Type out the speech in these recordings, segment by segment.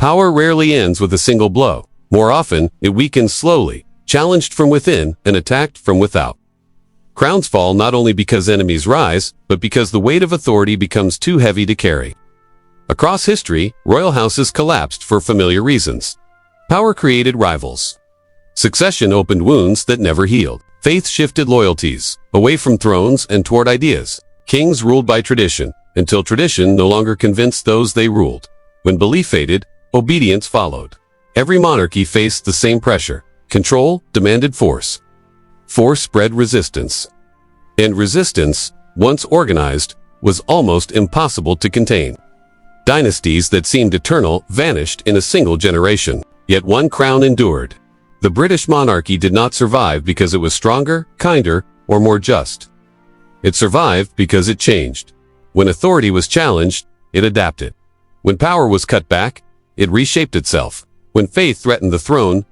Power rarely ends with a single blow. More often, it weakens slowly, challenged from within and attacked from without. Crowns fall not only because enemies rise, but because the weight of authority becomes too heavy to carry. Across history, royal houses collapsed for familiar reasons. Power created rivals. Succession opened wounds that never healed. Faith shifted loyalties, away from thrones and toward ideas. Kings ruled by tradition, until tradition no longer convinced those they ruled. When belief faded, obedience followed. Every monarchy faced the same pressure. Control demanded force. Force bred resistance. And resistance, once organized, was almost impossible to contain. Dynasties that seemed eternal vanished in a single generation, yet one crown endured. The British monarchy did not survive because it was stronger, kinder, or more just. It survived because it changed. When authority was challenged, it adapted. When power was cut back, it reshaped itself. When faith threatened the throne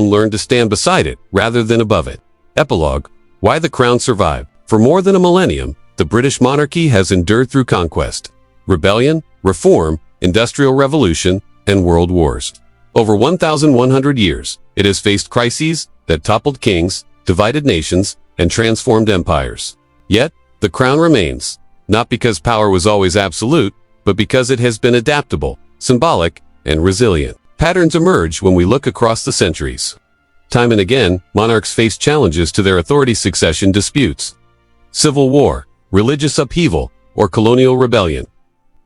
learned to stand beside it rather than above it. Epilogue: Why the Crown Survived. For more than a millennium, the British monarchy has endured through conquest, rebellion, reform, industrial revolution, and world wars. Over 1,100 years, it has faced crises that toppled kings, divided nations, and transformed empires. Yet, the crown remains, not because power was always absolute, but because it has been adaptable, symbolic, and resilient. Patterns emerge when we look across the centuries. Time and again, monarchs face challenges to their authority: succession disputes, civil war, religious upheaval, or colonial rebellion.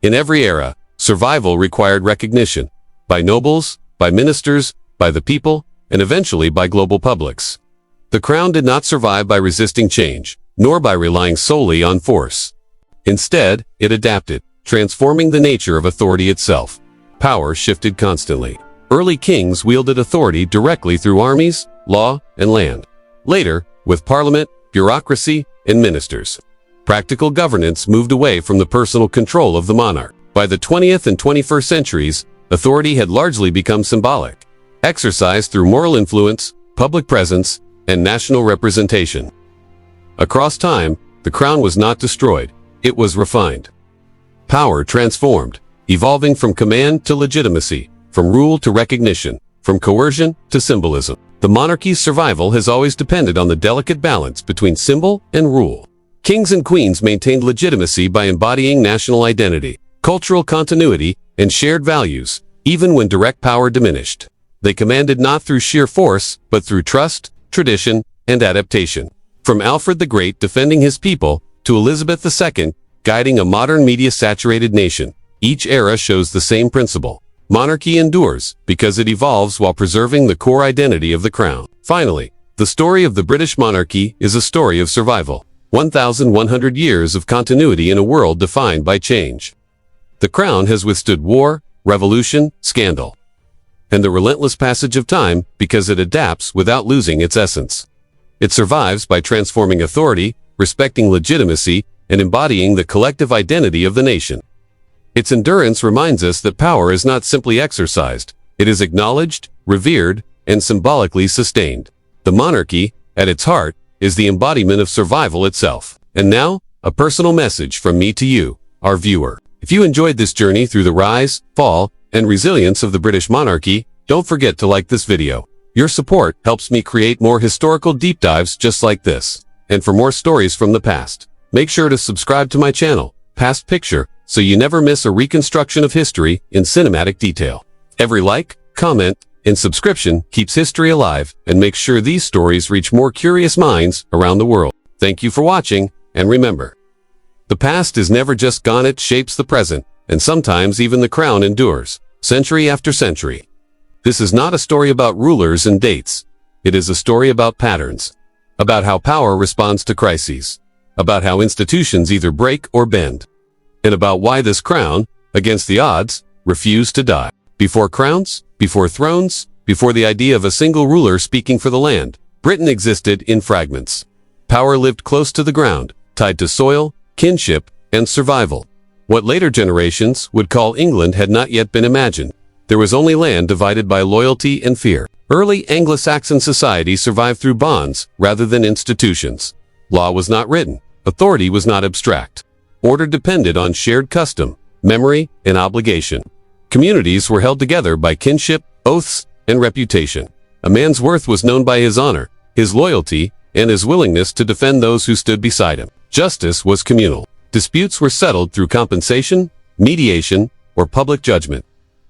In every era, survival required recognition, by nobles, by ministers, by the people, and eventually by global publics. The crown did not survive by resisting change, nor by relying solely on force. Instead, it adapted, transforming the nature of authority itself. Power shifted constantly. Early kings wielded authority directly through armies, law, and land. Later, with parliament, bureaucracy, and ministers, practical governance moved away from the personal control of the monarch. By the 20th and 21st centuries, authority had largely become symbolic, exercised through moral influence, public presence, and national representation. Across time, the crown was not destroyed, it was refined. Power transformed, evolving from command to legitimacy, from rule to recognition, from coercion to symbolism. The monarchy's survival has always depended on the delicate balance between symbol and rule. Kings and queens maintained legitimacy by embodying national identity, cultural continuity, and shared values, even when direct power diminished. They commanded not through sheer force, but through trust, tradition, and adaptation. From Alfred the Great defending his people, to Elizabeth II guiding a modern media-saturated nation, each era shows the same principle. Monarchy endures because it evolves while preserving the core identity of the crown. Finally, the story of the British monarchy is a story of survival. 1,100 years of continuity in a world defined by change. The crown has withstood war, revolution, scandal, and the relentless passage of time because it adapts without losing its essence. It survives by transforming authority, respecting legitimacy, and embodying the collective identity of the nation. Its endurance reminds us that power is not simply exercised, it is acknowledged, revered, and symbolically sustained. The monarchy, at its heart, is the embodiment of survival itself. And now, a personal message from me to you, our viewer. If you enjoyed this journey through the rise, fall, and resilience of the British monarchy, don't forget to like this video. Your support helps me create more historical deep dives just like this. And for more stories from the past, make sure to subscribe to my channel, Past Picture, so you never miss a reconstruction of history in cinematic detail. Every like, comment, and subscription keeps history alive and makes sure these stories reach more curious minds around the world. Thank you for watching, and remember, the past is never just gone, it shapes the present, and sometimes even the crown endures, century after century. This is not a story about rulers and dates. It is a story about patterns, about how power responds to crises, about how institutions either break or bend, and about why this crown, against the odds, refused to die. Before crowns, before thrones, before the idea of a single ruler speaking for the land, Britain existed in fragments. Power lived close to the ground, tied to soil, kinship, and survival. What later generations would call England had not yet been imagined. There was only land divided by loyalty and fear. Early Anglo-Saxon society survived through bonds rather than institutions. Law was not written. Authority was not abstract. Order depended on shared custom, memory, and obligation. Communities were held together by kinship, oaths, and reputation. A man's worth was known by his honor, his loyalty, and his willingness to defend those who stood beside him. Justice was communal. Disputes were settled through compensation, mediation, or public judgment.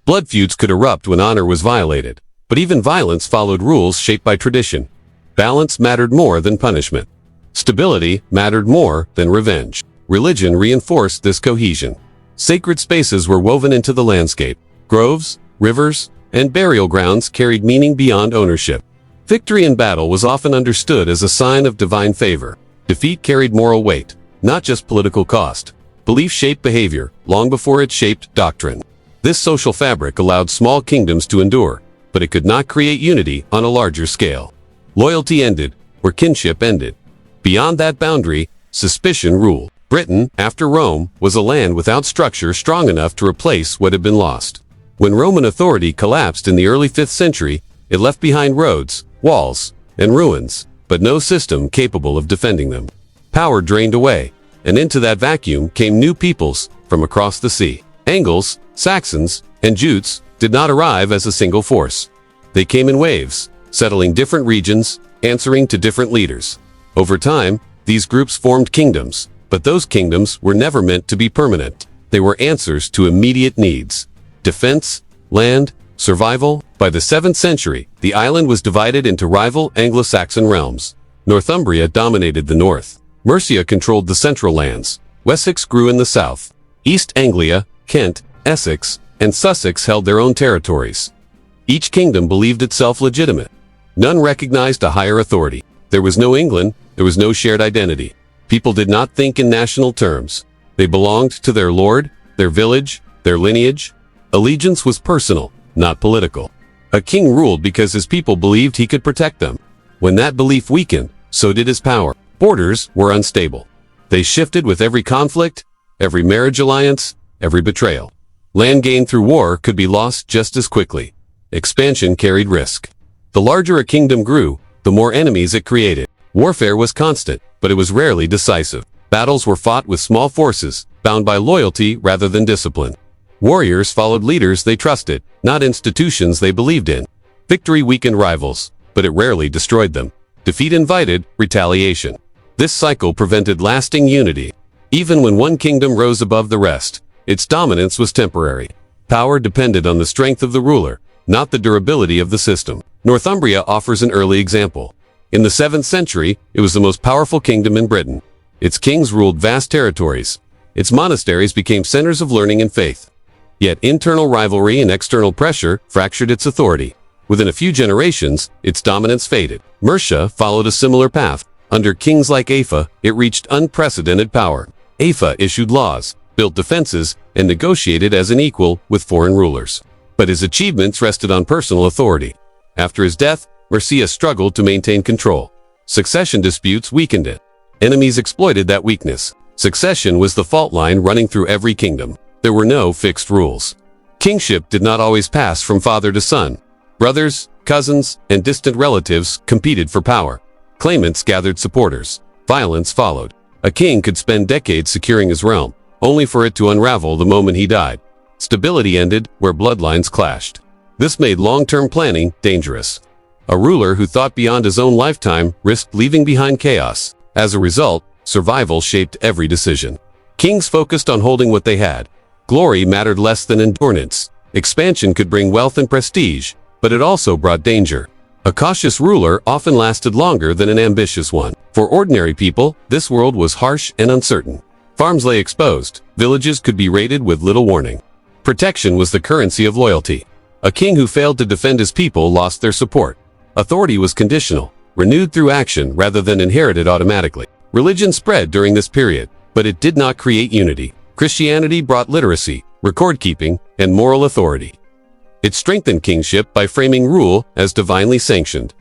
Blood feuds could erupt when honor was violated, but even violence followed rules shaped by tradition. Balance mattered more than punishment. Stability mattered more than revenge. Religion reinforced this cohesion. Sacred spaces were woven into the landscape. Groves, rivers, and burial grounds carried meaning beyond ownership. Victory in battle was often understood as a sign of divine favor. Defeat carried moral weight, not just political cost. Belief shaped behavior long before it shaped doctrine. This social fabric allowed small kingdoms to endure, but it could not create unity on a larger scale. Loyalty ended where kinship ended. Beyond that boundary, suspicion ruled. Britain, after Rome, was a land without structure strong enough to replace what had been lost. When Roman authority collapsed in the early 5th century, it left behind roads, walls, and ruins, but no system capable of defending them. Power drained away, and into that vacuum came new peoples from across the sea. Angles, Saxons, and Jutes did not arrive as a single force. They came in waves, settling different regions, answering to different leaders. Over time, these groups formed kingdoms, but those kingdoms were never meant to be permanent. They were answers to immediate needs. Defense, land, survival. By the 7th century, the island was divided into rival Anglo-Saxon realms. Northumbria dominated the north. Mercia controlled the central lands. Wessex grew in the south. East Anglia, Kent, Essex, and Sussex held their own territories. Each kingdom believed itself legitimate. None recognized a higher authority. There was no England, there was no shared identity. People did not think in national terms. They belonged to their lord, their village, their lineage. Allegiance was personal, not political. A king ruled because his people believed he could protect them. When that belief weakened, so did his power. Borders were unstable. They shifted with every conflict, every marriage alliance, every betrayal. Land gained through war could be lost just as quickly. Expansion carried risk. The larger a kingdom grew, the more enemies it created. Warfare was constant, but it was rarely decisive. Battles were fought with small forces, bound by loyalty rather than discipline. Warriors followed leaders they trusted, not institutions they believed in. Victory weakened rivals, but it rarely destroyed them. Defeat invited retaliation. This cycle prevented lasting unity. Even when one kingdom rose above the rest, its dominance was temporary. Power depended on the strength of the ruler, not the durability of the system. Northumbria offers an early example. In the 7th century, it was the most powerful kingdom in Britain. Its kings ruled vast territories. Its monasteries became centers of learning and faith. Yet internal rivalry and external pressure fractured its authority. Within a few generations, its dominance faded. Mercia followed a similar path. Under kings like Afa, it reached unprecedented power. Afa issued laws, built defenses, and negotiated as an equal with foreign rulers. But his achievements rested on personal authority. After his death, Mercia struggled to maintain control. Succession disputes weakened it. Enemies exploited that weakness. Succession was the fault line running through every kingdom. There were no fixed rules. Kingship did not always pass from father to son. Brothers, cousins, and distant relatives competed for power. Claimants gathered supporters. Violence followed. A king could spend decades securing his realm, only for it to unravel the moment he died. Stability ended where bloodlines clashed. This made long-term planning dangerous. A ruler who thought beyond his own lifetime risked leaving behind chaos. As a result, survival shaped every decision. Kings focused on holding what they had. Glory mattered less than endurance. Expansion could bring wealth and prestige, but it also brought danger. A cautious ruler often lasted longer than an ambitious one. For ordinary people, this world was harsh and uncertain. Farms lay exposed. Villages could be raided with little warning. Protection was the currency of loyalty. A king who failed to defend his people lost their support. Authority was conditional, renewed through action rather than inherited automatically. Religion spread during this period, but it did not create unity. Christianity brought literacy, record-keeping, and moral authority. It strengthened kingship by framing rule as divinely sanctioned.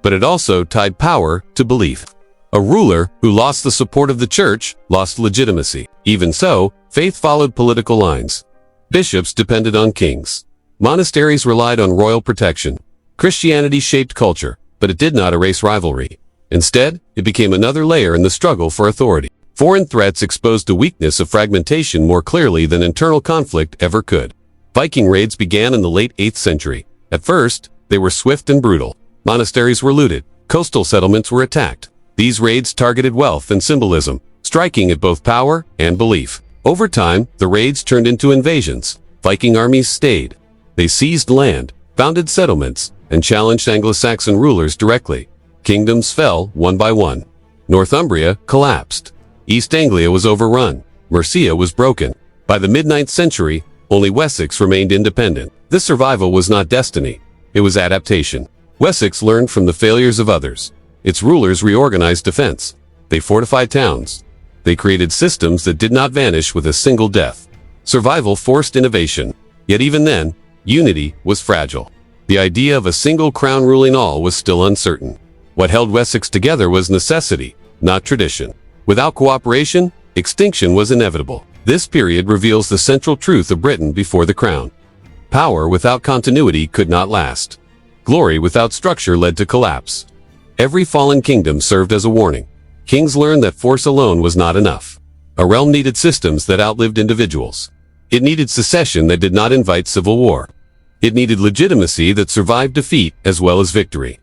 But it also tied power to belief. A ruler who lost the support of the church lost legitimacy. Even so, faith followed political lines. Bishops depended on kings. Monasteries relied on royal protection. Christianity shaped culture, but it did not erase rivalry. Instead, it became another layer in the struggle for authority. Foreign threats exposed the weakness of fragmentation more clearly than internal conflict ever could. Viking raids began in the late 8th century. At first, they were swift and brutal. Monasteries were looted. Coastal settlements were attacked. These raids targeted wealth and symbolism, striking at both power and belief. Over time, the raids turned into invasions. Viking armies stayed. They seized land, founded settlements, and challenged Anglo-Saxon rulers directly. Kingdoms fell one by one. Northumbria collapsed. East Anglia was overrun. Mercia was broken. By the mid-9th century, only Wessex remained independent. This survival was not destiny. It was adaptation. Wessex learned from the failures of others. Its rulers reorganized defense. They fortified towns. They created systems that did not vanish with a single death. Survival forced innovation. Yet even then, unity was fragile. The idea of a single crown ruling all was still uncertain. What held Wessex together was necessity, not tradition. Without cooperation, extinction was inevitable. This period reveals the central truth of Britain before the crown. Power without continuity could not last. Glory without structure led to collapse. Every fallen kingdom served as a warning. Kings learned that force alone was not enough. A realm needed systems that outlived individuals. It needed succession that did not invite civil war. It needed legitimacy that survived defeat as well as victory.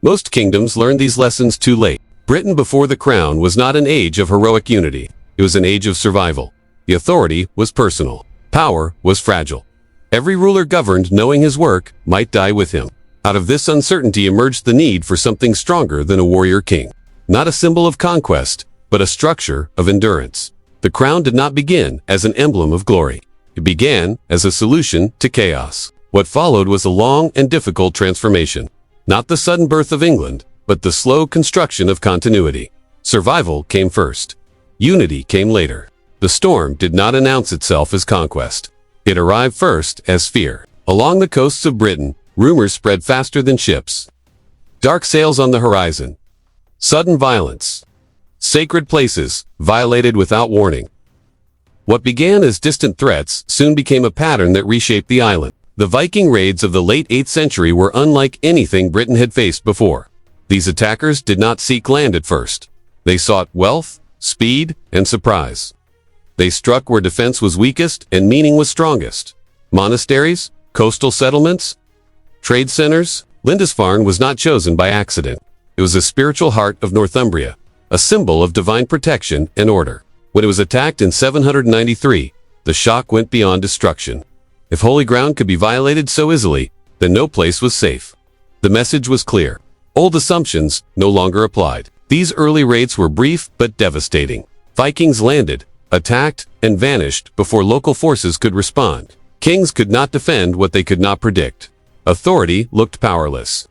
Most kingdoms learned these lessons too late. Britain before the crown was not an age of heroic unity. It was an age of survival. The authority was personal. Power was fragile. Every ruler governed knowing his work might die with him. Out of this uncertainty emerged the need for something stronger than a warrior king. Not a symbol of conquest, but a structure of endurance. The crown did not begin as an emblem of glory. It began as a solution to chaos. What followed was a long and difficult transformation. Not the sudden birth of England, but the slow construction of continuity. Survival came first. Unity came later. The storm did not announce itself as conquest. It arrived first as fear. Along the coasts of Britain, rumors spread faster than ships. Dark sails on the horizon. Sudden violence. Sacred places violated without warning. What began as distant threats soon became a pattern that reshaped the island. The Viking raids of the late 8th century were unlike anything Britain had faced before. These attackers did not seek land at first. They sought wealth, speed, and surprise. They struck where defense was weakest and meaning was strongest. Monasteries, coastal settlements, trade centers. Lindisfarne was not chosen by accident. It was the spiritual heart of Northumbria, a symbol of divine protection and order. When it was attacked in 793, the shock went beyond destruction. If holy ground could be violated so easily, then no place was safe. The message was clear. Old assumptions no longer applied. These early raids were brief but devastating. Vikings landed, attacked, and vanished before local forces could respond. Kings could not defend what they could not predict. Authority looked powerless.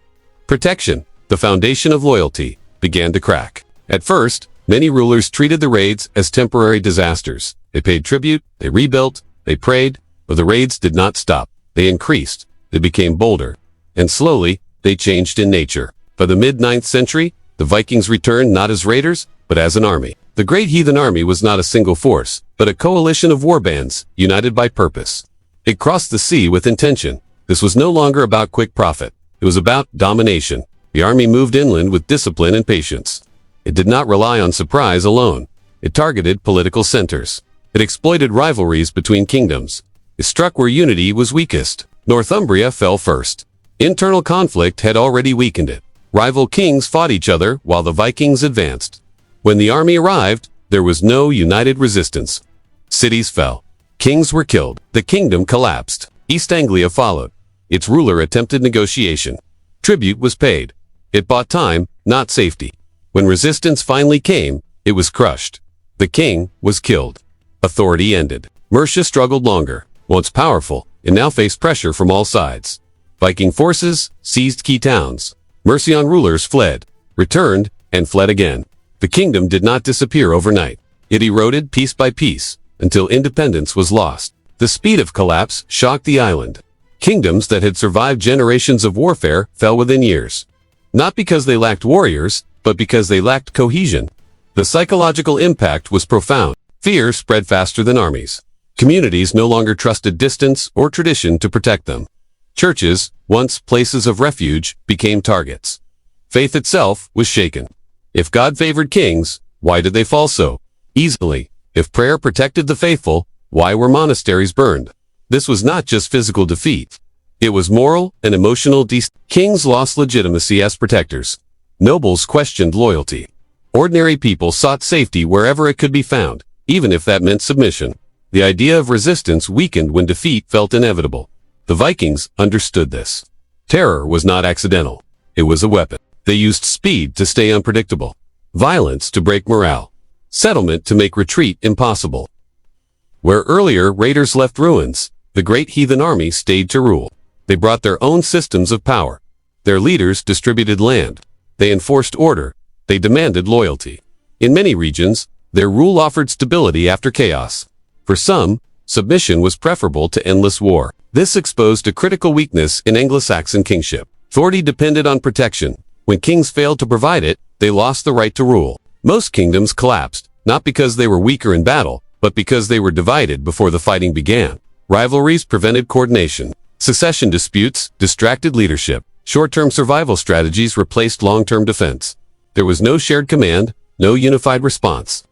Protection, the foundation of loyalty, began to crack. At first, many rulers treated the raids as temporary disasters. They paid tribute, they rebuilt, they prayed, but the raids did not stop. They increased, they became bolder, and slowly, they changed in nature. By the mid-9th century, the Vikings returned not as raiders, but as an army. The Great Heathen Army was not a single force, but a coalition of warbands, united by purpose. It crossed the sea with intention. This was no longer about quick profit. It was about domination. The army moved inland with discipline and patience. It did not rely on surprise alone. It targeted political centers. It exploited rivalries between kingdoms. It struck where unity was weakest. Northumbria fell first. Internal conflict had already weakened it. Rival kings fought each other while the Vikings advanced. When the army arrived, there was no united resistance. Cities fell. Kings were killed. The kingdom collapsed. East Anglia followed. Its ruler attempted negotiation. Tribute was paid. It bought time, not safety. When resistance finally came, it was crushed. The king was killed. Authority ended. Mercia struggled longer. Once powerful, it now faced pressure from all sides. Viking forces seized key towns. Mercian rulers fled, returned, and fled again. The kingdom did not disappear overnight. It eroded piece by piece, until independence was lost. The speed of collapse shocked the island. Kingdoms that had survived generations of warfare fell within years. Not because they lacked warriors, but because they lacked cohesion. The psychological impact was profound. Fear spread faster than armies. Communities no longer trusted distance or tradition to protect them. Churches, once places of refuge, became targets. Faith itself was shaken. If God favored kings, why did they fall so easily? If prayer protected the faithful, why were monasteries burned? This was not just physical defeat. It was moral and emotional Kings lost legitimacy as protectors. Nobles questioned loyalty. Ordinary people sought safety wherever it could be found, even if that meant submission. The idea of resistance weakened when defeat felt inevitable. The Vikings understood this. Terror was not accidental. It was a weapon. They used speed to stay unpredictable, violence to break morale, settlement to make retreat impossible. Where earlier raiders left ruins, the great heathen army stayed to rule. They brought their own systems of power. Their leaders distributed land. They enforced order. They demanded loyalty. In many regions, their rule offered stability after chaos. For some, submission was preferable to endless war. This exposed a critical weakness in Anglo-Saxon kingship. Authority depended on protection. When kings failed to provide it, they lost the right to rule. Most kingdoms collapsed, not because they were weaker in battle, but because they were divided before the fighting began. Rivalries prevented coordination. Succession disputes distracted leadership. Short-term survival strategies replaced long-term defense. There was no shared command, no unified response.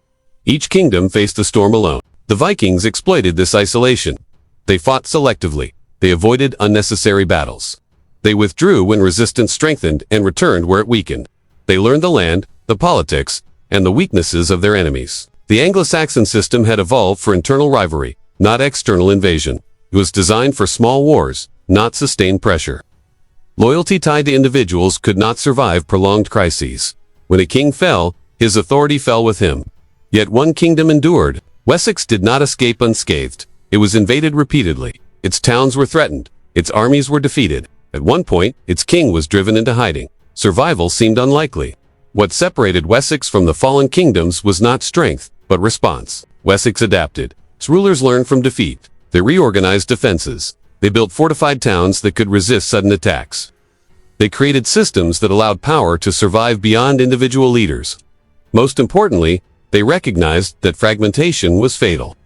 Each kingdom faced the storm alone. The Vikings exploited this isolation. They fought selectively. They avoided unnecessary battles. They withdrew when resistance strengthened and returned where it weakened. They learned the land, the politics, and the weaknesses of their enemies. The Anglo-Saxon system had evolved for internal rivalry, not external invasion. It was designed for small wars, not sustained pressure. Loyalty tied to individuals could not survive prolonged crises. When a king fell, his authority fell with him. Yet one kingdom endured. Wessex did not escape unscathed. It was invaded repeatedly. Its towns were threatened. Its armies were defeated. At one point, its king was driven into hiding. Survival seemed unlikely. What separated Wessex from the fallen kingdoms was not strength, but response. Wessex adapted. Its rulers learned from defeat. They reorganized defenses. They built fortified towns that could resist sudden attacks. They created systems that allowed power to survive beyond individual leaders. Most importantly, they recognized that fragmentation was fatal.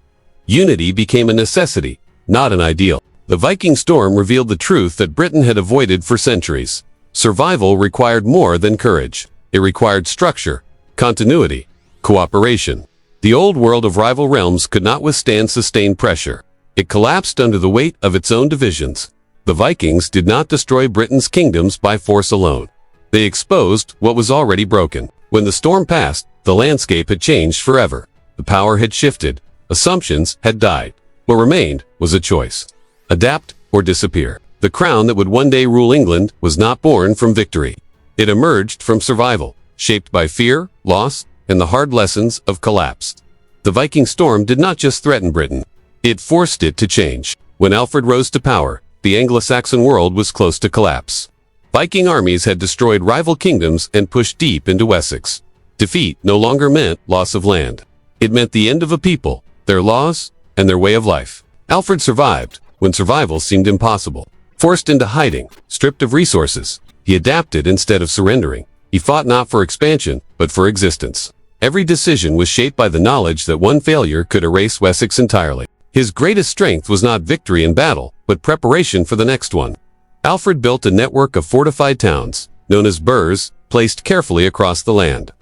Unity became a necessity, not an ideal. The Viking storm revealed the truth that Britain had avoided for centuries. Survival required more than courage. It required structure, continuity, cooperation. The old world of rival realms could not withstand sustained pressure. It collapsed under the weight of its own divisions. The Vikings did not destroy Britain's kingdoms by force alone. They exposed what was already broken. When the storm passed, the landscape had changed forever. The power had shifted. Assumptions had died. What remained was a choice. Adapt or disappear. The crown that would one day rule England was not born from victory. It emerged from survival, shaped by fear, loss, and the hard lessons of collapse. The Viking storm did not just threaten Britain. It forced it to change. When Alfred rose to power, the Anglo-Saxon world was close to collapse. Viking armies had destroyed rival kingdoms and pushed deep into Wessex. Defeat no longer meant loss of land. It meant the end of a people, their laws, and their way of life. Alfred survived when survival seemed impossible. Forced into hiding, stripped of resources, he adapted instead of surrendering. He fought not for expansion, but for existence. Every decision was shaped by the knowledge that one failure could erase Wessex entirely. His greatest strength was not victory in battle, but preparation for the next one. Alfred built a network of fortified towns, known as burhs, placed carefully across the land.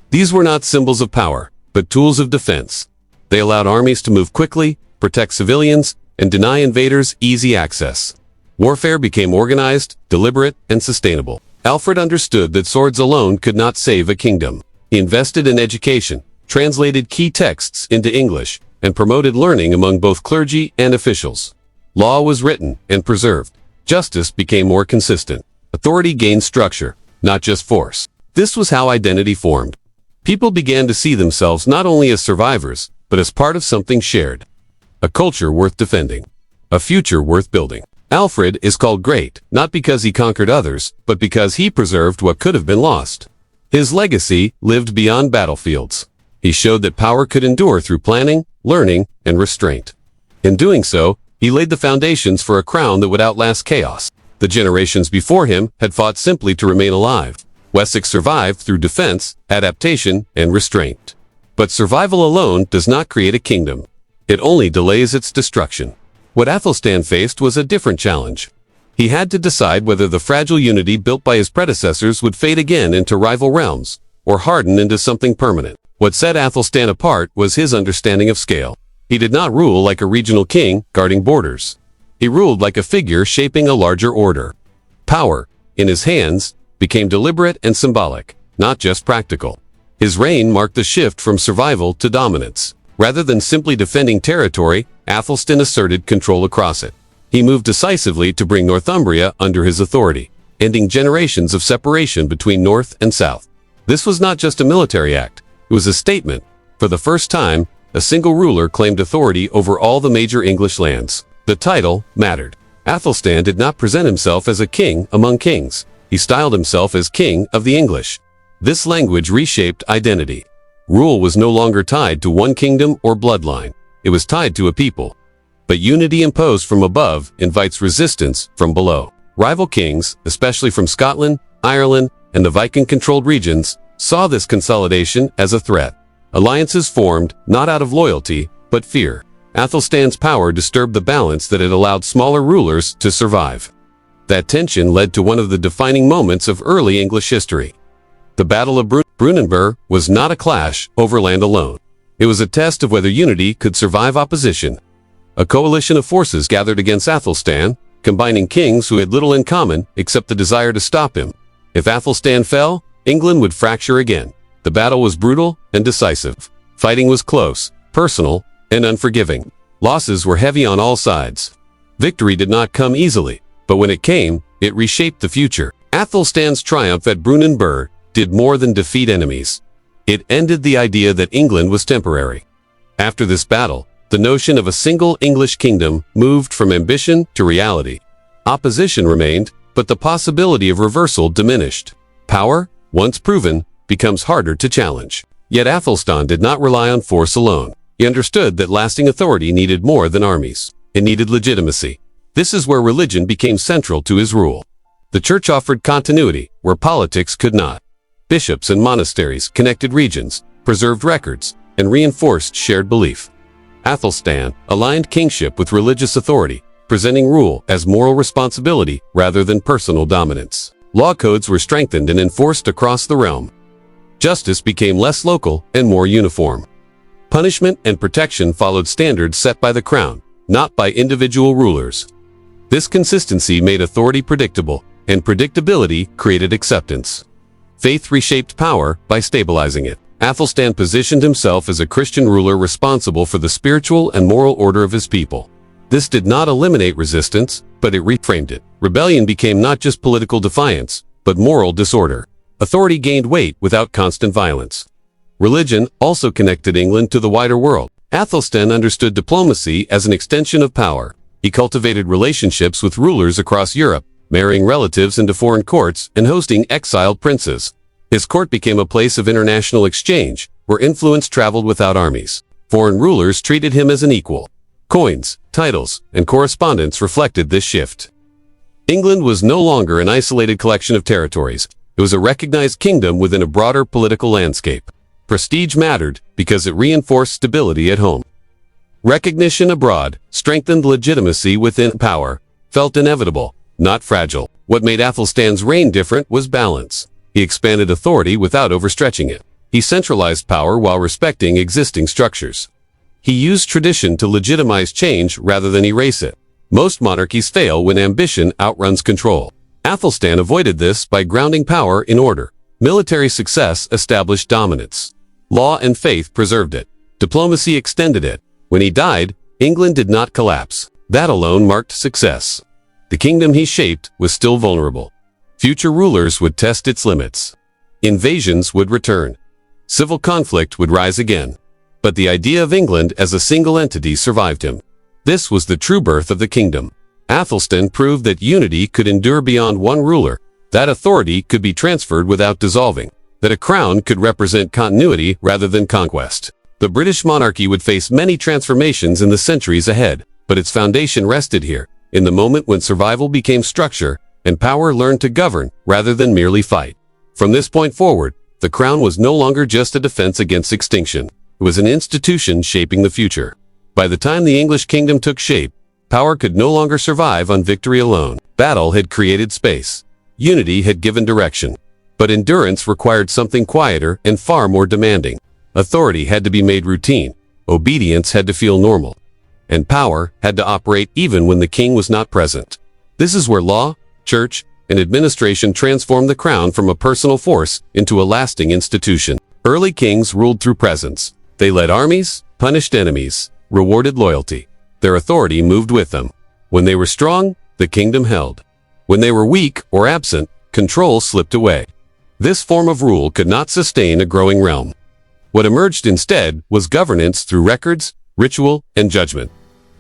These were not symbols of power, but tools of defense. They allowed armies to move quickly, protect civilians, and deny invaders easy access. Warfare became organized, deliberate, and sustainable. Alfred understood that swords alone could not save a kingdom. He invested in education, translated key texts into English, and promoted learning among both clergy and officials. Law was written and preserved. Justice became more consistent. Authority gained structure, not just force. This was how identity formed. People began to see themselves not only as survivors, but as part of something shared. A culture worth defending. A future worth building. Alfred is called great, not because he conquered others, but because he preserved what could have been lost. His legacy lived beyond battlefields. He showed that power could endure through planning, learning, and restraint. In doing so, he laid the foundations for a crown that would outlast chaos. The generations before him had fought simply to remain alive. Wessex survived through defense, adaptation, and restraint. But survival alone does not create a kingdom. It only delays its destruction. What Athelstan faced was a different challenge. He had to decide whether the fragile unity built by his predecessors would fade again into rival realms, or harden into something permanent. What set Athelstan apart was his understanding of scale. He did not rule like a regional king guarding borders. He ruled like a figure shaping a larger order. Power, in his hands, became deliberate and symbolic, not just practical. His reign marked the shift from survival to dominance. Rather than simply defending territory, Athelstan asserted control across it. He moved decisively to bring Northumbria under his authority, ending generations of separation between North and South. This was not just a military act, it was a statement. For the first time, a single ruler claimed authority over all the major English lands. The title mattered. Athelstan did not present himself as a king among kings. He styled himself as King of the English. This language reshaped identity. Rule was no longer tied to one kingdom or bloodline. It was tied to a people. But unity imposed from above invites resistance from below. Rival kings, especially from Scotland, Ireland, and the Viking-controlled regions, saw this consolidation as a threat. Alliances formed, not out of loyalty, but fear. Athelstan's power disturbed the balance that had allowed smaller rulers to survive. That tension led to one of the defining moments of early English history. The Battle of Brunanburh was not a clash over land alone. It was a test of whether unity could survive opposition. A coalition of forces gathered against Athelstan, combining kings who had little in common except the desire to stop him. If Athelstan fell, England would fracture again. The battle was brutal and decisive. Fighting was close, personal, and unforgiving. Losses were heavy on all sides. Victory did not come easily, but when it came, it reshaped the future. Athelstan's triumph at Brunanburh did more than defeat enemies. It ended the idea that England was temporary. After this battle, the notion of a single English kingdom moved from ambition to reality. Opposition remained, but the possibility of reversal diminished. Power, once proven, becomes harder to challenge. Yet Athelstan did not rely on force alone. He understood that lasting authority needed more than armies. It needed legitimacy. This is where religion became central to his rule. The church offered continuity where politics could not. Bishops and monasteries connected regions, preserved records, and reinforced shared belief. Athelstan aligned kingship with religious authority, presenting rule as moral responsibility rather than personal dominance. Law codes were strengthened and enforced across the realm. Justice became less local and more uniform. Punishment and protection followed standards set by the crown, not by individual rulers. This consistency made authority predictable, and predictability created acceptance. Faith reshaped power by stabilizing it. Athelstan positioned himself as a Christian ruler responsible for the spiritual and moral order of his people. This did not eliminate resistance, but it reframed it. Rebellion became not just political defiance, but moral disorder. Authority gained weight without constant violence. Religion also connected England to the wider world. Athelstan understood diplomacy as an extension of power. He cultivated relationships with rulers across Europe, marrying relatives into foreign courts and hosting exiled princes. His court became a place of international exchange, where influence traveled without armies. Foreign rulers treated him as an equal. Coins, titles, and correspondence reflected this shift. England was no longer an isolated collection of territories. It was a recognized kingdom within a broader political landscape. Prestige mattered because it reinforced stability at home. Recognition abroad strengthened legitimacy within. Power felt inevitable, not fragile. What made Athelstan's reign different was balance. He expanded authority without overstretching it. He centralized power while respecting existing structures. He used tradition to legitimize change rather than erase it. Most monarchies fail when ambition outruns control. Athelstan avoided this by grounding power in order. Military success established dominance. Law and faith preserved it. Diplomacy extended it. When he died, England did not collapse. That alone marked success. The kingdom he shaped was still vulnerable. Future rulers would test its limits. Invasions would return. Civil conflict would rise again. But the idea of England as a single entity survived him. This was the true birth of the kingdom. Athelstan proved that unity could endure beyond one ruler, that authority could be transferred without dissolving, that a crown could represent continuity rather than conquest. The British monarchy would face many transformations in the centuries ahead, but its foundation rested here, in the moment when survival became structure and power learned to govern rather than merely fight. From this point forward, the crown was no longer just a defense against extinction. It was an institution shaping the future. By the time the English kingdom took shape, power could no longer survive on victory alone. Battle had created space. Unity had given direction. But endurance required something quieter and far more demanding. Authority had to be made routine. obedience had to feel normal, and power had to operate even when the king was not present. This is where law, church, and administration transformed the crown from a personal force into a lasting institution. Early kings ruled through presence. They led armies, punished enemies, rewarded loyalty. Their authority moved with them. When they were strong, the kingdom held. When they were weak or absent, control slipped away. This form of rule could not sustain a growing realm. What emerged instead was governance through records, ritual, and judgment.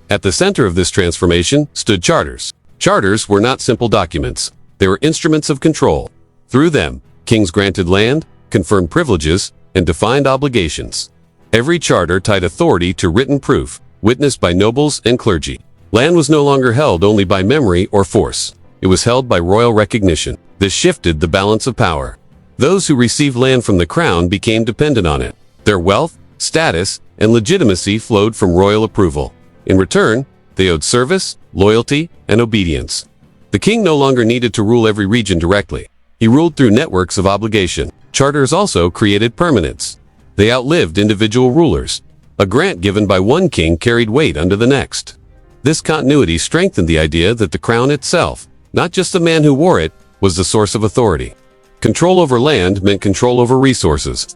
At the center of this transformation stood charters. Charters were not simple documents. They were instruments of control. Through them, kings granted land, confirmed privileges, and defined obligations. Every charter tied authority to written proof, witnessed by nobles and clergy. Land was no longer held only by memory or force. It was held by royal recognition. This shifted the balance of power. Those who received land from the crown became dependent on it. Their wealth, status, and legitimacy flowed from royal approval. In return, they owed service, loyalty, and obedience. The king no longer needed to rule every region directly. He ruled through networks of obligation. Charters also created permanence. They outlived individual rulers. A grant given by one king carried weight under the next. This continuity strengthened the idea that the crown itself, not just the man who wore it, was the source of authority. Control over land meant control over resources,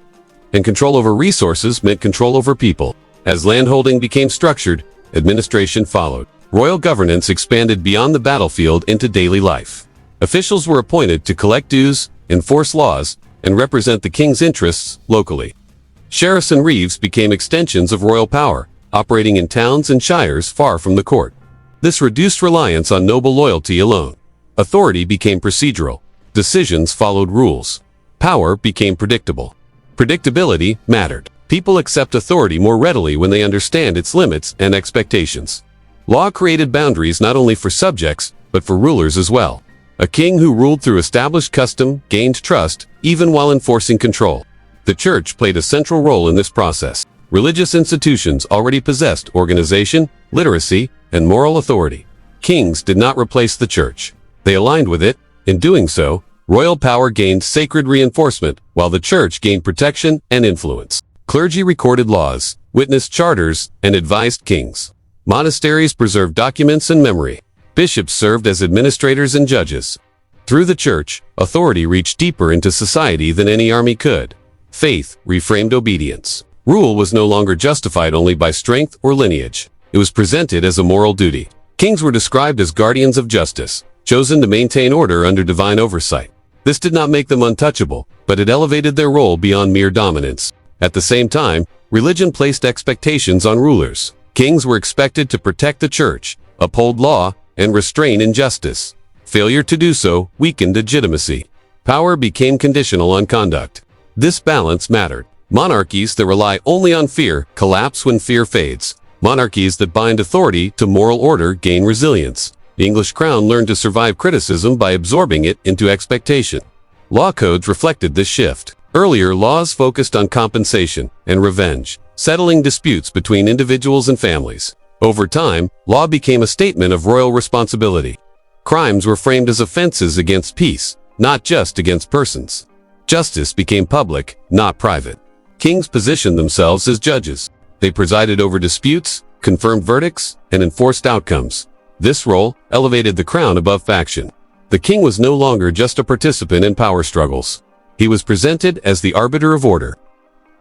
and control over resources meant control over people. As landholding became structured, administration followed. Royal governance expanded beyond the battlefield into daily life. Officials were appointed to collect dues, enforce laws, and represent the king's interests locally. Sheriffs and reeves became extensions of royal power, operating in towns and shires far from the court. This reduced reliance on noble loyalty alone. Authority became procedural. Decisions followed rules. Power became predictable. Predictability mattered. People accept authority more readily when they understand its limits and expectations. Law created boundaries not only for subjects, but for rulers as well. A king who ruled through established custom gained trust, even while enforcing control. The church played a central role in this process. Religious institutions already possessed organization, literacy, and moral authority. Kings did not replace the church. They aligned with it. In doing so, royal power gained sacred reinforcement, while the church gained protection and influence. Clergy recorded laws, witnessed charters, and advised kings. Monasteries preserved documents and memory. Bishops served as administrators and judges. Through the church, authority reached deeper into society than any army could. Faith reframed obedience. Rule was no longer justified only by strength or lineage. It was presented as a moral duty. Kings were described as guardians of justice, chosen to maintain order under divine oversight. This did not make them untouchable, but it elevated their role beyond mere dominance. At the same time, religion placed expectations on rulers. Kings were expected to protect the church, uphold law, and restrain injustice. Failure to do so weakened legitimacy. Power became conditional on conduct. This balance mattered. Monarchies that rely only on fear collapse when fear fades. Monarchies that bind authority to moral order gain resilience. The English crown learned to survive criticism by absorbing it into expectation. Law codes reflected this shift. Earlier laws focused on compensation and revenge, settling disputes between individuals and families. Over time, law became a statement of royal responsibility. Crimes were framed as offenses against peace, not just against persons. Justice became public, not private. Kings positioned themselves as judges. They presided over disputes, confirmed verdicts, and enforced outcomes. This role elevated the crown above faction. The king was no longer just a participant in power struggles. He was presented as the arbiter of order.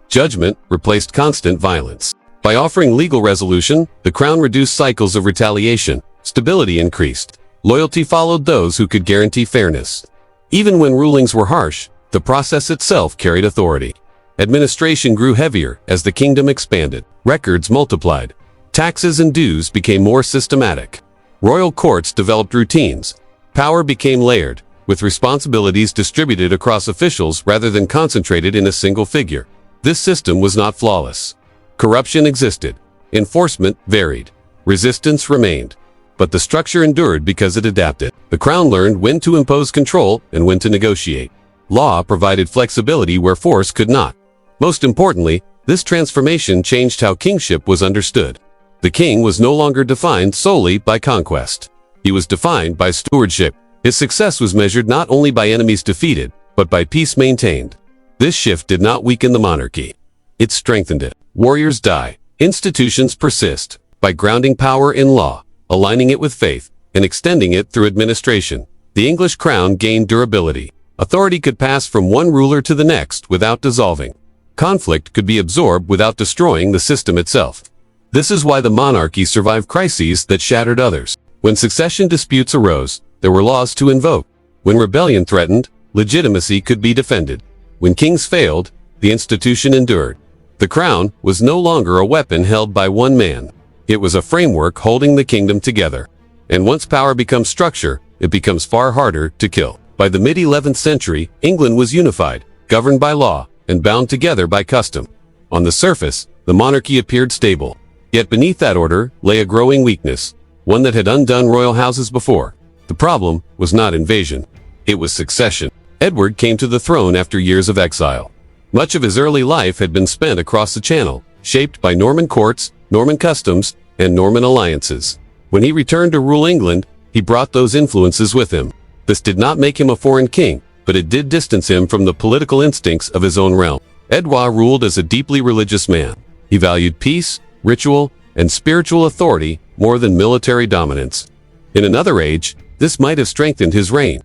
Judgment replaced constant violence. By offering legal resolution, the crown reduced cycles of retaliation. Stability increased. Loyalty followed those who could guarantee fairness. Even when rulings were harsh, the process itself carried authority. Administration grew heavier as the kingdom expanded. Records multiplied. Taxes and dues became more systematic. Royal courts developed routines. Power became layered, with responsibilities distributed across officials rather than concentrated in a single figure. This system was not flawless. Corruption existed. Enforcement varied. Resistance remained. But the structure endured because it adapted. The crown learned when to impose control and when to negotiate. Law provided flexibility where force could not. Most importantly, this transformation changed how kingship was understood. The king was no longer defined solely by conquest. He was defined by stewardship. His success was measured not only by enemies defeated, but by peace maintained. This shift did not weaken the monarchy. It strengthened it. Warriors die, Institutions persist by grounding power in law, aligning it with faith, and extending it through administration. The English crown gained durability. Authority could pass from one ruler to the next without dissolving. Conflict could be absorbed without destroying the system itself. This is why the monarchy survived crises that shattered others. When succession disputes arose, there were laws to invoke. When rebellion threatened, legitimacy could be defended. When kings failed, the institution endured. The crown was no longer a weapon held by one man. It was a framework holding the kingdom together. And once power becomes structure, it becomes far harder to kill. By the mid-11th century, England was unified, governed by law, and bound together by custom. On the surface, the monarchy appeared stable. Yet beneath that order lay a growing weakness, one that had undone royal houses before. The problem was not invasion. It was succession. Edward came to the throne after years of exile. Much of his early life had been spent across the Channel, shaped by Norman courts, Norman customs, and Norman alliances. When he returned to rule England, he brought those influences with him. This did not make him a foreign king, but it did distance him from the political instincts of his own realm. Edward ruled as a deeply religious man. He valued peace, ritual, and spiritual authority more than military dominance. In another age, this might have strengthened his reign.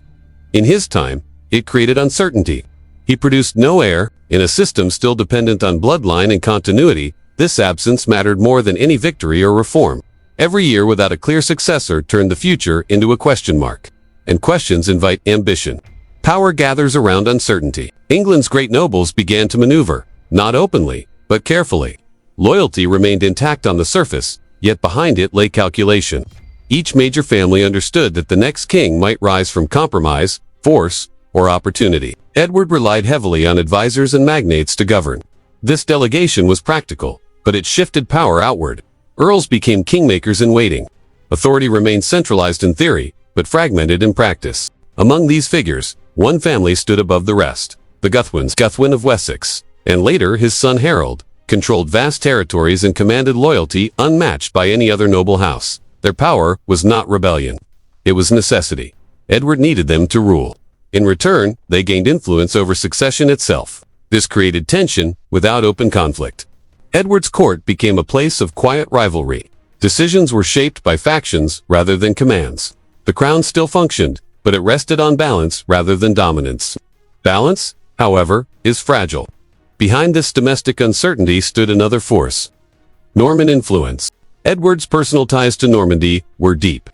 In his time, it created uncertainty. He produced no heir. In a system still dependent on bloodline and continuity, this absence mattered more than any victory or reform. Every year without a clear successor turned the future into a question mark. And questions invite ambition. Power gathers around uncertainty. England's great nobles began to maneuver, not openly, but carefully. Loyalty remained intact on the surface, yet behind it lay calculation. Each major family understood that the next king might rise from compromise, force, or opportunity. Edward relied heavily on advisors and magnates to govern. This delegation was practical, but it shifted power outward. Earls became kingmakers in waiting. Authority remained centralized in theory, but fragmented in practice. Among these figures, one family stood above the rest. The Guthwins, Guthwin of Wessex, and later his son Harold, controlled vast territories and commanded loyalty unmatched by any other noble house. Their power was not rebellion. It was necessity. Edward needed them to rule. In return, they gained influence over succession itself. This created tension without open conflict. Edward's court became a place of quiet rivalry. Decisions were shaped by factions rather than commands. The crown still functioned, but it rested on balance rather than dominance. Balance, however, is fragile. Behind this domestic uncertainty stood another force: Norman influence. Edward's personal ties to Normandy were deep.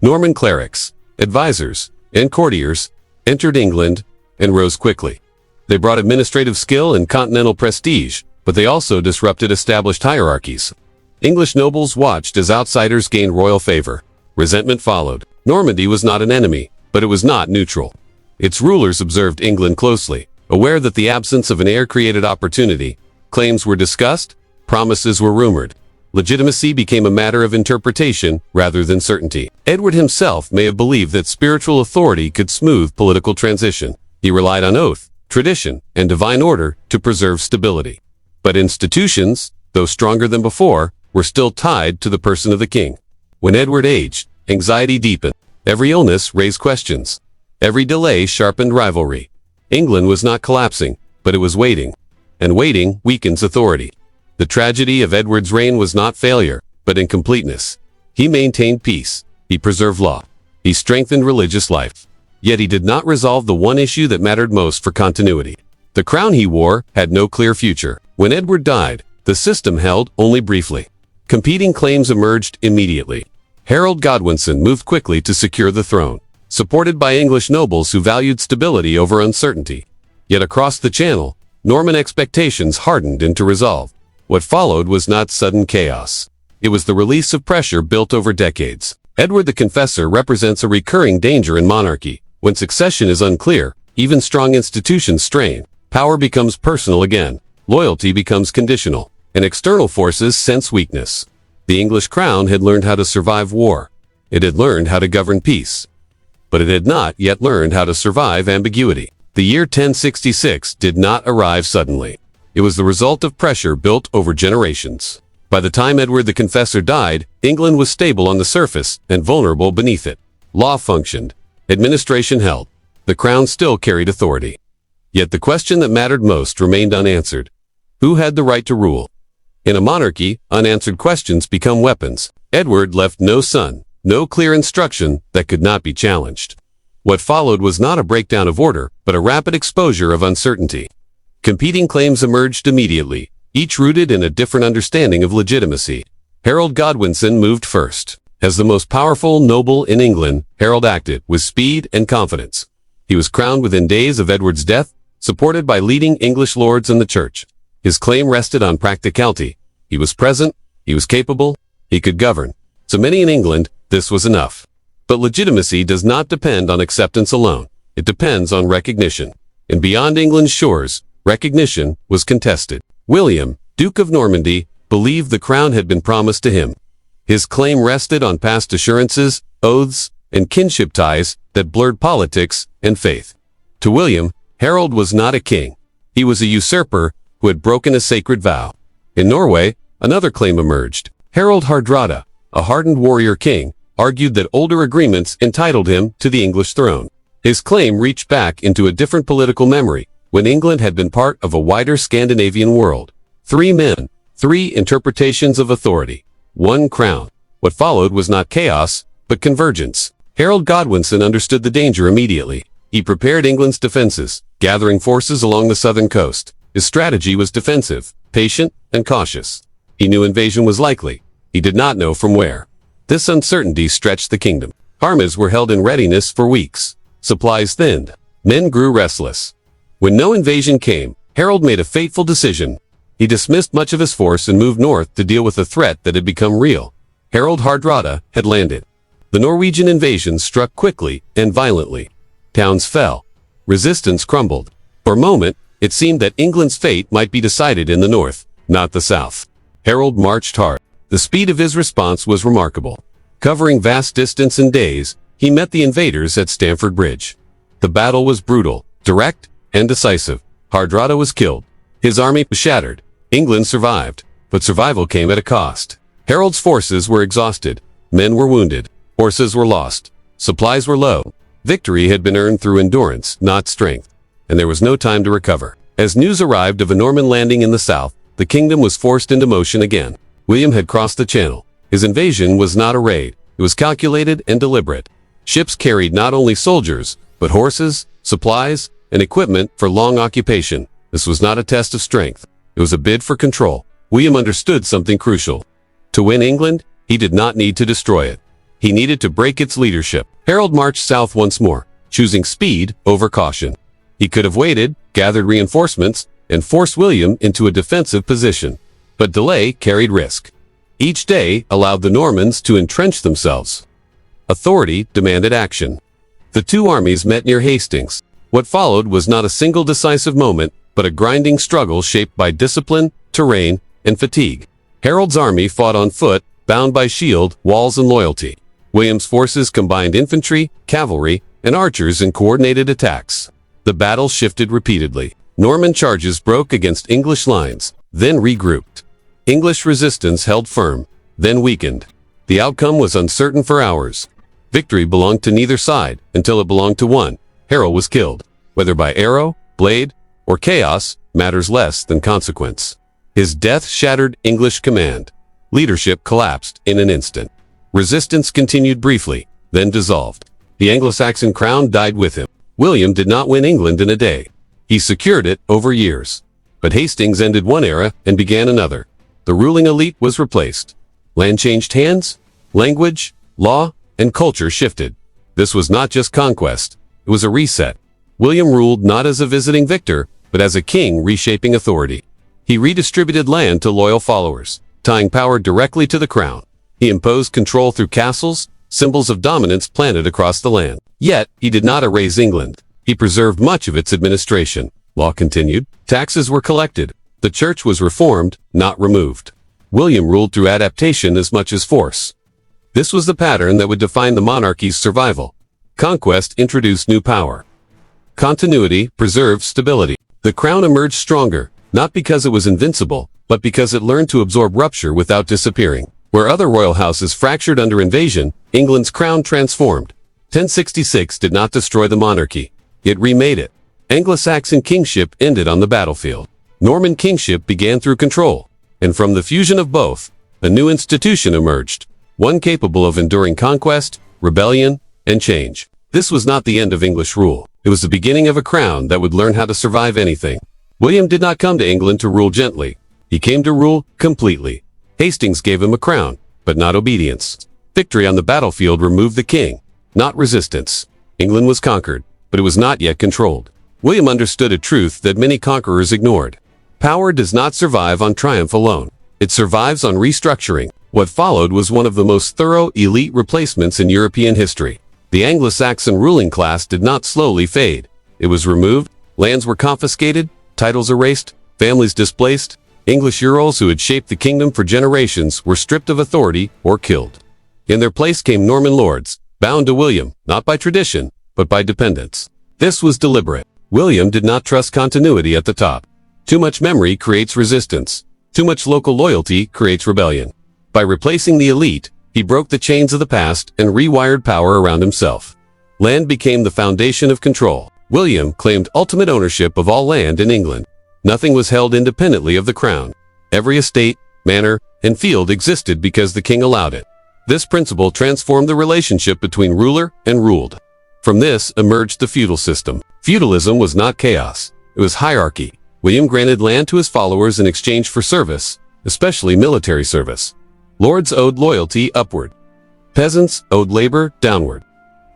Norman clerics, advisors, and courtiers entered England and rose quickly. They brought administrative skill and continental prestige, but they also disrupted established hierarchies. English nobles watched as outsiders gained royal favor. Resentment followed. Normandy was not an enemy, but it was not neutral. Its rulers observed England closely, aware that the absence of an heir created opportunity. Claims were discussed, promises were rumored. Legitimacy became a matter of interpretation rather than certainty. Edward himself may have believed that spiritual authority could smooth political transition. He relied on oath, tradition, and divine order to preserve stability. But institutions, though stronger than before, were still tied to the person of the king. When Edward aged, anxiety deepened. Every illness raised questions. Every delay sharpened rivalry. England was not collapsing, but it was waiting. And waiting weakens authority. The tragedy of Edward's reign was not failure, but incompleteness. He maintained peace. He preserved law. He strengthened religious life. Yet he did not resolve the one issue that mattered most for continuity. The crown he wore had no clear future. When Edward died, the system held only briefly. Competing claims emerged immediately. Harold Godwinson moved quickly to secure the throne, supported by English nobles who valued stability over uncertainty. Yet across the Channel, Norman expectations hardened into resolve. What followed was not sudden chaos. It was the release of pressure built over decades. Edward the Confessor represents a recurring danger in monarchy. When succession is unclear, even strong institutions strain. Power becomes personal again. Loyalty becomes conditional. And external forces sense weakness. The English crown had learned how to survive war. It had learned how to govern peace. But it had not yet learned how to survive ambiguity. The year 1066 did not arrive suddenly. It was the result of pressure built over generations. By the time Edward the Confessor died, England was stable on the surface and vulnerable beneath it. Law functioned. Administration held. The crown still carried authority. Yet the question that mattered most remained unanswered. Who had the right to rule? In a monarchy, unanswered questions become weapons. Edward left no son, no clear instruction that could not be challenged. What followed was not a breakdown of order, but a rapid exposure of uncertainty. Competing claims emerged immediately, each rooted in a different understanding of legitimacy. Harold Godwinson moved first. As the most powerful noble in England, Harold acted with speed and confidence. He was crowned within days of Edward's death, supported by leading English lords and the church. His claim rested on practicality. He was present, he was capable, he could govern. To many in England, this was enough. But legitimacy does not depend on acceptance alone. It depends on recognition. And beyond England's shores, recognition was contested. William, Duke of Normandy, believed the crown had been promised to him. His claim rested on past assurances, oaths, and kinship ties that blurred politics and faith. To William, Harold was not a king. He was a usurper who had broken a sacred vow. In Norway, another claim emerged. Harald Hardrada, a hardened warrior king, argued that older agreements entitled him to the English throne. His claim reached back into a different political memory, when England had been part of a wider Scandinavian world. 3 men, 3 interpretations of authority, 1 crown. What followed was not chaos, but convergence. Harold Godwinson understood the danger immediately. He prepared England's defenses, gathering forces along the southern coast. His strategy was defensive, patient, and cautious. He knew invasion was likely. He did not know from where. This uncertainty stretched the kingdom. Armies were held in readiness for weeks. Supplies thinned. Men grew restless. When no invasion came, Harold made a fateful decision. He dismissed much of his force and moved north to deal with a threat that had become real. Harald Hardrada had landed. The Norwegian invasion struck quickly and violently. Towns fell. Resistance crumbled. For a moment, it seemed that England's fate might be decided in the north, not the south. Harold marched hard. The speed of his response was remarkable. Covering vast distance in days, he met the invaders at Stamford Bridge. The battle was brutal, direct, and decisive. Hardrada was killed. His army was shattered. England survived, but survival came at a cost. Harold's forces were exhausted. Men were wounded. Horses were lost. Supplies were low. Victory had been earned through endurance, not strength, and there was no time to recover. As news arrived of a Norman landing in the south, the kingdom was forced into motion again. William had crossed the channel. His invasion was not a raid. It was calculated and deliberate. Ships carried not only soldiers, but horses, supplies, and equipment for long occupation. This was not a test of strength. It was a bid for control. William understood something crucial. To win England, he did not need to destroy it. He needed to break its leadership. Harold marched south once more, choosing speed over caution. He could have waited, gathered reinforcements, and forced William into a defensive position. But delay carried risk. Each day allowed the Normans to entrench themselves. Authority demanded action. The two armies met near Hastings. What followed was not a single decisive moment, but a grinding struggle shaped by discipline, terrain, and fatigue. Harold's army fought on foot, bound by shield, walls, and loyalty. William's forces combined infantry, cavalry, and archers in coordinated attacks. The battle shifted repeatedly. Norman charges broke against English lines, then regrouped. English resistance held firm, then weakened. The outcome was uncertain for hours. Victory belonged to neither side until it belonged to one. Harold was killed. Whether by arrow, blade, or chaos, matters less than consequence. His death shattered English command. Leadership collapsed in an instant. Resistance continued briefly, then dissolved. The Anglo-Saxon crown died with him. William did not win England in a day. He secured it over years. But Hastings ended one era and began another. The ruling elite was replaced. Land changed hands, language, law, and culture shifted. This was not just conquest. It was a reset. William ruled not as a visiting victor, but as a king reshaping authority. He redistributed land to loyal followers, tying power directly to the crown. He imposed control through castles, symbols of dominance planted across the land. Yet, he did not erase England. He preserved much of its administration. Law continued. Taxes were collected. The church was reformed, not removed. William ruled through adaptation as much as force. This was the pattern that would define the monarchy's survival. Conquest introduced new power. Continuity preserved stability. The crown emerged stronger, not because it was invincible, but because it learned to absorb rupture without disappearing. Where other royal houses fractured under invasion, England's crown transformed. 1066 did not destroy the monarchy. It remade it. Anglo-Saxon kingship ended on the battlefield. Norman kingship began through control. And from the fusion of both, a new institution emerged, one capable of enduring conquest, rebellion, and change. This was not the end of English rule. It was the beginning of a crown that would learn how to survive anything. William did not come to England to rule gently. He came to rule completely. Hastings gave him a crown, but not obedience. Victory on the battlefield removed the king, not resistance. England was conquered, but it was not yet controlled. William understood a truth that many conquerors ignored. Power does not survive on triumph alone. It survives on restructuring. What followed was one of the most thorough elite replacements in European history. The Anglo-Saxon ruling class did not slowly fade. It was removed, lands were confiscated, titles erased, families displaced. English earls who had shaped the kingdom for generations were stripped of authority or killed. In their place came Norman lords, bound to William, not by tradition, but by dependence. This was deliberate. William did not trust continuity at the top. Too much memory creates resistance. Too much local loyalty creates rebellion. By replacing the elite, he broke the chains of the past and rewired power around himself. Land became the foundation of control. William claimed ultimate ownership of all land in England. Nothing was held independently of the crown. Every estate, manor, and field existed because the king allowed it. This principle transformed the relationship between ruler and ruled. From this emerged the feudal system. Feudalism was not chaos. It was hierarchy. William granted land to his followers in exchange for service, especially military service. Lords owed loyalty upward. Peasants owed labor downward.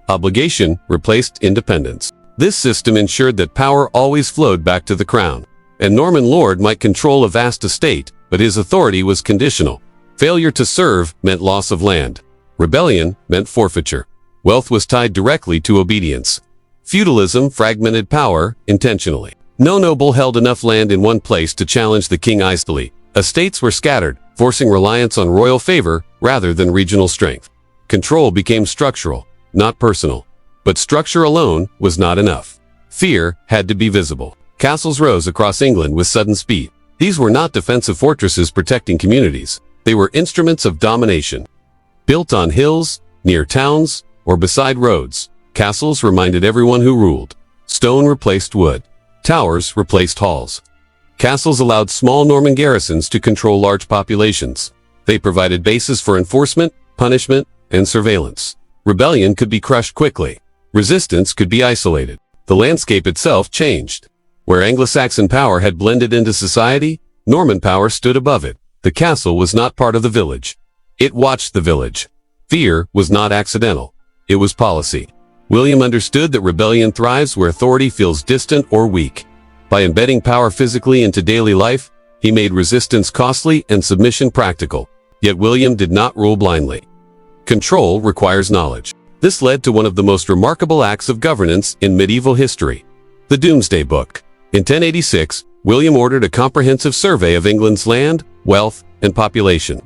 Obligation replaced independence. This system ensured that power always flowed back to the crown. A Norman lord might control a vast estate, but his authority was conditional. Failure to serve meant loss of land. Rebellion meant forfeiture. Wealth was tied directly to obedience. Feudalism fragmented power intentionally. No noble held enough land in one place to challenge the king easily. Estates were scattered, forcing reliance on royal favor rather than regional strength. Control became structural, not personal. But structure alone was not enough. Fear had to be visible. Castles rose across England with sudden speed. These were not defensive fortresses protecting communities. They were instruments of domination. Built on hills, near towns, or beside roads, castles reminded everyone who ruled. Stone replaced wood. Towers replaced halls. Castles allowed small Norman garrisons to control large populations. They provided bases for enforcement, punishment, and surveillance. Rebellion could be crushed quickly. Resistance could be isolated. The landscape itself changed. Where Anglo-Saxon power had blended into society, Norman power stood above it. The castle was not part of the village. It watched the village. Fear was not accidental. It was policy. William understood that rebellion thrives where authority feels distant or weak. By embedding power physically into daily life, he made resistance costly and submission practical. Yet William did not rule blindly. Control requires knowledge. This led to one of the most remarkable acts of governance in medieval history, the Domesday Book. In 1086, William ordered a comprehensive survey of England's land, wealth, and population.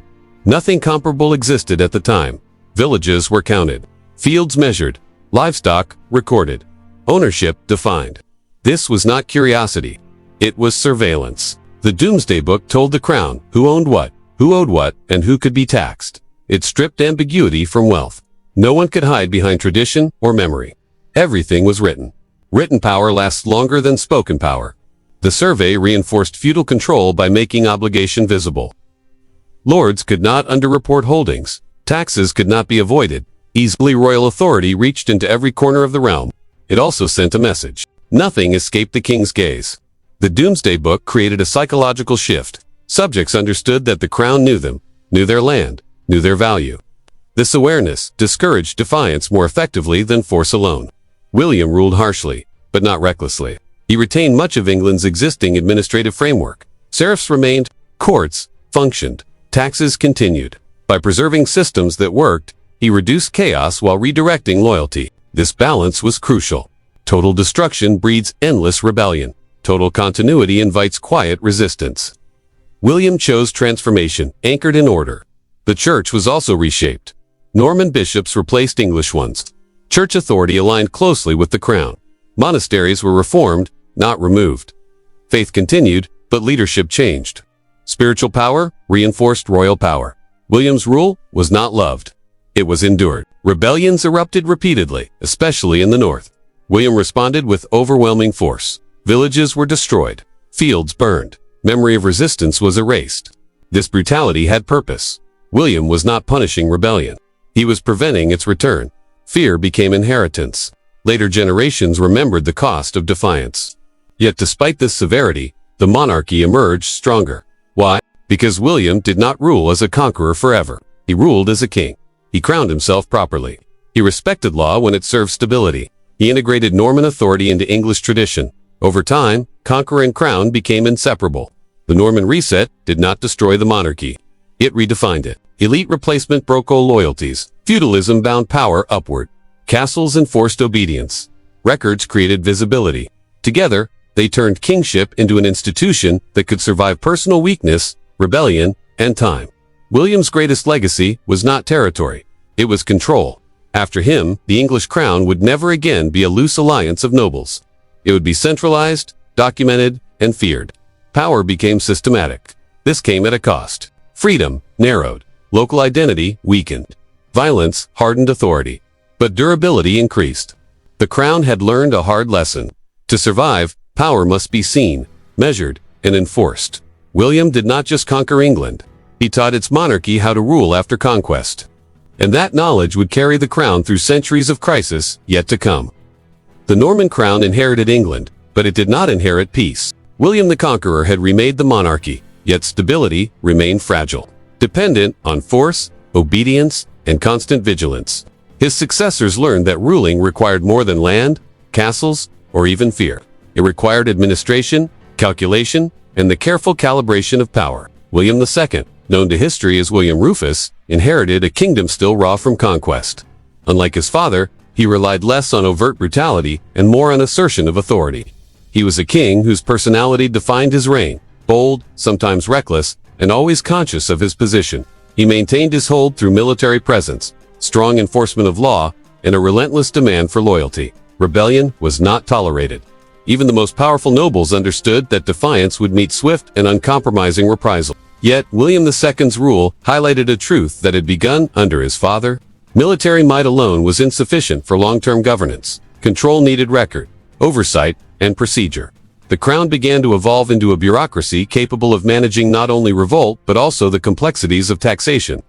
Nothing comparable existed at the time. Villages were counted, fields measured, livestock recorded, ownership defined. This was not curiosity. It was surveillance. The Domesday Book told the crown who owned what, who owed what, and who could be taxed. It stripped ambiguity from wealth. No one could hide behind tradition or memory. Everything was written. Written power lasts longer than spoken power. The survey reinforced feudal control by making obligation visible. Lords could not underreport holdings. Taxes could not be avoided. Easily royal authority reached into every corner of the realm. It also sent a message. Nothing escaped the king's gaze. The Domesday Book created a psychological shift. Subjects understood that the crown knew them, knew their land, knew their value. This awareness discouraged defiance more effectively than force alone. William ruled harshly, but not recklessly. He retained much of England's existing administrative framework. Serfs remained, courts functioned, taxes continued. By preserving systems that worked, he reduced chaos while redirecting loyalty. This balance was crucial. Total destruction breeds endless rebellion. Total continuity invites quiet resistance. William chose transformation, anchored in order. The church was also reshaped. Norman bishops replaced English ones. Church authority aligned closely with the crown. Monasteries were reformed, not removed. Faith continued, but leadership changed. Spiritual power reinforced royal power. William's rule was not loved. It was endured. Rebellions erupted repeatedly, especially in the north. William responded with overwhelming force. Villages were destroyed. Fields burned. Memory of resistance was erased. This brutality had purpose. William was not punishing rebellion. He was preventing its return. Fear became inheritance. Later generations remembered the cost of defiance. Yet despite this severity, the monarchy emerged stronger. Why? Because William did not rule as a conqueror forever. He ruled as a king. He crowned himself properly. He respected law when it served stability. He integrated Norman authority into English tradition. Over time, conqueror and crown became inseparable. The Norman reset did not destroy the monarchy. It redefined it. Elite replacement broke old loyalties. Feudalism bound power upward. Castles enforced obedience. Records created visibility. Together, they turned kingship into an institution that could survive personal weakness, rebellion, and time. William's greatest legacy was not territory. It was control. After him, the English crown would never again be a loose alliance of nobles. It would be centralized, documented, and feared. Power became systematic. This came at a cost. Freedom narrowed. Local identity weakened. Violence hardened authority. But durability increased. The crown had learned a hard lesson. To survive, power must be seen, measured, and enforced. William did not just conquer England. He taught its monarchy how to rule after conquest. And that knowledge would carry the crown through centuries of crisis yet to come. The Norman crown inherited England, but it did not inherit peace. William the Conqueror had remade the monarchy, yet stability remained fragile, dependent on force, obedience, and constant vigilance. His successors learned that ruling required more than land, castles, or even fear. It required administration, calculation, and the careful calibration of power. William II, known to history as William Rufus, inherited a kingdom still raw from conquest. Unlike his father, he relied less on overt brutality and more on assertion of authority. He was a king whose personality defined his reign, bold, sometimes reckless, and always conscious of his position. He maintained his hold through military presence, strong enforcement of law, and a relentless demand for loyalty. Rebellion was not tolerated. Even the most powerful nobles understood that defiance would meet swift and uncompromising reprisal. Yet, William II's rule highlighted a truth that had begun under his father. Military might alone was insufficient for long-term governance. Control needed record, oversight, and procedure. The crown began to evolve into a bureaucracy capable of managing not only revolt but also the complexities of taxation,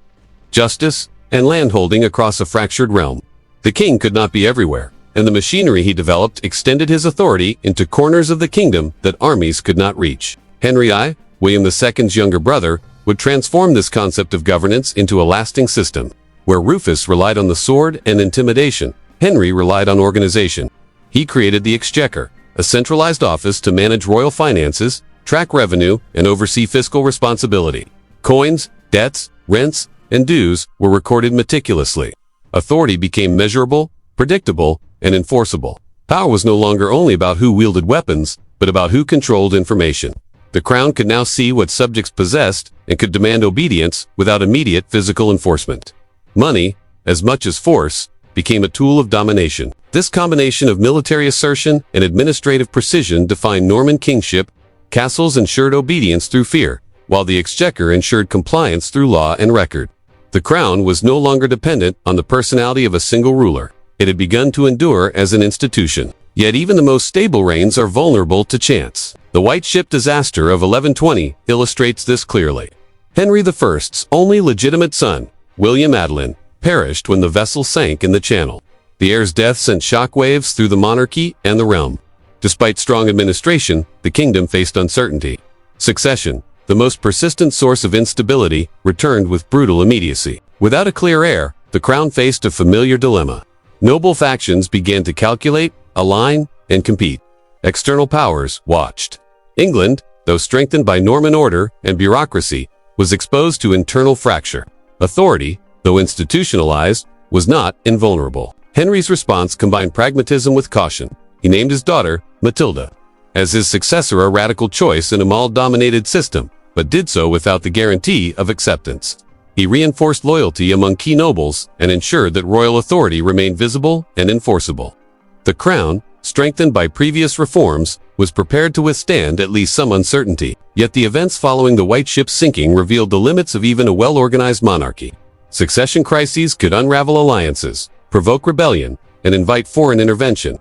justice, and landholding across a fractured realm. The king could not be everywhere, and the machinery he developed extended his authority into corners of the kingdom that armies could not reach. Henry I, William II's younger brother, would transform this concept of governance into a lasting system. Where Rufus relied on the sword and intimidation, Henry relied on organization. He created the Exchequer, a centralized office to manage royal finances, track revenue, and oversee fiscal responsibility. Coins, debts, rents, and dues were recorded meticulously. Authority became measurable, predictable, and enforceable. Power was no longer only about who wielded weapons, but about who controlled information. The crown could now see what subjects possessed and could demand obedience without immediate physical enforcement. Money, as much as force, became a tool of domination. This combination of military assertion and administrative precision defined Norman kingship. Castles ensured obedience through fear, while the Exchequer ensured compliance through law and record. The crown was no longer dependent on the personality of a single ruler. It had begun to endure as an institution. Yet even the most stable reigns are vulnerable to chance. The White Ship disaster of 1120 illustrates this clearly. Henry I's only legitimate son, William Adelin, perished when the vessel sank in the Channel. The heir's death sent shockwaves through the monarchy and the realm. Despite strong administration, the kingdom faced uncertainty. Succession, the most persistent source of instability, returned with brutal immediacy. Without a clear heir, the crown faced a familiar dilemma. Noble factions began to calculate, align, and compete. External powers watched. England, though strengthened by Norman order and bureaucracy, was exposed to internal fracture. Authority, though institutionalized, was not invulnerable. Henry's response combined pragmatism with caution. He named his daughter, Matilda, as his successor, a radical choice in a Mughal-dominated system, but did so without the guarantee of acceptance. He reinforced loyalty among key nobles and ensured that royal authority remained visible and enforceable. The crown, strengthened by previous reforms, was prepared to withstand at least some uncertainty. Yet the events following the White Ship's sinking revealed the limits of even a well-organized monarchy. Succession crises could unravel alliances, provoke rebellion, and invite foreign intervention.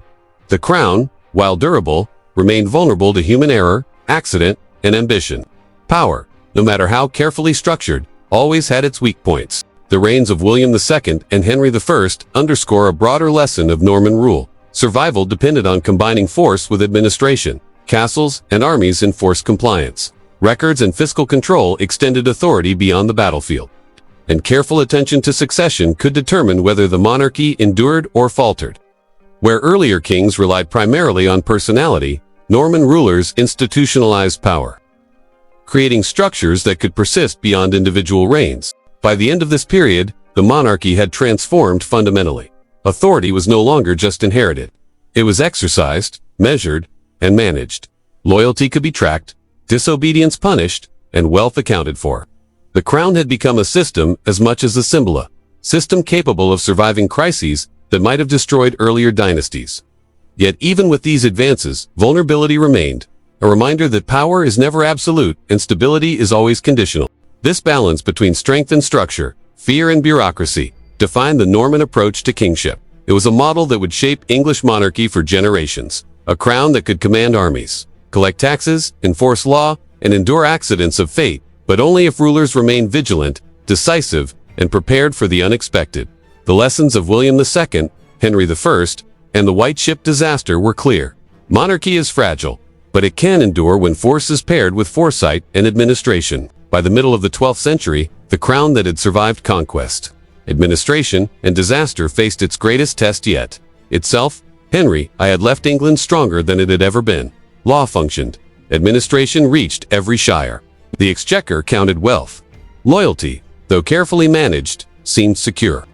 The crown, while durable, remained vulnerable to human error, accident, and ambition. Power, no matter how carefully structured, always had its weak points. The reigns of William II and Henry I underscore a broader lesson of Norman rule. Survival depended on combining force with administration. Castles and armies enforced compliance. Records and fiscal control extended authority beyond the battlefield. And careful attention to succession could determine whether the monarchy endured or faltered. Where earlier kings relied primarily on personality, Norman rulers institutionalized power, creating structures that could persist beyond individual reigns. By the end of this period, the monarchy had transformed fundamentally. Authority was no longer just inherited. It was exercised, measured, and managed. Loyalty could be tracked, disobedience punished, and wealth accounted for. The crown had become a system as much as a symbol, a system capable of surviving crises that might have destroyed earlier dynasties. Yet even with these advances, vulnerability remained, a reminder that power is never absolute and stability is always conditional. This balance between strength and structure, fear and bureaucracy, defined the Norman approach to kingship. It was a model that would shape English monarchy for generations, a crown that could command armies, collect taxes, enforce law, and endure accidents of fate, but only if rulers remained vigilant, decisive, and prepared for the unexpected. The lessons of William II, Henry I, and the White Ship disaster were clear. Monarchy is fragile, but it can endure when force is paired with foresight and administration. By the middle of the 12th century, the crown that had survived conquest, administration, and disaster faced its greatest test yet. Itself, Henry I had left England stronger than it had ever been. Law functioned. Administration reached every shire. The exchequer counted wealth. Loyalty, though carefully managed, seemed secure.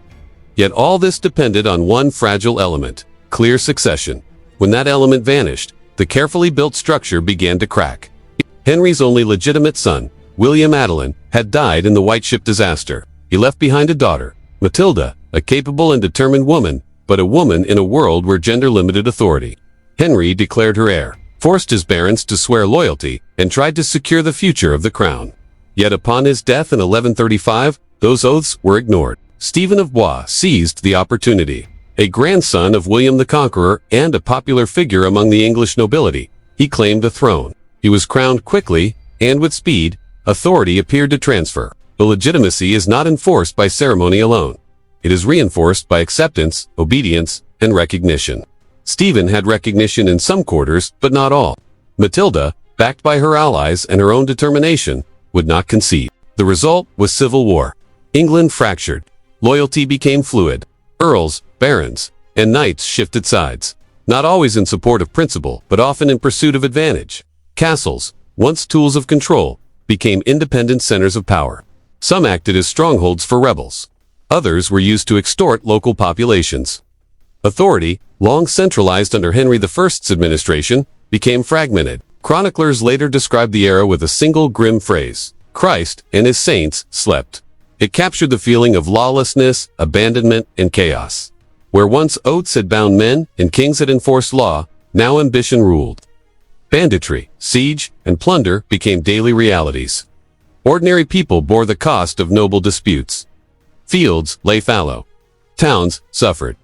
Yet all this depended on one fragile element: clear succession. When that element vanished, the carefully built structure began to crack. Henry's only legitimate son, William Adelin, had died in the White Ship disaster. He left behind a daughter, Matilda, a capable and determined woman, but a woman in a world where gender limited authority. Henry declared her heir, forced his barons to swear loyalty, and tried to secure the future of the crown. Yet upon his death in 1135, those oaths were ignored. Stephen of Blois seized the opportunity. A grandson of William the Conqueror and a popular figure among the English nobility, he claimed the throne. He was crowned quickly, and with speed, authority appeared to transfer. But legitimacy is not enforced by ceremony alone. It is reinforced by acceptance, obedience, and recognition. Stephen had recognition in some quarters, but not all. Matilda, backed by her allies and her own determination, would not concede. The result was civil war. England fractured. Loyalty became fluid. Earls, barons, and knights shifted sides, not always in support of principle, but often in pursuit of advantage. Castles, once tools of control, became independent centers of power. Some acted as strongholds for rebels. Others were used to extort local populations. Authority, long centralized under Henry I's administration, became fragmented. Chroniclers later described the era with a single grim phrase: Christ and his saints slept. It captured the feeling of lawlessness, abandonment, and chaos. Where once oaths had bound men and kings had enforced law, now ambition ruled. Banditry, siege, and plunder became daily realities. Ordinary people bore the cost of noble disputes. Fields lay fallow. Towns suffered.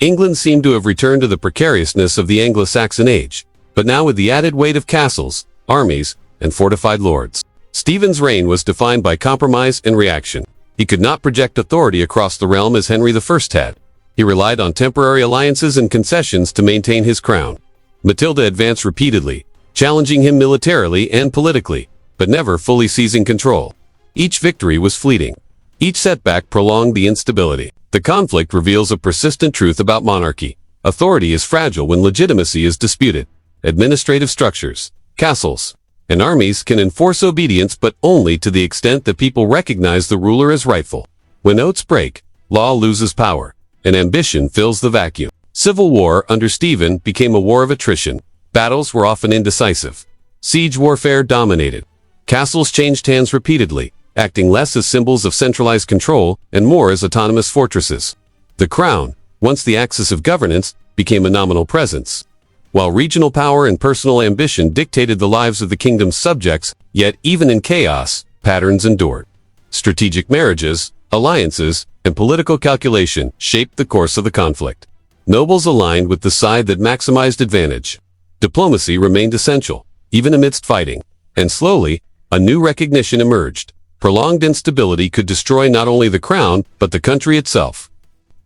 England seemed to have returned to the precariousness of the Anglo-Saxon age, but now with the added weight of castles, armies, and fortified lords. Stephen's reign was defined by compromise and reaction. He could not project authority across the realm as Henry I had. He relied on temporary alliances and concessions to maintain his crown. Matilda advanced repeatedly, challenging him militarily and politically, but never fully seizing control. Each victory was fleeting. Each setback prolonged the instability. The conflict reveals a persistent truth about monarchy. Authority is fragile when legitimacy is disputed. Administrative structures, castles, and armies can enforce obedience, but only to the extent that people recognize the ruler as rightful. When oaths break, law loses power, and ambition fills the vacuum. Civil war under Stephen became a war of attrition. Battles were often indecisive. Siege warfare dominated. Castles changed hands repeatedly, acting less as symbols of centralized control and more as autonomous fortresses. The crown, once the axis of governance, became a nominal presence. While regional power and personal ambition dictated the lives of the kingdom's subjects, yet even in chaos, patterns endured. Strategic marriages, alliances, and political calculation shaped the course of the conflict. Nobles aligned with the side that maximized advantage. Diplomacy remained essential, even amidst fighting. And slowly, A new recognition emerged. Prolonged instability could destroy not only the crown, but the country itself.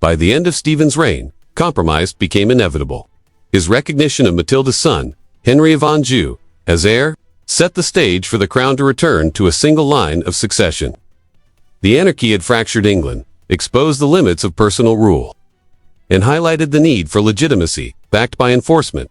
By the end of Stephen's reign, compromise became inevitable. His recognition of Matilda's son, Henry of Anjou, as heir, set the stage for the crown to return to a single line of succession. The anarchy had fractured England, exposed the limits of personal rule, and highlighted the need for legitimacy, backed by enforcement.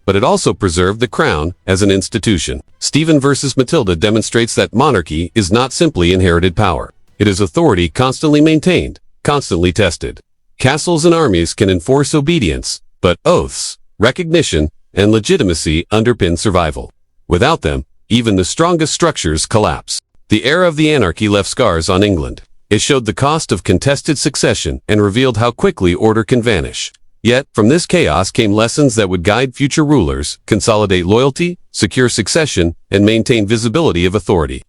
But it also preserved the crown as an institution. Stephen versus Matilda demonstrates that monarchy is not simply inherited power. It is authority constantly maintained, constantly tested. Castles and armies can enforce obedience, but oaths, recognition, and legitimacy underpin survival. Without them, even the strongest structures collapse. The era of the anarchy left scars on England. It showed the cost of contested succession and revealed how quickly order can vanish. Yet, from this chaos came lessons that would guide future rulers, consolidate loyalty, secure succession, and maintain visibility of authority.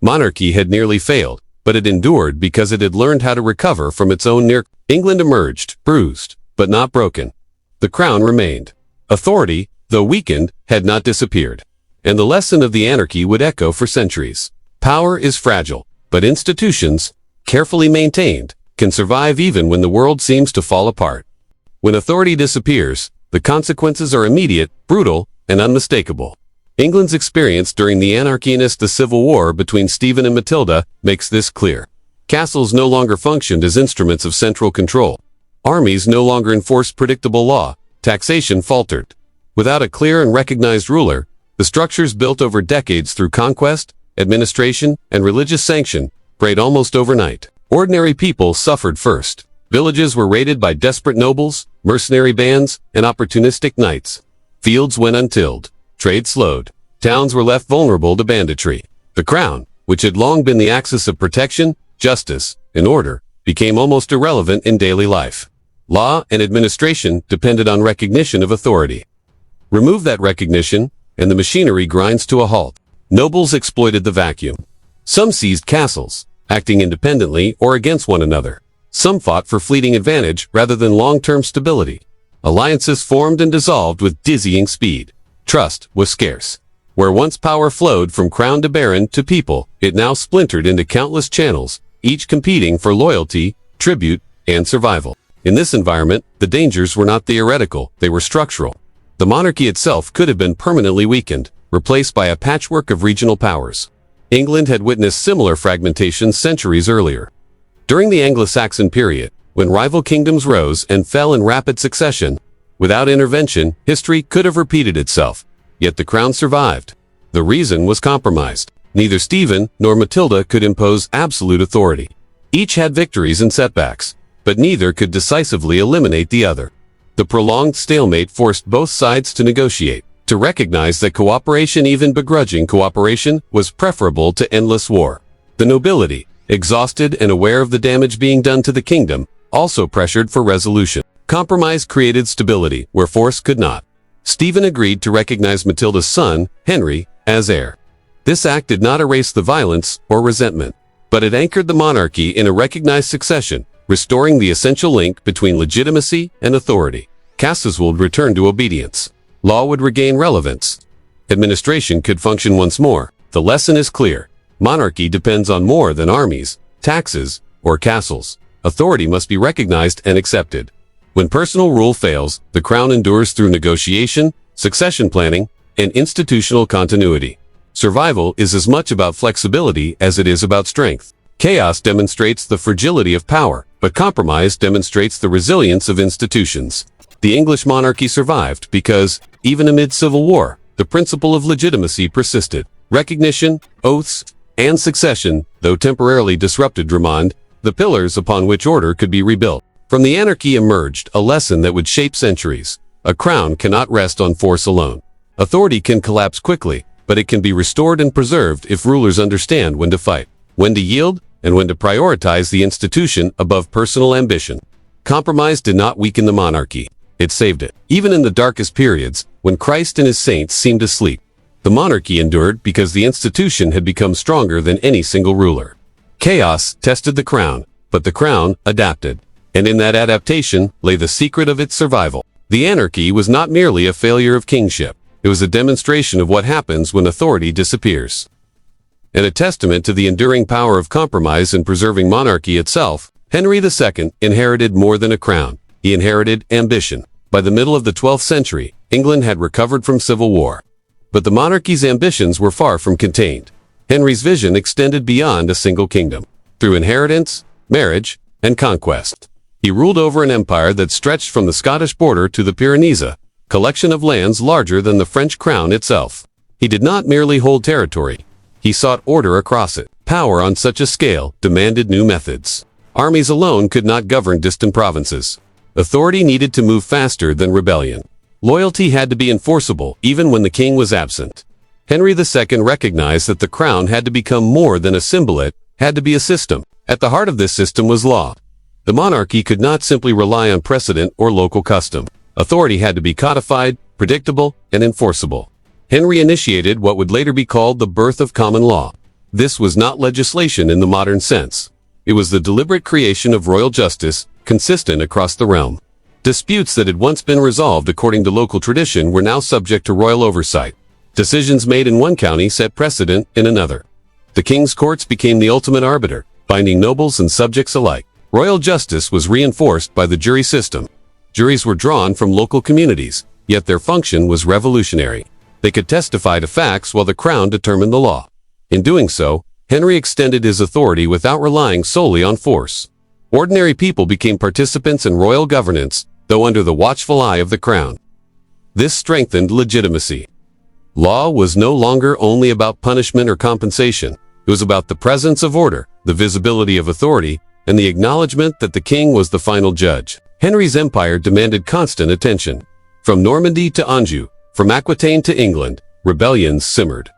Monarchy had nearly failed, but it endured because it had learned how to recover from its own near. England emerged, bruised, but not broken. The crown remained. Authority, though weakened, had not disappeared. And the lesson of the anarchy would echo for centuries. Power is fragile, but institutions, carefully maintained, can survive even when the world seems to fall apart. When authority disappears, the consequences are immediate, brutal, and unmistakable. England's experience during the anarchy and the civil war between Stephen and Matilda makes this clear. Castles no longer functioned as instruments of central control. Armies no longer enforced predictable law. Taxation faltered. Without a clear and recognized ruler, the structures built over decades through conquest, administration, and religious sanction frayed almost overnight. Ordinary people suffered first. Villages were raided by desperate nobles, mercenary bands, and opportunistic knights. Fields went untilled. Trade slowed. Towns were left vulnerable to banditry. The crown, which had long been the axis of protection, justice, and order, became almost irrelevant in daily life. Law and administration depended on recognition of authority. Remove that recognition, and the machinery grinds to a halt. Nobles exploited the vacuum. Some seized castles, acting independently or against one another. Some fought for fleeting advantage rather than long-term stability. Alliances formed and dissolved with dizzying speed. Trust was scarce. Where once power flowed from crown to baron to people, it now splintered into countless channels, each competing for loyalty, tribute, and survival. In this environment, the dangers were not theoretical, they were structural. The monarchy itself could have been permanently weakened, replaced by a patchwork of regional powers. England had witnessed similar fragmentation centuries earlier. During the Anglo-Saxon period, when rival kingdoms rose and fell in rapid succession, without intervention, history could have repeated itself. Yet the crown survived. The reason was compromised. Neither Stephen nor Matilda could impose absolute authority. Each had victories and setbacks, but neither could decisively eliminate the other. The prolonged stalemate forced both sides to negotiate, to recognize that cooperation, even begrudging cooperation, was preferable to endless war. The nobility, exhausted and aware of the damage being done to the kingdom, also pressured for resolution. Compromise created stability where force could not. Stephen agreed to recognize Matilda's son, Henry, as heir. This act did not erase the violence or resentment, but it anchored the monarchy in a recognized succession, restoring the essential link between legitimacy and authority. Castles would return to obedience. Law would regain relevance. Administration could function once more. The lesson is clear. Monarchy depends on more than armies, taxes, or castles. Authority must be recognized and accepted. When personal rule fails, the crown endures through negotiation, succession planning, and institutional continuity. Survival is as much about flexibility as it is about strength. Chaos demonstrates the fragility of power, but compromise demonstrates the resilience of institutions. The English monarchy survived because, even amid civil war, the principle of legitimacy persisted. Recognition, oaths, and succession, though temporarily disrupted, remained the pillars upon which order could be rebuilt. From the anarchy emerged a lesson that would shape centuries. A crown cannot rest on force alone. Authority can collapse quickly, but it can be restored and preserved if rulers understand when to fight, when to yield, and when to prioritize the institution above personal ambition. Compromise did not weaken the monarchy. It saved it. Even in the darkest periods, when Christ and his saints seemed asleep, the monarchy endured because the institution had become stronger than any single ruler. Chaos tested the crown, but the crown adapted. And in that adaptation lay the secret of its survival. The anarchy was not merely a failure of kingship. It was a demonstration of what happens when authority disappears. and a testament to the enduring power of compromise in preserving monarchy itself, Henry II inherited more than a crown. He inherited ambition. By the middle of the 12th century, England had recovered from civil war. But the monarchy's ambitions were far from contained. Henry's vision extended beyond a single kingdom. Through inheritance, marriage, and conquest, he ruled over an empire that stretched from the Scottish border to the Pyrenees, a collection of lands larger than the French crown itself. He did not merely hold territory. He sought order across it. Power on such a scale demanded new methods. Armies alone could not govern distant provinces. Authority needed to move faster than rebellion. Loyalty had to be enforceable even when the king was absent. Henry II recognized that the crown had to become more than a symbol. It had to be a system. At the heart of this system was law. The monarchy could not simply rely on precedent or local custom. Authority had to be codified, predictable, and enforceable. Henry initiated what would later be called the birth of common law. This was not legislation in the modern sense. It was the deliberate creation of royal justice, consistent across the realm. Disputes that had once been resolved according to local tradition were now subject to royal oversight. Decisions made in one county set precedent in another. The king's courts became the ultimate arbiter, binding nobles and subjects alike. Royal justice was reinforced by the jury system. Juries were drawn from local communities, yet their function was revolutionary. They could testify to facts while the crown determined the law. In doing so, Henry extended his authority without relying solely on force. Ordinary people became participants in royal governance, though under the watchful eye of the crown. This strengthened legitimacy. Law was no longer only about punishment or compensation. It was about the presence of order, the visibility of authority, and the acknowledgement that the king was the final judge. Henry's empire demanded constant attention. From Normandy to Anjou, from Aquitaine to England, rebellions simmered.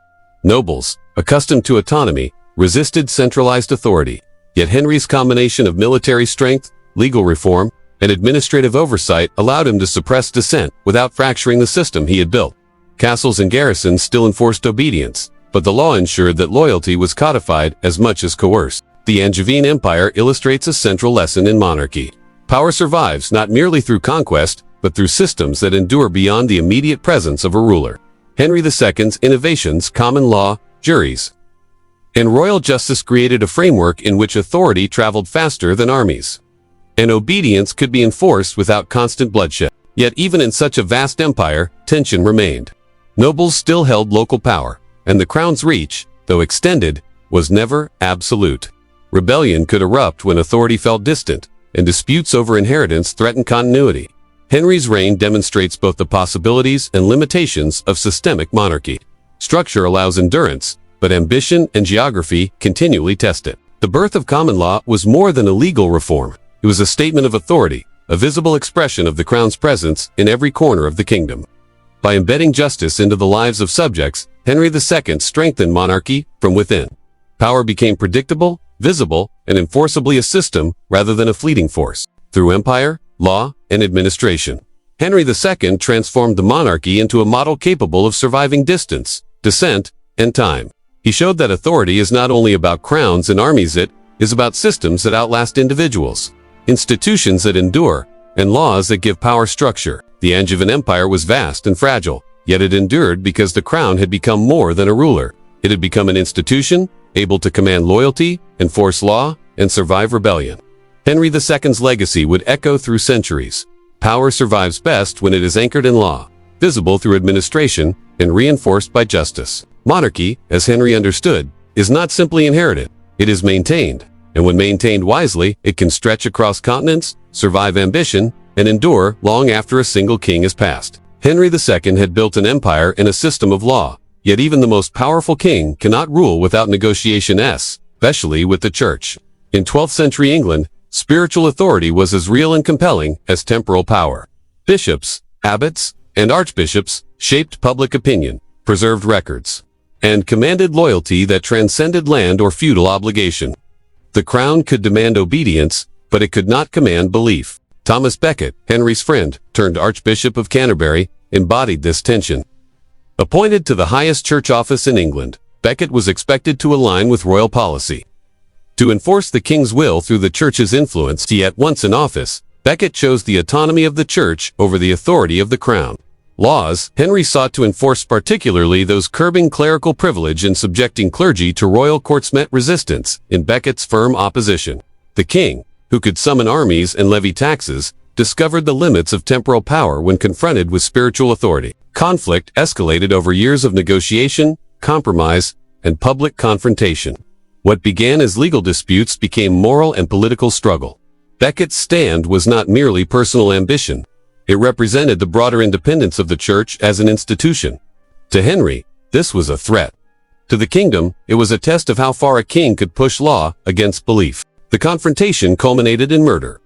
Nobles, accustomed to autonomy, resisted centralized authority. Yet Henry's combination of military strength, legal reform, and administrative oversight allowed him to suppress dissent without fracturing the system he had built. Castles and garrisons still enforced obedience, but the law ensured that loyalty was codified as much as coerced. The Angevin Empire illustrates a central lesson in monarchy. Power survives not merely through conquest, but through systems that endure beyond the immediate presence of a ruler. Henry II's innovations, common law, juries, and royal justice created a framework in which authority traveled faster than armies, and obedience could be enforced without constant bloodshed. Yet even in such a vast empire, tension remained. Nobles still held local power, and the crown's reach, though extended, was never absolute. Rebellion could erupt when authority felt distant, and disputes over inheritance threatened continuity. Henry's reign demonstrates both the possibilities and limitations of systemic monarchy. Structure allows endurance, but ambition and geography continually test it. The birth of common law was more than a legal reform. It was a statement of authority, a visible expression of the crown's presence in every corner of the kingdom. By embedding justice into the lives of subjects, Henry II strengthened monarchy from within. Power became predictable, visible, and enforceably a system rather than a fleeting force. Through empire, law, and administration, Henry II transformed the monarchy into a model capable of surviving distance, dissent, and time. He showed that authority is not only about crowns and armies, it is about systems that outlast individuals, institutions that endure, and laws that give power structure. The Angevin Empire was vast and fragile, yet it endured because the crown had become more than a ruler. It had become an institution, able to command loyalty, enforce law, and survive rebellion. Henry II's legacy would echo through centuries. Power survives best when it is anchored in law, visible through administration, and reinforced by justice. Monarchy, as Henry understood, is not simply inherited, it is maintained. And when maintained wisely, it can stretch across continents, survive ambition, and endure long after a single king has passed. Henry II had built an empire and a system of law, yet even the most powerful king cannot rule without negotiation, especially with the church. In 12th century England, spiritual authority was as real and compelling as temporal power. Bishops, abbots, and archbishops shaped public opinion, preserved records, and commanded loyalty that transcended land or feudal obligation. The crown could demand obedience, but it could not command belief. Thomas Becket, Henry's friend, turned Archbishop of Canterbury, embodied this tension. Appointed to the highest church office in England, Becket was expected to align with royal policy. To enforce the king's will through the church's influence, yet once in office, Becket chose the autonomy of the church over the authority of the crown. Laws, Henry sought to enforce, particularly those curbing clerical privilege and subjecting clergy to royal courts, met resistance in Becket's firm opposition. The king, who could summon armies and levy taxes, discovered the limits of temporal power when confronted with spiritual authority. Conflict escalated over years of negotiation, compromise, and public confrontation. What began as legal disputes became moral and political struggle. Becket's stand was not merely personal ambition. It represented the broader independence of the church as an institution. To Henry, this was a threat. To the kingdom, it was a test of how far a king could push law against belief. The confrontation culminated in murder.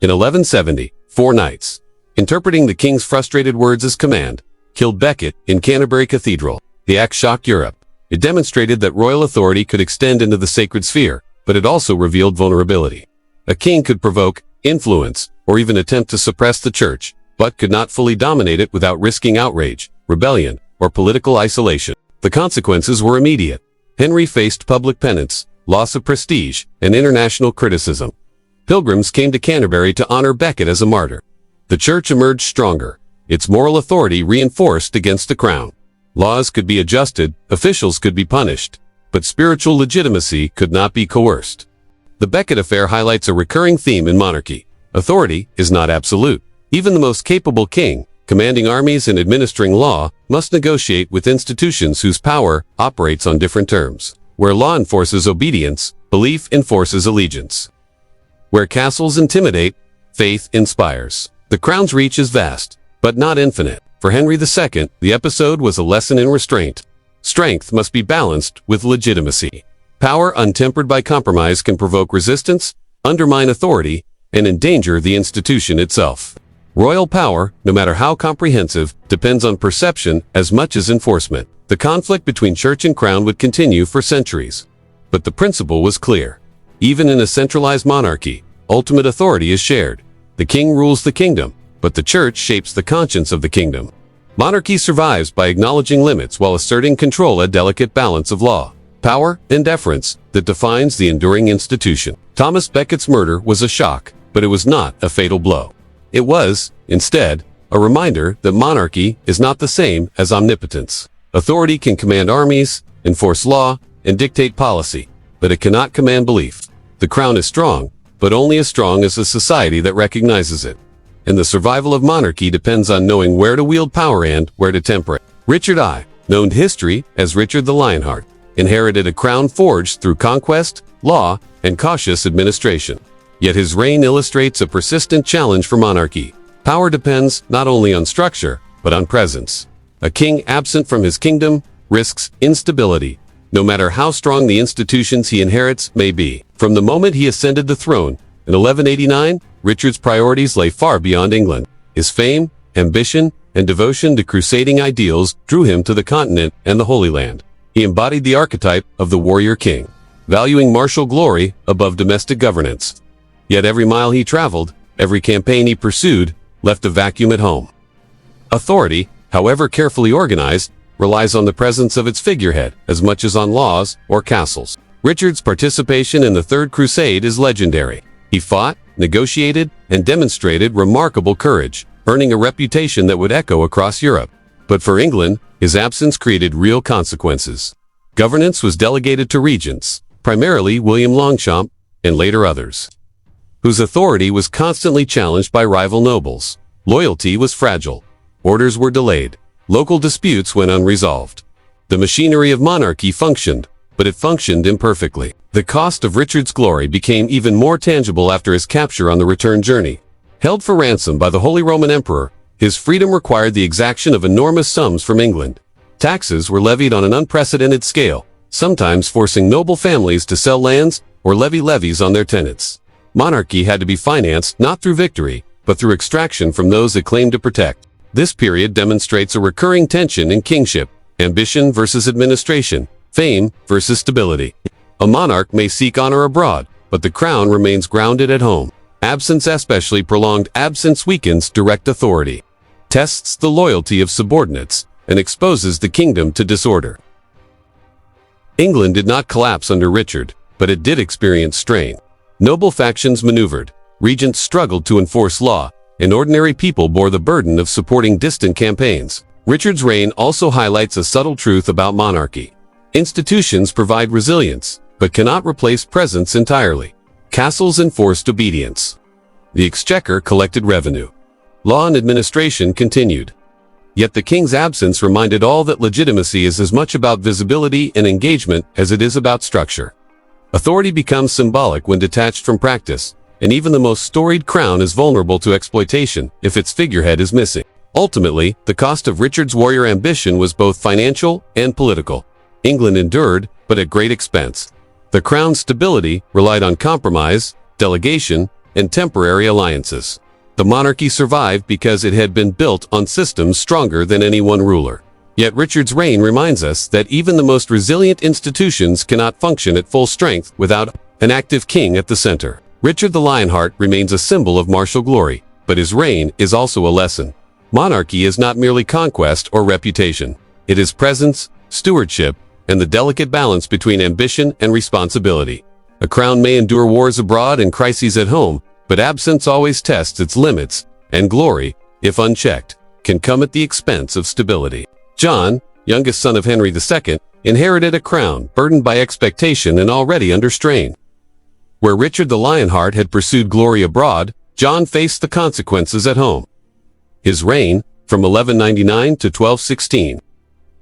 In 1170, 4 knights, interpreting the king's frustrated words as command, killed Becket in Canterbury Cathedral. The act shocked Europe. It demonstrated that royal authority could extend into the sacred sphere, but it also revealed vulnerability. A king could provoke, influence, or even attempt to suppress the church, but could not fully dominate it without risking outrage, rebellion, or political isolation. The consequences were immediate. Henry faced public penance, loss of prestige, and international criticism. Pilgrims came to Canterbury to honor Becket as a martyr. The church emerged stronger, its moral authority reinforced against the crown. Laws could be adjusted, officials could be punished, but spiritual legitimacy could not be coerced. The Becket affair highlights a recurring theme in monarchy. Authority is not absolute. Even the most capable king, commanding armies and administering law, must negotiate with institutions whose power operates on different terms. Where law enforces obedience, belief enforces allegiance. Where castles intimidate, faith inspires. The crown's reach is vast, but not infinite. For Henry II, the episode was a lesson in restraint. Strength must be balanced with legitimacy. Power untempered by compromise can provoke resistance, undermine authority, and endanger the institution itself. Royal power, no matter how comprehensive, depends on perception as much as enforcement. The conflict between church and crown would continue for centuries. But the principle was clear. Even in a centralized monarchy, ultimate authority is shared. The king rules the kingdom, but the church shapes the conscience of the kingdom. Monarchy survives by acknowledging limits while asserting control, a delicate balance of law, power, and deference that defines the enduring institution. Thomas Becket's murder was a shock, but it was not a fatal blow. It was, instead, a reminder that monarchy is not the same as omnipotence. Authority can command armies, enforce law, and dictate policy, but it cannot command belief. The crown is strong, but only as strong as a society that recognizes it. And the survival of monarchy depends on knowing where to wield power and where to temper it. Richard I, known to history as Richard the Lionheart, inherited a crown forged through conquest, law, and cautious administration. Yet his reign illustrates a persistent challenge for monarchy. Power depends not only on structure, but on presence. A king absent from his kingdom risks instability, no matter how strong the institutions he inherits may be. From the moment he ascended the throne, in 1189, Richard's priorities lay far beyond England. His fame, ambition, and devotion to crusading ideals drew him to the continent and the Holy Land. He embodied the archetype of the warrior king, valuing martial glory above domestic governance. Yet every mile he traveled, every campaign he pursued, left a vacuum at home. Authority, however carefully organized, relies on the presence of its figurehead as much as on laws or castles. Richard's participation in the Third Crusade is legendary. He fought, negotiated, and demonstrated remarkable courage, earning a reputation that would echo across Europe. But for England, his absence created real consequences. Governance was delegated to regents, primarily William Longchamp, and later others, whose authority was constantly challenged by rival nobles. Loyalty was fragile. Orders were delayed. Local disputes went unresolved. The machinery of monarchy functioned, but it functioned imperfectly. The cost of Richard's glory became even more tangible after his capture on the return journey. Held for ransom by the Holy Roman Emperor, his freedom required the exaction of enormous sums from England. Taxes were levied on an unprecedented scale, sometimes forcing noble families to sell lands or levy levies on their tenants. Monarchy had to be financed not through victory, but through extraction from those it claimed to protect. This period demonstrates a recurring tension in kingship: ambition versus administration, fame versus stability. A monarch may seek honor abroad, but the crown remains grounded at home. Absence, especially prolonged absence, weakens direct authority, tests the loyalty of subordinates, and exposes the kingdom to disorder. England did not collapse under Richard, but it did experience strain. Noble factions maneuvered, regents struggled to enforce law, and ordinary people bore the burden of supporting distant campaigns. Richard's reign also highlights a subtle truth about monarchy. Institutions provide resilience, but cannot replace presence entirely. Castles enforced obedience. The exchequer collected revenue. Law and administration continued. Yet the king's absence reminded all that legitimacy is as much about visibility and engagement as it is about structure. Authority becomes symbolic when detached from practice, and even the most storied crown is vulnerable to exploitation if its figurehead is missing. Ultimately, the cost of Richard's warrior ambition was both financial and political. England endured, but at great expense. The crown's stability relied on compromise, delegation, and temporary alliances. The monarchy survived because it had been built on systems stronger than any one ruler. Yet Richard's reign reminds us that even the most resilient institutions cannot function at full strength without an active king at the center. Richard the Lionheart remains a symbol of martial glory, but his reign is also a lesson. Monarchy is not merely conquest or reputation. It is presence, stewardship, and the delicate balance between ambition and responsibility. A crown may endure wars abroad and crises at home, but absence always tests its limits, and glory, if unchecked, can come at the expense of stability. John, youngest son of Henry II, inherited a crown burdened by expectation and already under strain. Where Richard the Lionheart had pursued glory abroad, John faced the consequences at home. His reign, from 1199 to 1216,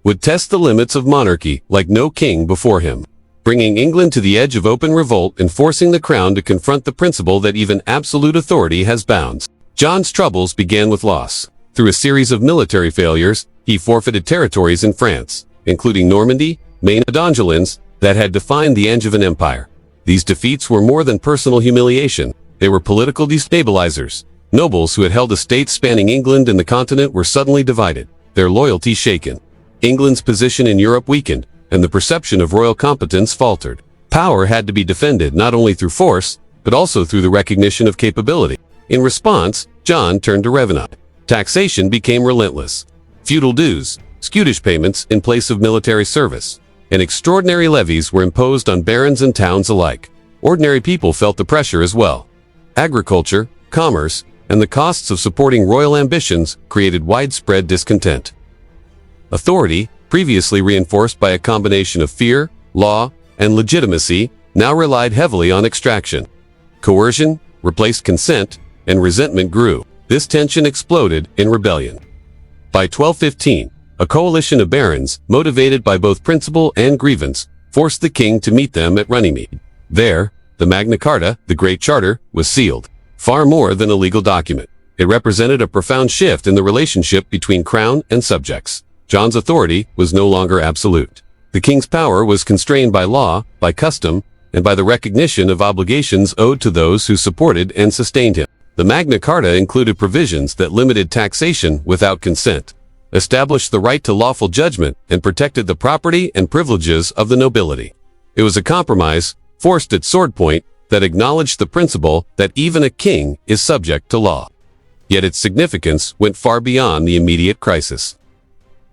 would test the limits of monarchy like no king before him, bringing England to the edge of open revolt and forcing the crown to confront the principle that even absolute authority has bounds. John's troubles began with loss. Through a series of military failures, he forfeited territories in France, including Normandy, Maine, and Angevins, that had defined the Angevin Empire. These defeats were more than personal humiliation. They were political destabilizers. Nobles who had held estates spanning England and the continent were suddenly divided, their loyalty shaken. England's position in Europe weakened, and the perception of royal competence faltered. Power had to be defended not only through force, but also through the recognition of capability. In response, John turned to revenue. Taxation became relentless. Feudal dues, skittish payments in place of military service, and extraordinary levies were imposed on barons and towns alike. Ordinary people felt the pressure as well. Agriculture, commerce, and the costs of supporting royal ambitions created widespread discontent. Authority, previously reinforced by a combination of fear, law, and legitimacy, now relied heavily on extraction. Coercion replaced consent, and resentment grew. This tension exploded in rebellion. By 1215, a coalition of barons, motivated by both principle and grievance, forced the king to meet them at Runnymede. There, the Magna Carta, the Great Charter, was sealed. Far more than a legal document, it represented a profound shift in the relationship between crown and subjects. John's authority was no longer absolute. The king's power was constrained by law, by custom, and by the recognition of obligations owed to those who supported and sustained him. The Magna Carta included provisions that limited taxation without consent, established the right to lawful judgment, and protected the property and privileges of the nobility. It was a compromise, forced at sword point, that acknowledged the principle that even a king is subject to law. Yet its significance went far beyond the immediate crisis.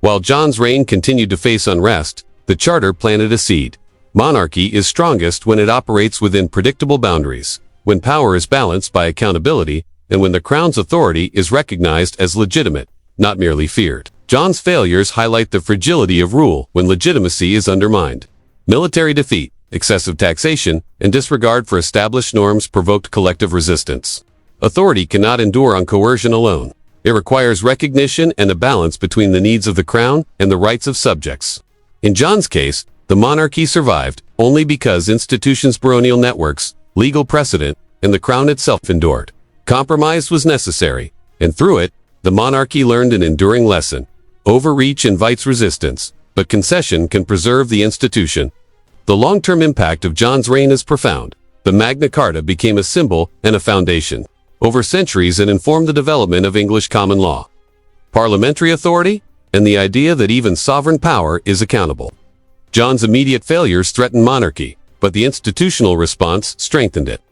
While John's reign continued to face unrest, the charter planted a seed. Monarchy is strongest when it operates within predictable boundaries, when power is balanced by accountability, and when the crown's authority is recognized as legitimate, not merely feared. John's failures highlight the fragility of rule when legitimacy is undermined. Military defeat, excessive taxation, and disregard for established norms provoked collective resistance. Authority cannot endure on coercion alone. It requires recognition and a balance between the needs of the crown and the rights of subjects. In John's case, the monarchy survived only because institutions, baronial networks, legal precedent, and the crown itself endured. Compromise was necessary, and through it, the monarchy learned an enduring lesson. Overreach invites resistance, but concession can preserve the institution. The long-term impact of John's reign is profound. The Magna Carta became a symbol and a foundation. Over centuries, it informed the development of English common law, parliamentary authority, and the idea that even sovereign power is accountable. John's immediate failures threatened monarchy, but the institutional response strengthened it.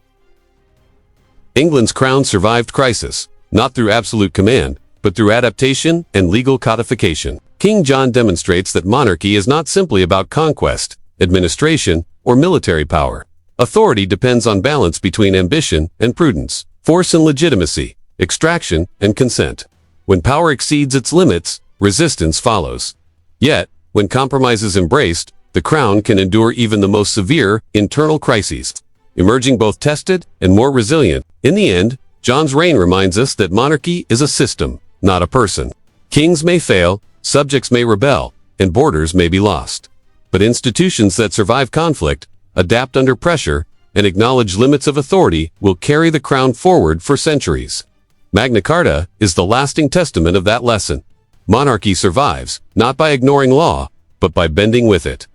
England's crown survived crisis, not through absolute command, but through adaptation and legal codification. King John demonstrates that monarchy is not simply about conquest, administration, or military power. Authority depends on balance between ambition and prudence, force and legitimacy, extraction, and consent. When power exceeds its limits, resistance follows. Yet, when compromise is embraced, the crown can endure even the most severe internal crises, emerging both tested and more resilient. In the end, John's reign reminds us that monarchy is a system, not a person. Kings may fail, subjects may rebel, and borders may be lost. But institutions that survive conflict, adapt under pressure, and acknowledge limits of authority will carry the crown forward for centuries. Magna Carta is the lasting testament of that lesson. Monarchy survives, not by ignoring law, but by bending with it.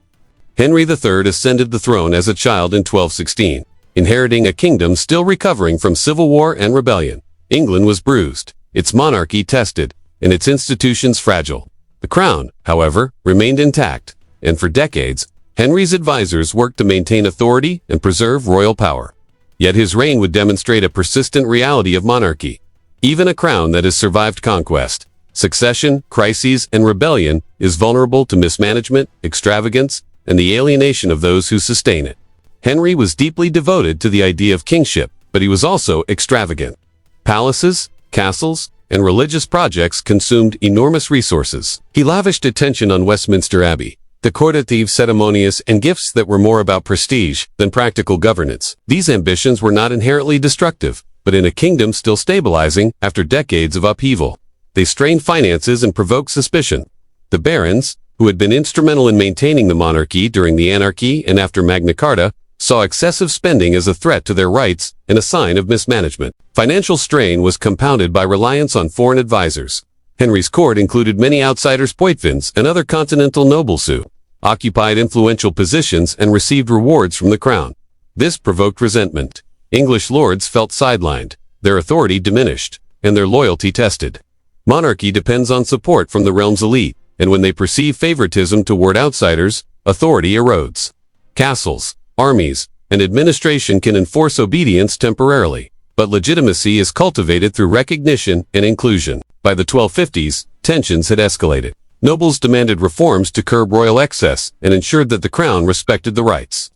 Henry III ascended the throne as a child in 1216, inheriting a kingdom still recovering from civil war and rebellion. England was bruised, its monarchy tested, and its institutions fragile. The crown, however, remained intact, and for decades, Henry's advisors worked to maintain authority and preserve royal power. Yet his reign would demonstrate a persistent reality of monarchy. Even a crown that has survived conquest, succession, crises, and rebellion is vulnerable to mismanagement, extravagance, and the alienation of those who sustain it. Henry was deeply devoted to the idea of kingship, but he was also extravagant. Palaces, castles, and religious projects consumed enormous resources. He lavished attention on Westminster Abbey, decorative ceremonies, and gifts that were more about prestige than practical governance. These ambitions were not inherently destructive, but in a kingdom still stabilizing after decades of upheaval, they strained finances and provoked suspicion. The barons, who had been instrumental in maintaining the monarchy during the anarchy and after Magna Carta, saw excessive spending as a threat to their rights and a sign of mismanagement. Financial strain was compounded by reliance on foreign advisors. Henry's court included many outsiders, Poitvins, and other continental nobles who occupied influential positions and received rewards from the crown. This provoked resentment. English lords felt sidelined, their authority diminished, and their loyalty tested. Monarchy depends on support from the realm's elite, and when they perceive favoritism toward outsiders, authority erodes. Castles, armies, and administration can enforce obedience temporarily, but legitimacy is cultivated through recognition and inclusion. By the 1250s, tensions had escalated. Nobles demanded reforms to curb royal excess and ensured that the crown respected the rights.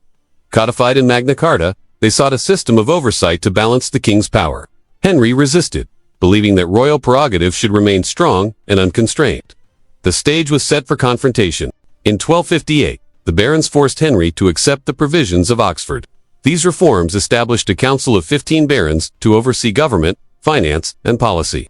Codified in Magna Carta, they sought a system of oversight to balance the king's power. Henry resisted, believing that royal prerogative should remain strong and unconstrained. The stage was set for confrontation. In 1258, the barons forced Henry to accept the provisions of Oxford. These reforms established a council of 15 barons to oversee government, finance, and policy.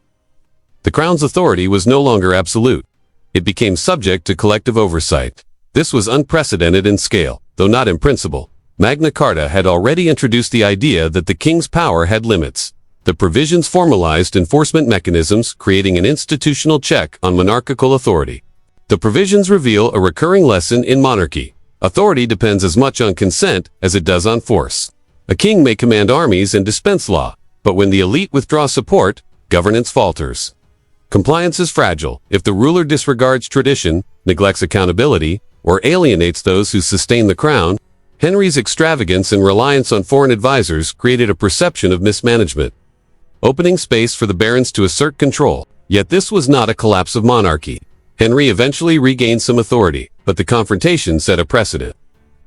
The crown's authority was no longer absolute. It became subject to collective oversight. This was unprecedented in scale, though not in principle. Magna Carta had already introduced the idea that the king's power had limits. The provisions formalized enforcement mechanisms, creating an institutional check on monarchical authority. The provisions reveal a recurring lesson in monarchy. Authority depends as much on consent as it does on force. A king may command armies and dispense law, but when the elite withdraw support, governance falters. Compliance is fragile if the ruler disregards tradition, neglects accountability, or alienates those who sustain the crown. Henry's extravagance and reliance on foreign advisors created a perception of mismanagement, opening space for the barons to assert control. Yet this was not a collapse of monarchy. Henry eventually regained some authority, but the confrontation set a precedent.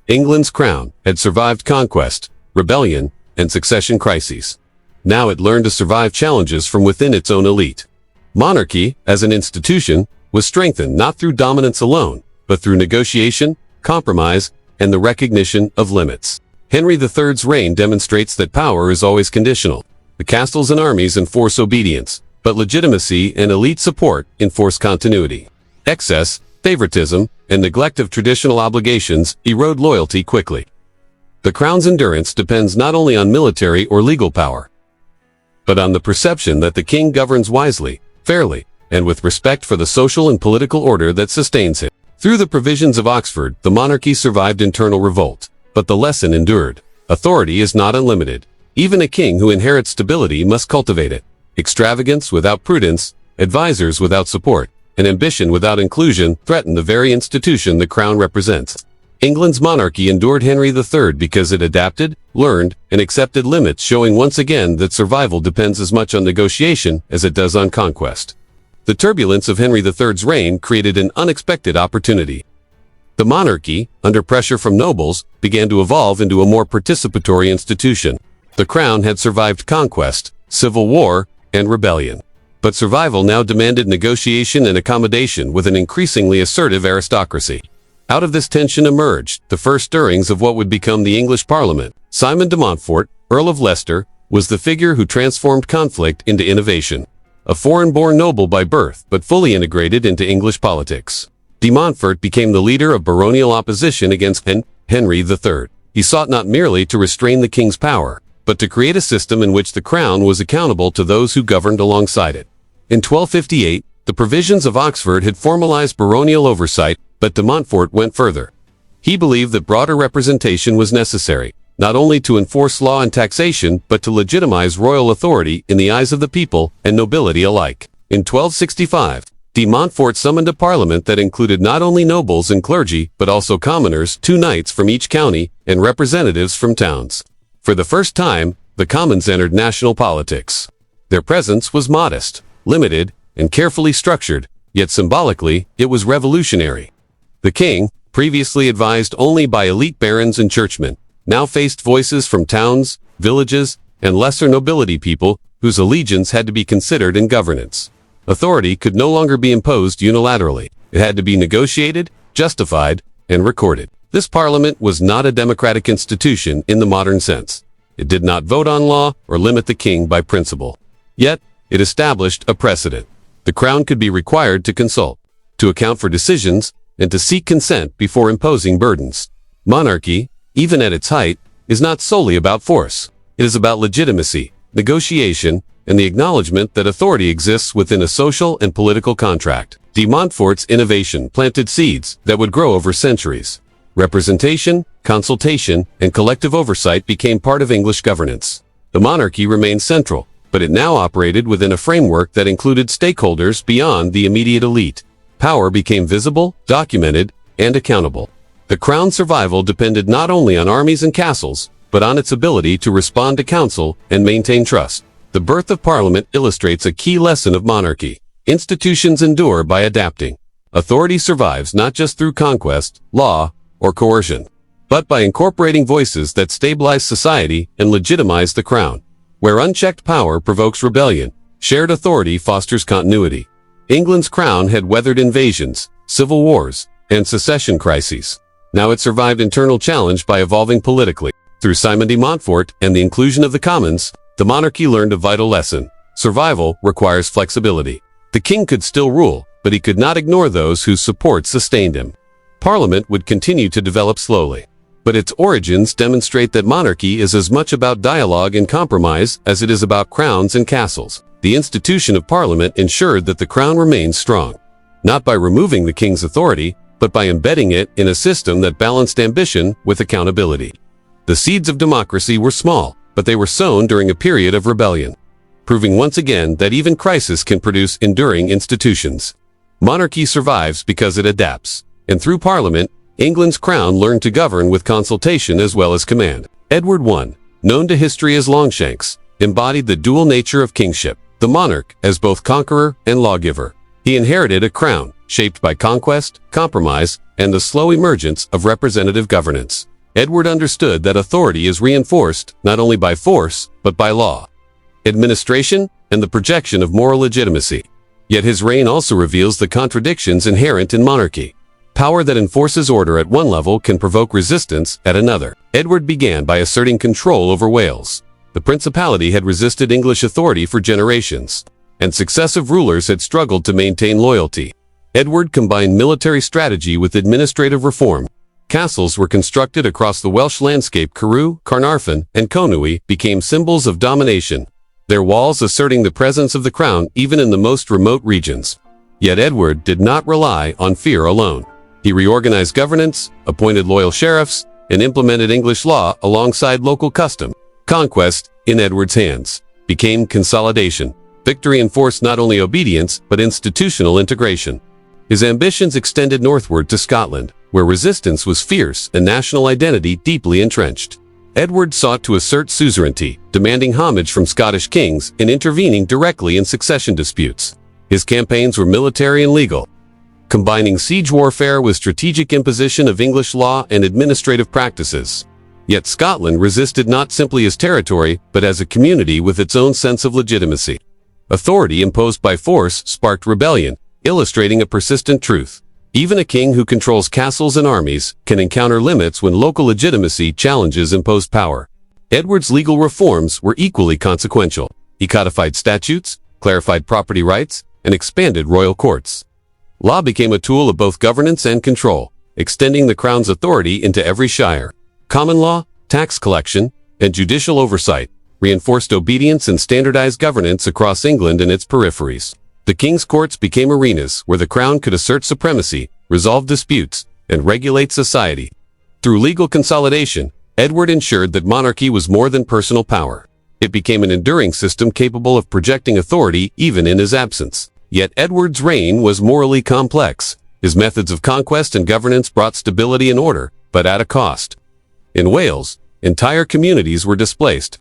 England's crown had survived conquest, rebellion, and succession crises. Now it learned to survive challenges from within its own elite. Monarchy, as an institution, was strengthened not through dominance alone, but through negotiation, compromise, and the recognition of limits. Henry III's reign demonstrates that power is always conditional. The castles and armies enforce obedience, but legitimacy and elite support enforce continuity. Excess, favoritism, and neglect of traditional obligations erode loyalty quickly. The crown's endurance depends not only on military or legal power, but on the perception that the king governs wisely, fairly, and with respect for the social and political order that sustains him. Through the provisions of Oxford, the monarchy survived internal revolt, but the lesson endured. Authority is not unlimited. Even a king who inherits stability must cultivate it. Extravagance without prudence, advisors without support, and ambition without inclusion threaten the very institution the crown represents. England's monarchy endured Henry III because it adapted, learned, and accepted limits, showing once again that survival depends as much on negotiation as it does on conquest. The turbulence of Henry III's reign created an unexpected opportunity. The monarchy, under pressure from nobles, began to evolve into a more participatory institution. The crown had survived conquest, civil war, and rebellion. But survival now demanded negotiation and accommodation with an increasingly assertive aristocracy. Out of this tension emerged the first stirrings of what would become the English Parliament. Simon de Montfort, Earl of Leicester, was the figure who transformed conflict into innovation. A foreign-born noble by birth, but fully integrated into English politics. De Montfort became the leader of baronial opposition against Henry III. He sought not merely to restrain the king's power, but to create a system in which the crown was accountable to those who governed alongside it. In 1258, the provisions of Oxford had formalized baronial oversight, but de Montfort went further. He believed that broader representation was necessary, not only to enforce law and taxation, but to legitimize royal authority in the eyes of the people and nobility alike. In 1265, de Montfort summoned a parliament that included not only nobles and clergy, but also commoners, 2 knights from each county, and representatives from towns. For the first time, the commons entered national politics. Their presence was modest, limited, and carefully structured, yet symbolically, it was revolutionary. The king, previously advised only by elite barons and churchmen, now faced voices from towns, villages, and lesser nobility people whose allegiance had to be considered in governance. Authority could no longer be imposed unilaterally. It had to be negotiated, justified, and recorded. This parliament was not a democratic institution in the modern sense. It did not vote on law or limit the king by principle. Yet, it established a precedent. The crown could be required to consult, to account for decisions, and to seek consent before imposing burdens. Monarchy, even at its height, is not solely about force. It is about legitimacy, negotiation, and the acknowledgement that authority exists within a social and political contract. De Montfort's innovation planted seeds that would grow over centuries. Representation, consultation, and collective oversight became part of English governance. The monarchy remained central, but it now operated within a framework that included stakeholders beyond the immediate elite. Power became visible, documented, and accountable. The crown's survival depended not only on armies and castles, but on its ability to respond to counsel and maintain trust. The birth of Parliament illustrates a key lesson of monarchy. Institutions endure by adapting. Authority survives not just through conquest, law, or coercion, but by incorporating voices that stabilize society and legitimize the crown. Where unchecked power provokes rebellion, shared authority fosters continuity. England's crown had weathered invasions, civil wars, and secession crises. Now it survived internal challenge by evolving politically. Through Simon de Montfort and the inclusion of the commons, the monarchy learned a vital lesson. Survival requires flexibility. The king could still rule, but he could not ignore those whose support sustained him. Parliament would continue to develop slowly, but its origins demonstrate that monarchy is as much about dialogue and compromise as it is about crowns and castles. The institution of Parliament ensured that the crown remained strong, not by removing the king's authority, but by embedding it in a system that balanced ambition with accountability. The seeds of democracy were small, but they were sown during a period of rebellion, proving once again that even crisis can produce enduring institutions. Monarchy survives because it adapts, and through Parliament, England's crown learned to govern with consultation as well as command. Edward I, known to history as Longshanks, embodied the dual nature of kingship, the monarch as both conqueror and lawgiver. He inherited a crown shaped by conquest, compromise, and the slow emergence of representative governance. Edward understood that authority is reinforced not only by force, but by law, administration, and the projection of moral legitimacy. Yet his reign also reveals the contradictions inherent in monarchy. Power that enforces order at one level can provoke resistance at another. Edward began by asserting control over Wales. The principality had resisted English authority for generations, and successive rulers had struggled to maintain loyalty. Edward combined military strategy with administrative reform. Castles were constructed across the Welsh landscape. Carew, Carnarvon, and Conwy became symbols of domination, their walls asserting the presence of the crown even in the most remote regions. Yet Edward did not rely on fear alone. He reorganized governance, appointed loyal sheriffs, and implemented English law alongside local custom. Conquest, in Edward's hands, became consolidation. Victory enforced not only obedience, but institutional integration. His ambitions extended northward to Scotland, where resistance was fierce and national identity deeply entrenched. Edward sought to assert suzerainty, demanding homage from Scottish kings and intervening directly in succession disputes. His campaigns were military and legal, combining siege warfare with strategic imposition of English law and administrative practices. Yet Scotland resisted not simply as territory, but as a community with its own sense of legitimacy. Authority imposed by force sparked rebellion, illustrating a persistent truth. Even a king who controls castles and armies can encounter limits when local legitimacy challenges imposed power. Edward's legal reforms were equally consequential. He codified statutes, clarified property rights, and expanded royal courts. Law became a tool of both governance and control, extending the crown's authority into every shire. Common law, tax collection, and judicial oversight reinforced obedience and standardized governance across England and its peripheries. The king's courts became arenas where the crown could assert supremacy, resolve disputes, and regulate society. Through legal consolidation, Edward ensured that monarchy was more than personal power. It became an enduring system capable of projecting authority even in his absence. Yet Edward's reign was morally complex. His methods of conquest and governance brought stability and order, but at a cost. In Wales, entire communities were displaced.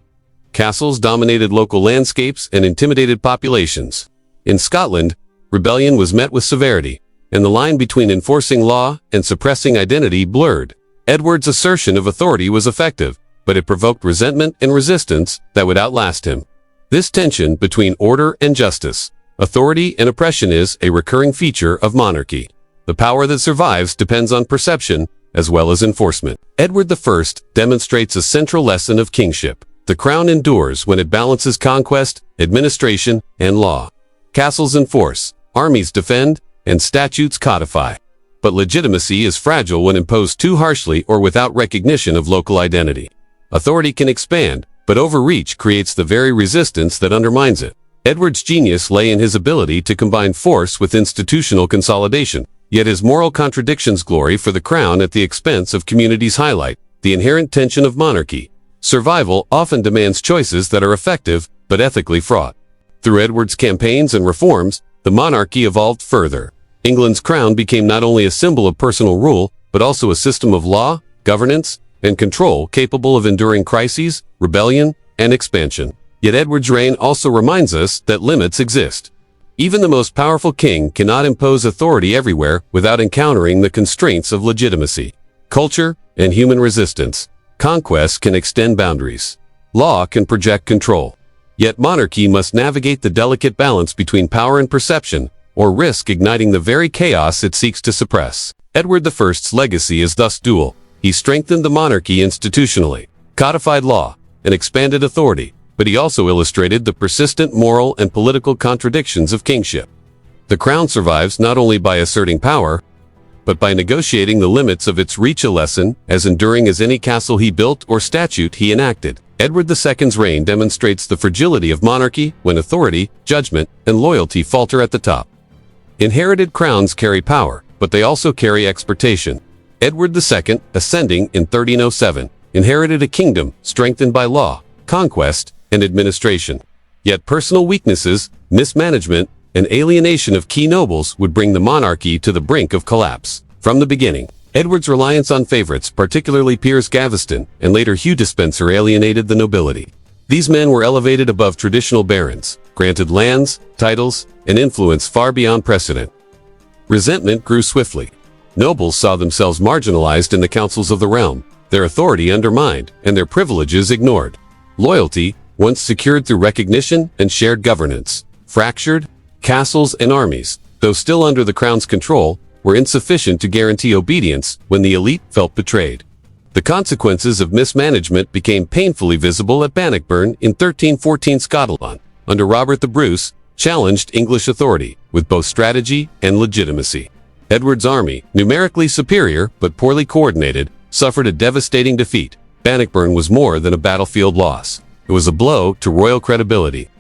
Castles dominated local landscapes and intimidated populations. In Scotland, rebellion was met with severity, and the line between enforcing law and suppressing identity blurred. Edward's assertion of authority was effective, but it provoked resentment and resistance that would outlast him. This tension between order and justice, authority and oppression is a recurring feature of monarchy. The power that survives depends on perception as well as enforcement. Edward I demonstrates a central lesson of kingship. The crown endures when it balances conquest, administration, and law. Castles enforce, armies defend, and statutes codify. But legitimacy is fragile when imposed too harshly or without recognition of local identity. Authority can expand, but overreach creates the very resistance that undermines it. Edward's genius lay in his ability to combine force with institutional consolidation, yet his moral contradictions glory for the crown at the expense of communities highlight the inherent tension of monarchy. Survival often demands choices that are effective but ethically fraught. Through Edward's campaigns and reforms, the monarchy evolved further. England's crown became not only a symbol of personal rule, but also a system of law, governance, and control capable of enduring crises, rebellion, and expansion. Yet Edward's reign also reminds us that limits exist. Even the most powerful king cannot impose authority everywhere without encountering the constraints of legitimacy. Culture and human resistance. Conquest can extend boundaries. Law can project control. Yet monarchy must navigate the delicate balance between power and perception, or risk igniting the very chaos it seeks to suppress. Edward I's legacy is thus dual. He strengthened the monarchy institutionally, codified law, and expanded authority, but he also illustrated the persistent moral and political contradictions of kingship. The crown survives not only by asserting power, but by negotiating the limits of its reach, a lesson as enduring as any castle he built or statute he enacted. Edward II's reign demonstrates the fragility of monarchy when authority, judgment, and loyalty falter at the top. Inherited crowns carry power, but they also carry expectation. Edward II, ascending in 1307, inherited a kingdom strengthened by law, conquest, and administration. Yet personal weaknesses, mismanagement, and alienation of key nobles would bring the monarchy to the brink of collapse. From the beginning, Edward's reliance on favorites, particularly Piers Gaveston and later Hugh Despenser, alienated the nobility. These men were elevated above traditional barons, granted lands, titles, and influence far beyond precedent. Resentment grew swiftly. Nobles saw themselves marginalized in the councils of the realm, their authority undermined, and their privileges ignored. Loyalty, once secured through recognition and shared governance, fractured. Castles and armies, though still under the crown's control, were insufficient to guarantee obedience when the elite felt betrayed. The consequences of mismanagement became painfully visible at Bannockburn in 1314. Scotland, under Robert the Bruce, challenged English authority with both strategy and legitimacy. Edward's army, numerically superior but poorly coordinated, suffered a devastating defeat. Bannockburn was more than a battlefield loss. It was a blow to royal credibility.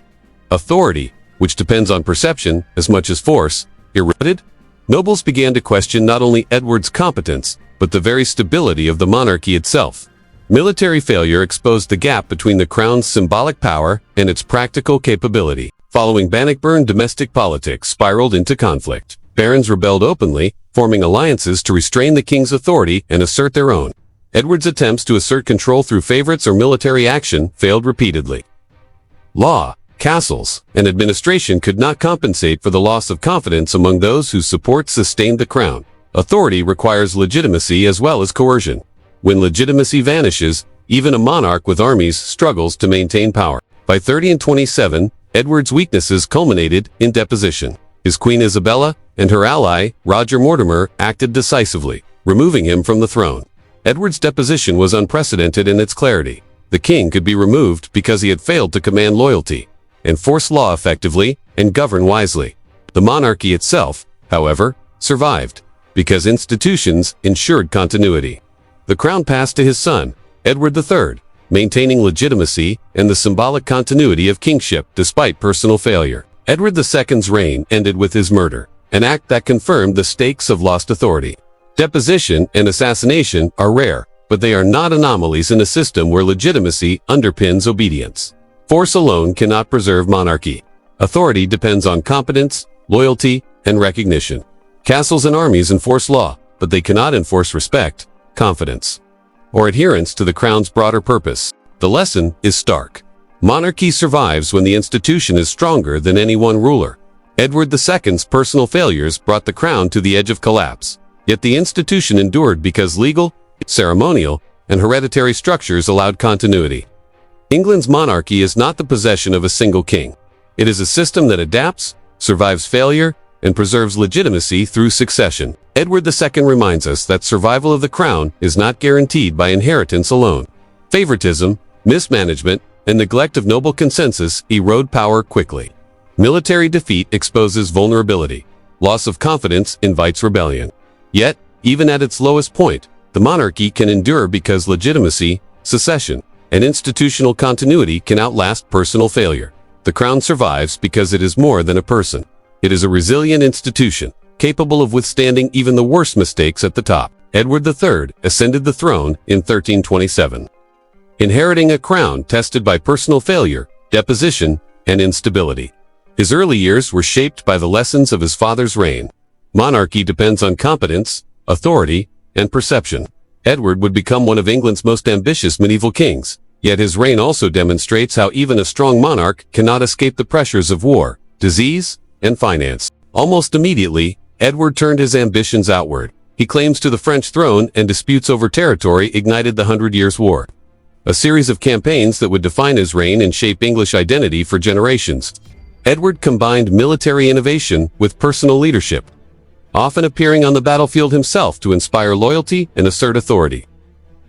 Authority, which depends on perception as much as force, eroded. Nobles began to question not only Edward's competence, but the very stability of the monarchy itself. Military failure exposed the gap between the crown's symbolic power and its practical capability. Following Bannockburn, domestic politics spiraled into conflict. Barons rebelled openly, forming alliances to restrain the king's authority and assert their own. Edward's attempts to assert control through favorites or military action failed repeatedly. Law, castles, and administration could not compensate for the loss of confidence among those whose support sustained the crown. Authority requires legitimacy as well as coercion. When legitimacy vanishes, even a monarch with armies struggles to maintain power. By 1327, Edward's weaknesses culminated in deposition. His Queen Isabella and her ally, Roger Mortimer, acted decisively, removing him from the throne. Edward's deposition was unprecedented in its clarity. The king could be removed because he had failed to command loyalty, enforce law effectively, and govern wisely. The monarchy itself, however, survived, because institutions ensured continuity. The crown passed to his son, Edward III, maintaining legitimacy and the symbolic continuity of kingship despite personal failure. Edward II's reign ended with his murder, an act that confirmed the stakes of lost authority. Deposition and assassination are rare, but they are not anomalies in a system where legitimacy underpins obedience. Force alone cannot preserve monarchy. Authority depends on competence, loyalty, and recognition. Castles and armies enforce law, but they cannot enforce respect, confidence, or adherence to the crown's broader purpose. The lesson is stark. Monarchy survives when the institution is stronger than any one ruler. Edward II's personal failures brought the crown to the edge of collapse, yet the institution endured because legal, ceremonial, and hereditary structures allowed continuity. England's monarchy is not the possession of a single king. It is a system that adapts, survives failure, and preserves legitimacy through succession. Edward II reminds us that survival of the crown is not guaranteed by inheritance alone. Favoritism, mismanagement, and neglect of noble consensus erode power quickly. Military defeat exposes vulnerability. Loss of confidence invites rebellion. Yet, even at its lowest point, the monarchy can endure because legitimacy, succession, and institutional continuity can outlast personal failure. The crown survives because it is more than a person. It is a resilient institution, capable of withstanding even the worst mistakes at the top. Edward III ascended the throne in 1327. Inheriting a crown tested by personal failure, deposition, and instability. His early years were shaped by the lessons of his father's reign. Monarchy depends on competence, authority, and perception. Edward would become one of England's most ambitious medieval kings, yet his reign also demonstrates how even a strong monarch cannot escape the pressures of war, disease, and finance. Almost immediately, Edward turned his ambitions outward. He claims to the French throne, and disputes over territory ignited the 100 Years' War, a series of campaigns that would define his reign and shape English identity for generations. Edward combined military innovation with personal leadership, often appearing on the battlefield himself to inspire loyalty and assert authority.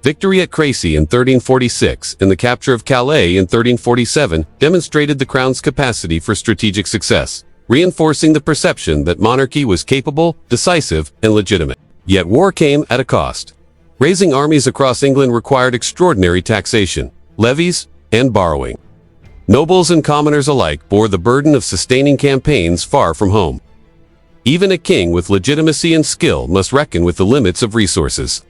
Victory at Crécy in 1346 and the capture of Calais in 1347 demonstrated the crown's capacity for strategic success, reinforcing the perception that monarchy was capable, decisive, and legitimate. Yet war came at a cost. Raising armies across England required extraordinary taxation, levies, and borrowing. Nobles and commoners alike bore the burden of sustaining campaigns far from home. Even a king with legitimacy and skill must reckon with the limits of resources.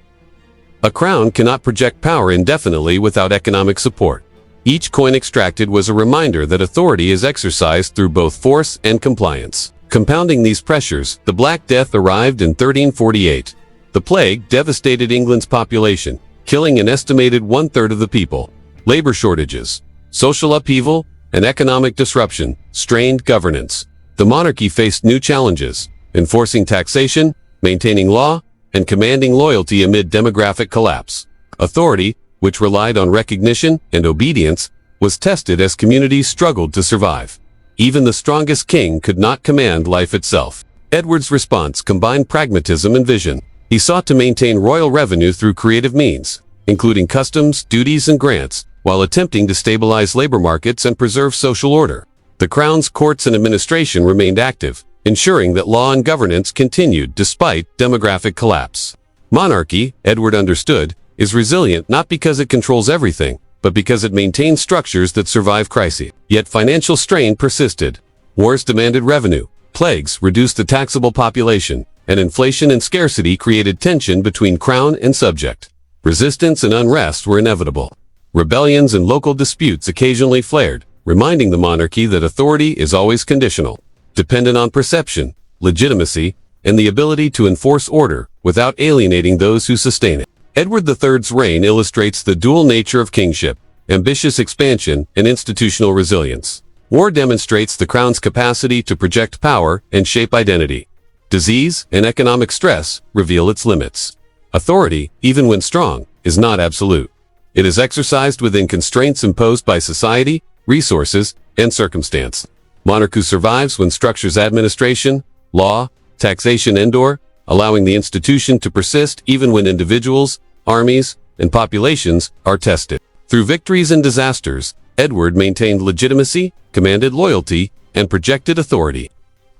A crown cannot project power indefinitely without economic support. Each coin extracted was a reminder that authority is exercised through both force and compliance. Compounding these pressures, the Black Death arrived in 1348. The plague devastated England's population, killing an estimated one-third of the people. Labor shortages, social upheaval, and economic disruption strained governance. The monarchy faced new challenges, enforcing taxation, maintaining law, and commanding loyalty amid demographic collapse. Authority, which relied on recognition and obedience, was tested as communities struggled to survive. Even the strongest king could not command life itself. Edward's response combined pragmatism and vision. He sought to maintain royal revenue through creative means, including customs, duties, and grants, while attempting to stabilize labor markets and preserve social order. The crown's courts and administration remained active, ensuring that law and governance continued despite demographic collapse. Monarchy, Edward understood, is resilient not because it controls everything, but because it maintains structures that survive crises. Yet financial strain persisted. Wars demanded revenue, plagues reduced the taxable population, and inflation and scarcity created tension between crown and subject. Resistance and unrest were inevitable. Rebellions and local disputes occasionally flared, reminding the monarchy that authority is always conditional, dependent on perception, legitimacy, and the ability to enforce order without alienating those who sustain it. Edward III's reign illustrates the dual nature of kingship, ambitious expansion, and institutional resilience. War demonstrates the crown's capacity to project power and shape identity. Disease and economic stress reveal its limits. Authority, even when strong, is not absolute. It is exercised within constraints imposed by society, resources, and circumstance. Monarchy survives when structures administration, law, taxation endure, allowing the institution to persist even when individuals, armies, and populations are tested. Through victories and disasters, Edward maintained legitimacy, commanded loyalty, and projected authority.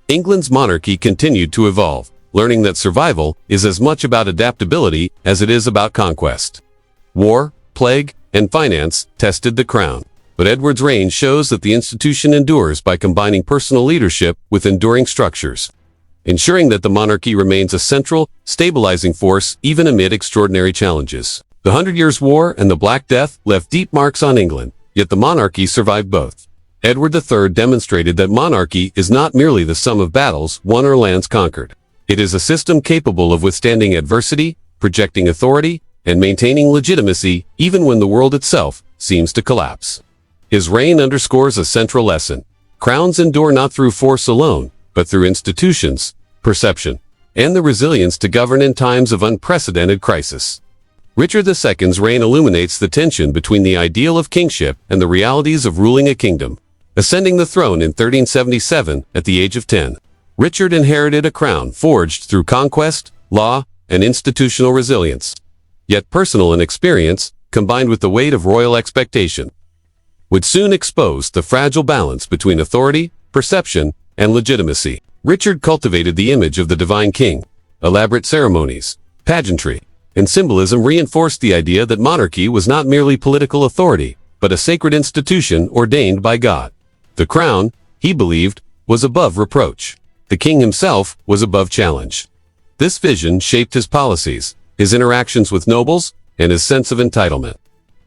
England's monarchy continued to evolve, learning that survival is as much about adaptability as it is about conquest. War, plague, and finance tested the crown, but Edward's reign shows that the institution endures by combining personal leadership with enduring structures, ensuring that the monarchy remains a central, stabilizing force even amid extraordinary challenges. The 100 Years' War and the Black Death left deep marks on England, yet the monarchy survived both. Edward III demonstrated that monarchy is not merely the sum of battles won or lands conquered. It is a system capable of withstanding adversity, projecting authority, and maintaining legitimacy even when the world itself seems to collapse. His reign underscores a central lesson. Crowns endure not through force alone, but through institutions, perception, and the resilience to govern in times of unprecedented crisis. Richard II's reign illuminates the tension between the ideal of kingship and the realities of ruling a kingdom. Ascending the throne in 1377 at the age of 10, Richard inherited a crown forged through conquest, law, and institutional resilience. Yet personal inexperience, combined with the weight of royal expectation, would soon expose the fragile balance between authority, perception, and legitimacy. Richard cultivated the image of the divine king. Elaborate ceremonies, pageantry, and symbolism reinforced the idea that monarchy was not merely political authority, but a sacred institution ordained by God. The crown, he believed, was above reproach. The king himself was above challenge. This vision shaped his policies, his interactions with nobles, and his sense of entitlement.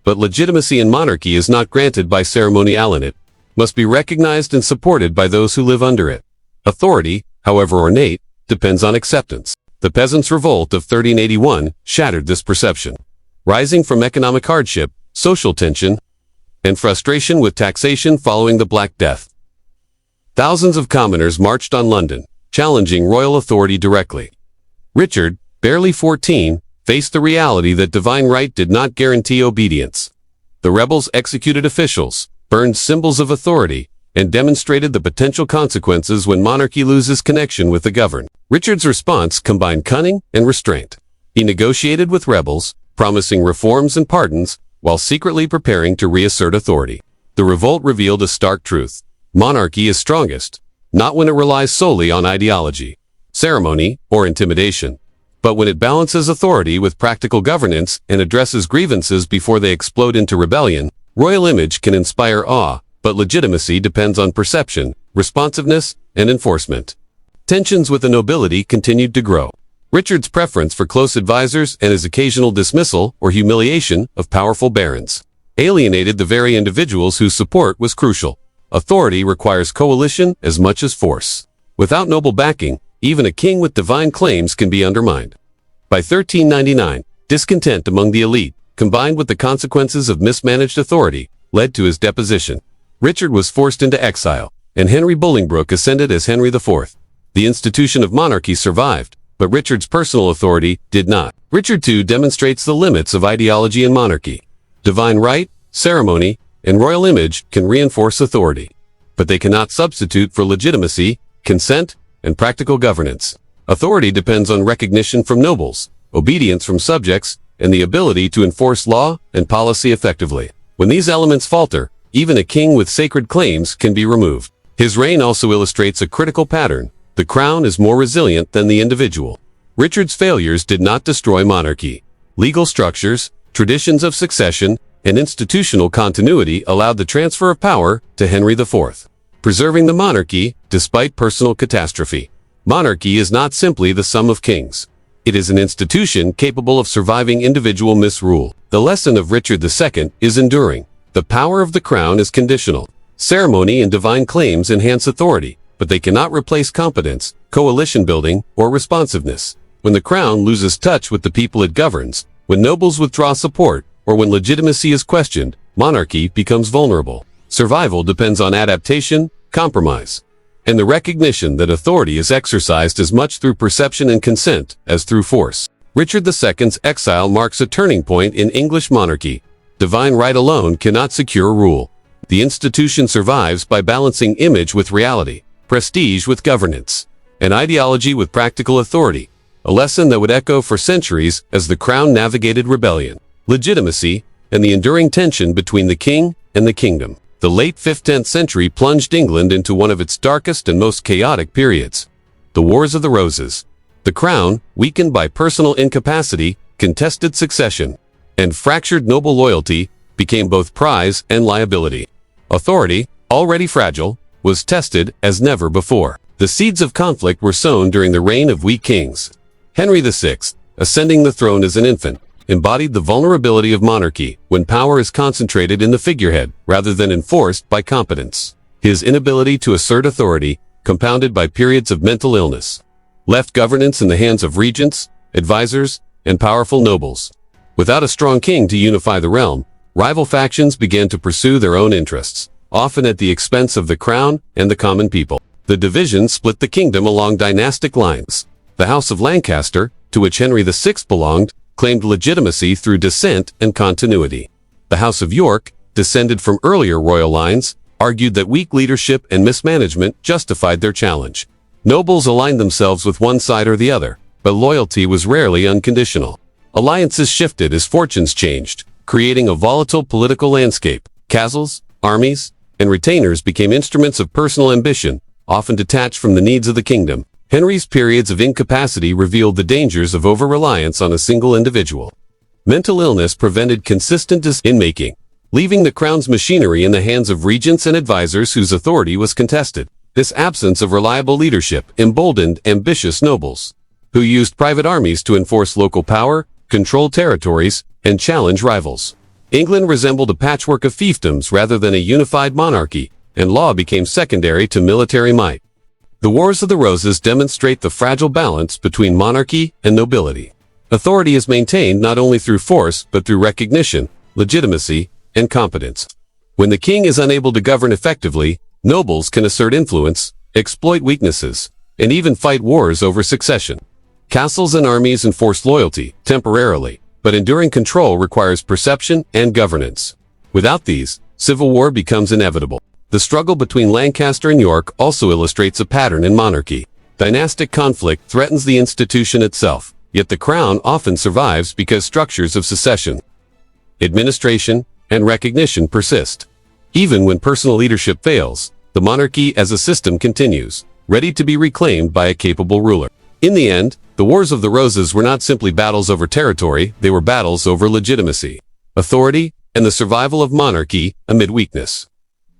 But legitimacy in monarchy is not granted by ceremonial, it must be recognized and supported by those who live under it. Authority, however ornate, depends on acceptance. The Peasants' Revolt of 1381 shattered this perception. Rising from economic hardship, social tension, and frustration with taxation following the Black Death, thousands of commoners marched on London, challenging royal authority directly. Richard, barely 14, faced the reality that divine right did not guarantee obedience. The rebels executed officials, burned symbols of authority, and demonstrated the potential consequences when monarchy loses connection with the governed. Richard's response combined cunning and restraint. He negotiated with rebels, promising reforms and pardons, while secretly preparing to reassert authority. The revolt revealed a stark truth. Monarchy is strongest, not when it relies solely on ideology, ceremony, or intimidation, but when it balances authority with practical governance and addresses grievances before they explode into rebellion. Royal image can inspire awe, but legitimacy depends on perception, responsiveness, and enforcement. Tensions with the nobility continued to grow. Richard's preference for close advisors and his occasional dismissal or humiliation of powerful barons alienated the very individuals whose support was crucial. Authority requires coalition as much as force. Without noble backing, even a king with divine claims can be undermined. By 1399, discontent among the elite, combined with the consequences of mismanaged authority, led to his deposition. Richard was forced into exile, and Henry Bolingbroke ascended as Henry IV. The institution of monarchy survived, but Richard's personal authority did not. Richard II demonstrates the limits of ideology in monarchy. Divine right, ceremony, and royal image can reinforce authority, but they cannot substitute for legitimacy, consent, and practical governance. Authority depends on recognition from nobles, obedience from subjects, and the ability to enforce law and policy effectively. When these elements falter, even a king with sacred claims can be removed. His reign also illustrates a critical pattern. The crown is more resilient than the individual. Richard's failures did not destroy monarchy. Legal structures, traditions of succession, and institutional continuity allowed the transfer of power to Henry IV, preserving the monarchy despite personal catastrophe. Monarchy is not simply the sum of kings. It is an institution capable of surviving individual misrule. The lesson of Richard II is enduring. The power of the crown is conditional. Ceremony and divine claims enhance authority, but they cannot replace competence, coalition building, or responsiveness. When the crown loses touch with the people it governs, when nobles withdraw support, or when legitimacy is questioned, monarchy becomes vulnerable. Survival depends on adaptation, compromise, and the recognition that authority is exercised as much through perception and consent as through force. Richard II's exile marks a turning point in English monarchy. Divine right alone cannot secure rule. The institution survives by balancing image with reality, prestige with governance, and ideology with practical authority, a lesson that would echo for centuries as the crown navigated rebellion, legitimacy, and the enduring tension between the king and the kingdom. The late 5th-10th century plunged England into one of its darkest and most chaotic periods. The Wars of the Roses. The crown, weakened by personal incapacity, contested succession, and fractured noble loyalty, became both prize and liability. Authority, already fragile, was tested as never before. The seeds of conflict were sown during the reign of weak kings. Henry VI, ascending the throne as an infant, embodied the vulnerability of monarchy when power is concentrated in the figurehead rather than enforced by competence. His inability to assert authority, compounded by periods of mental illness, left governance in the hands of regents, advisors, and powerful nobles. Without a strong king to unify the realm, rival factions began to pursue their own interests, often at the expense of the crown and the common people. The division split the kingdom along dynastic lines. The House of Lancaster, to which Henry VI belonged, claimed legitimacy through descent and continuity. The House of York, descended from earlier royal lines, argued that weak leadership and mismanagement justified their challenge. Nobles aligned themselves with one side or the other, but loyalty was rarely unconditional. Alliances shifted as fortunes changed, creating a volatile political landscape. Castles, armies, and retainers became instruments of personal ambition, often detached from the needs of the kingdom. Henry's periods of incapacity revealed the dangers of over-reliance on a single individual. Mental illness prevented consistent decision-making, leaving the crown's machinery in the hands of regents and advisors whose authority was contested. This absence of reliable leadership emboldened ambitious nobles, who used private armies to enforce local power, control territories, and challenge rivals. England resembled a patchwork of fiefdoms rather than a unified monarchy, and law became secondary to military might. The Wars of the Roses demonstrate the fragile balance between monarchy and nobility. Authority is maintained not only through force but through recognition, legitimacy, and competence. When the king is unable to govern effectively, nobles can assert influence, exploit weaknesses, and even fight wars over succession. Castles and armies enforce loyalty, temporarily, but enduring control requires perception and governance. Without these, civil war becomes inevitable. The struggle between Lancaster and York also illustrates a pattern in monarchy. Dynastic conflict threatens the institution itself, yet the crown often survives because structures of succession, administration, and recognition persist. Even when personal leadership fails, the monarchy as a system continues, ready to be reclaimed by a capable ruler. In the end, the Wars of the Roses were not simply battles over territory, they were battles over legitimacy, authority, and the survival of monarchy amid weakness.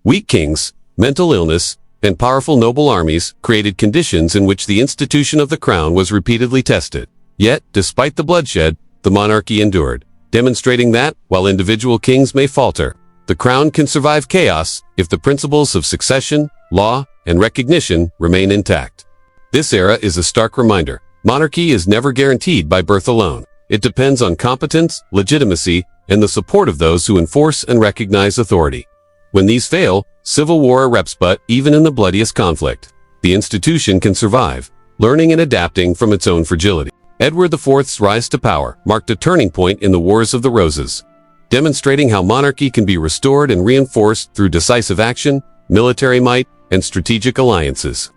Weak kings, mental illness, and powerful noble armies created conditions in which the institution of the crown was repeatedly tested. Yet, despite the bloodshed, the monarchy endured, demonstrating that, while individual kings may falter, the crown can survive chaos if the principles of succession, law, and recognition remain intact. This era is a stark reminder. Monarchy is never guaranteed by birth alone. It depends on competence, legitimacy, and the support of those who enforce and recognize authority. When these fail, civil war erupts, but even in the bloodiest conflict, the institution can survive, learning and adapting from its own fragility. Edward IV's rise to power marked a turning point in the Wars of the Roses, demonstrating how monarchy can be restored and reinforced through decisive action, military might, and strategic alliances.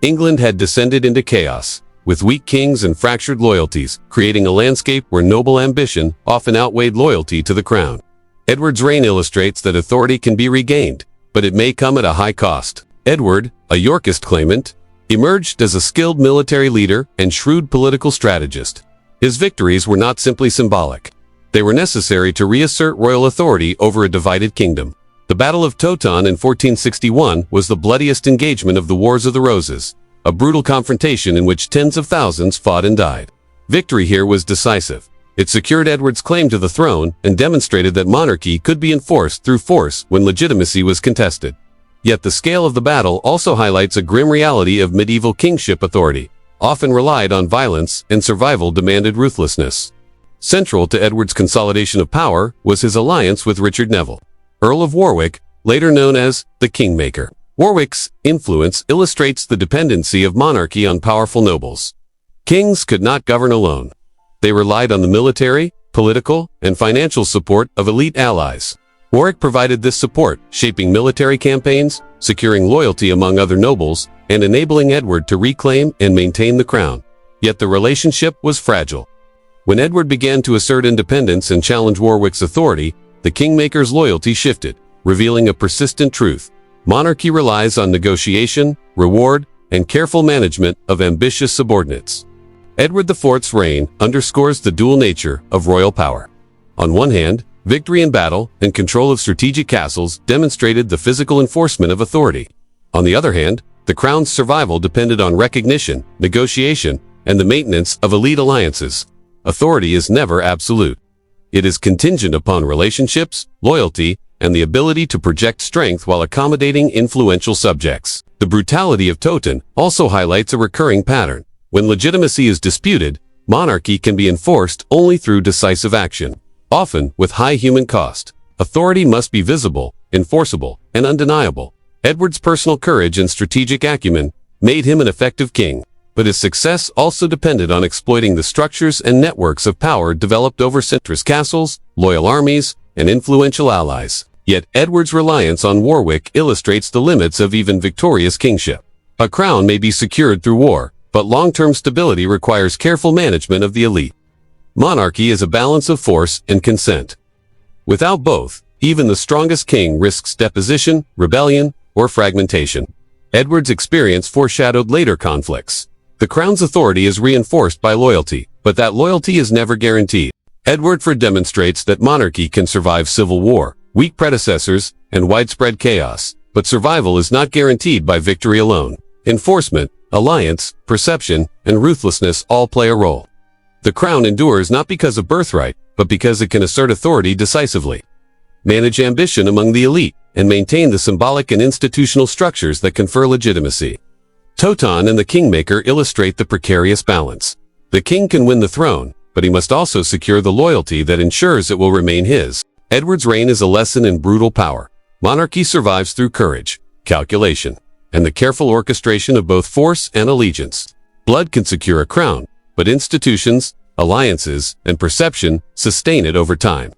England had descended into chaos, with weak kings and fractured loyalties, creating a landscape where noble ambition often outweighed loyalty to the crown. Edward's reign illustrates that authority can be regained, but it may come at a high cost. Edward, a Yorkist claimant, emerged as a skilled military leader and shrewd political strategist. His victories were not simply symbolic. They were necessary to reassert royal authority over a divided kingdom. The Battle of Towton in 1461 was the bloodiest engagement of the Wars of the Roses, a brutal confrontation in which tens of thousands fought and died. Victory here was decisive. It secured Edward's claim to the throne and demonstrated that monarchy could be enforced through force when legitimacy was contested. Yet the scale of the battle also highlights a grim reality of medieval kingship authority, often relied on violence and survival demanded ruthlessness. Central to Edward's consolidation of power was his alliance with Richard Neville, Earl of Warwick, later known as the Kingmaker. Warwick's influence illustrates the dependency of monarchy on powerful nobles. Kings could not govern alone. They relied on the military, political, and financial support of elite allies. Warwick provided this support, shaping military campaigns, securing loyalty among other nobles, and enabling Edward to reclaim and maintain the crown. Yet the relationship was fragile. When Edward began to assert independence and challenge Warwick's authority, the kingmaker's loyalty shifted, revealing a persistent truth. Monarchy relies on negotiation, reward, and careful management of ambitious subordinates. Edward IV's reign underscores the dual nature of royal power. On one hand, victory in battle and control of strategic castles demonstrated the physical enforcement of authority. On the other hand, the crown's survival depended on recognition, negotiation, and the maintenance of elite alliances. Authority is never absolute. It is contingent upon relationships, loyalty, and the ability to project strength while accommodating influential subjects. The brutality of Toten also highlights a recurring pattern. When legitimacy is disputed, monarchy can be enforced only through decisive action, often with high human cost. Authority must be visible, enforceable, and undeniable. Edward's personal courage and strategic acumen made him an effective king, but his success also depended on exploiting the structures and networks of power developed over centrist castles, loyal armies, and influential allies. Yet Edward's reliance on Warwick illustrates the limits of even victorious kingship. A crown may be secured through war, but long-term stability requires careful management of the elite. Monarchy is a balance of force and consent. Without both, even the strongest king risks deposition, rebellion, or fragmentation. Edward's experience foreshadowed later conflicts. The crown's authority is reinforced by loyalty, but that loyalty is never guaranteed. Edward IV demonstrates that monarchy can survive civil war, weak predecessors, and widespread chaos, but survival is not guaranteed by victory alone. Enforcement, alliance, perception, and ruthlessness all play a role. The crown endures not because of birthright, but because it can assert authority decisively, manage ambition among the elite, and maintain the symbolic and institutional structures that confer legitimacy. Toten and the kingmaker illustrate the precarious balance. The king can win the throne, but he must also secure the loyalty that ensures it will remain his. Edward's reign is a lesson in brutal power. Monarchy survives through courage, calculation, and the careful orchestration of both force and allegiance. Blood can secure a crown, but institutions, alliances, and perception sustain it over time.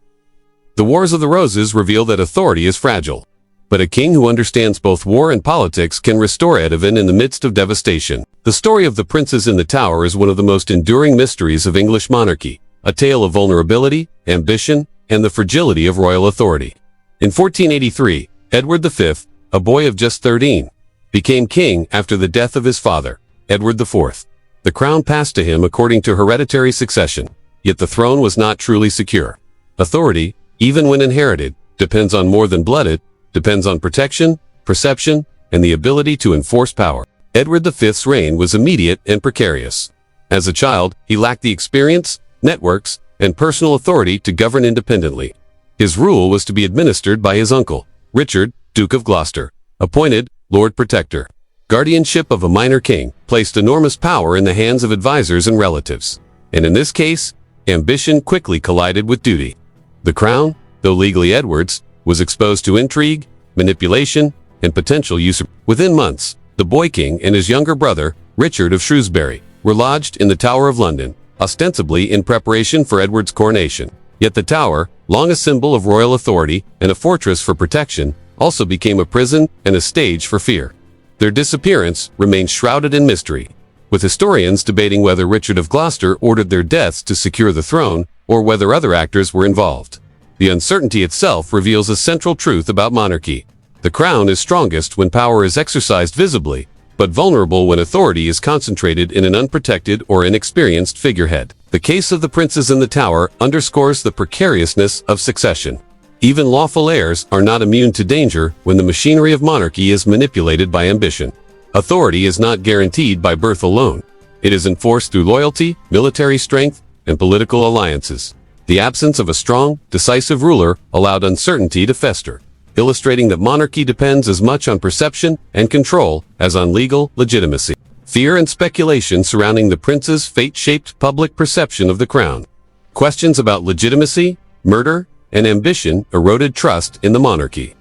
The Wars of the Roses reveal that authority is fragile, but a king who understands both war and politics can restore Edavan in the midst of devastation. The story of the Princes in the Tower is one of the most enduring mysteries of English monarchy, a tale of vulnerability, ambition, and the fragility of royal authority. In 1483, Edward V, a boy of just 13, became king after the death of his father, Edward IV. The crown passed to him according to hereditary succession, yet the throne was not truly secure. Authority, even when inherited, depends on more than blood. It depends on protection, perception, and the ability to enforce power. Edward V's reign was immediate and precarious. As a child, he lacked the experience, networks, and personal authority to govern independently. His rule was to be administered by his uncle, Richard, Duke of Gloucester, appointed Lord Protector. Guardianship of a minor king placed enormous power in the hands of advisors and relatives. And in this case, ambition quickly collided with duty. The crown, though legally Edward's, was exposed to intrigue, manipulation, and potential usurpation. Within months, the boy king and his younger brother, Richard of Shrewsbury, were lodged in the Tower of London, ostensibly in preparation for Edward's coronation. Yet the Tower, long a symbol of royal authority and a fortress for protection, also became a prison and a stage for fear. Their disappearance remains shrouded in mystery, with historians debating whether Richard of Gloucester ordered their deaths to secure the throne or whether other actors were involved. The uncertainty itself reveals a central truth about monarchy. The crown is strongest when power is exercised visibly, but vulnerable when authority is concentrated in an unprotected or inexperienced figurehead. The case of the Princes in the Tower underscores the precariousness of succession. Even lawful heirs are not immune to danger when the machinery of monarchy is manipulated by ambition. Authority is not guaranteed by birth alone. It is enforced through loyalty, military strength, and political alliances. The absence of a strong, decisive ruler allowed uncertainty to fester, illustrating that monarchy depends as much on perception and control as on legal legitimacy. Fear and speculation surrounding the prince's fate shaped public perception of the crown. Questions about legitimacy, murder, and ambition eroded trust in the monarchy,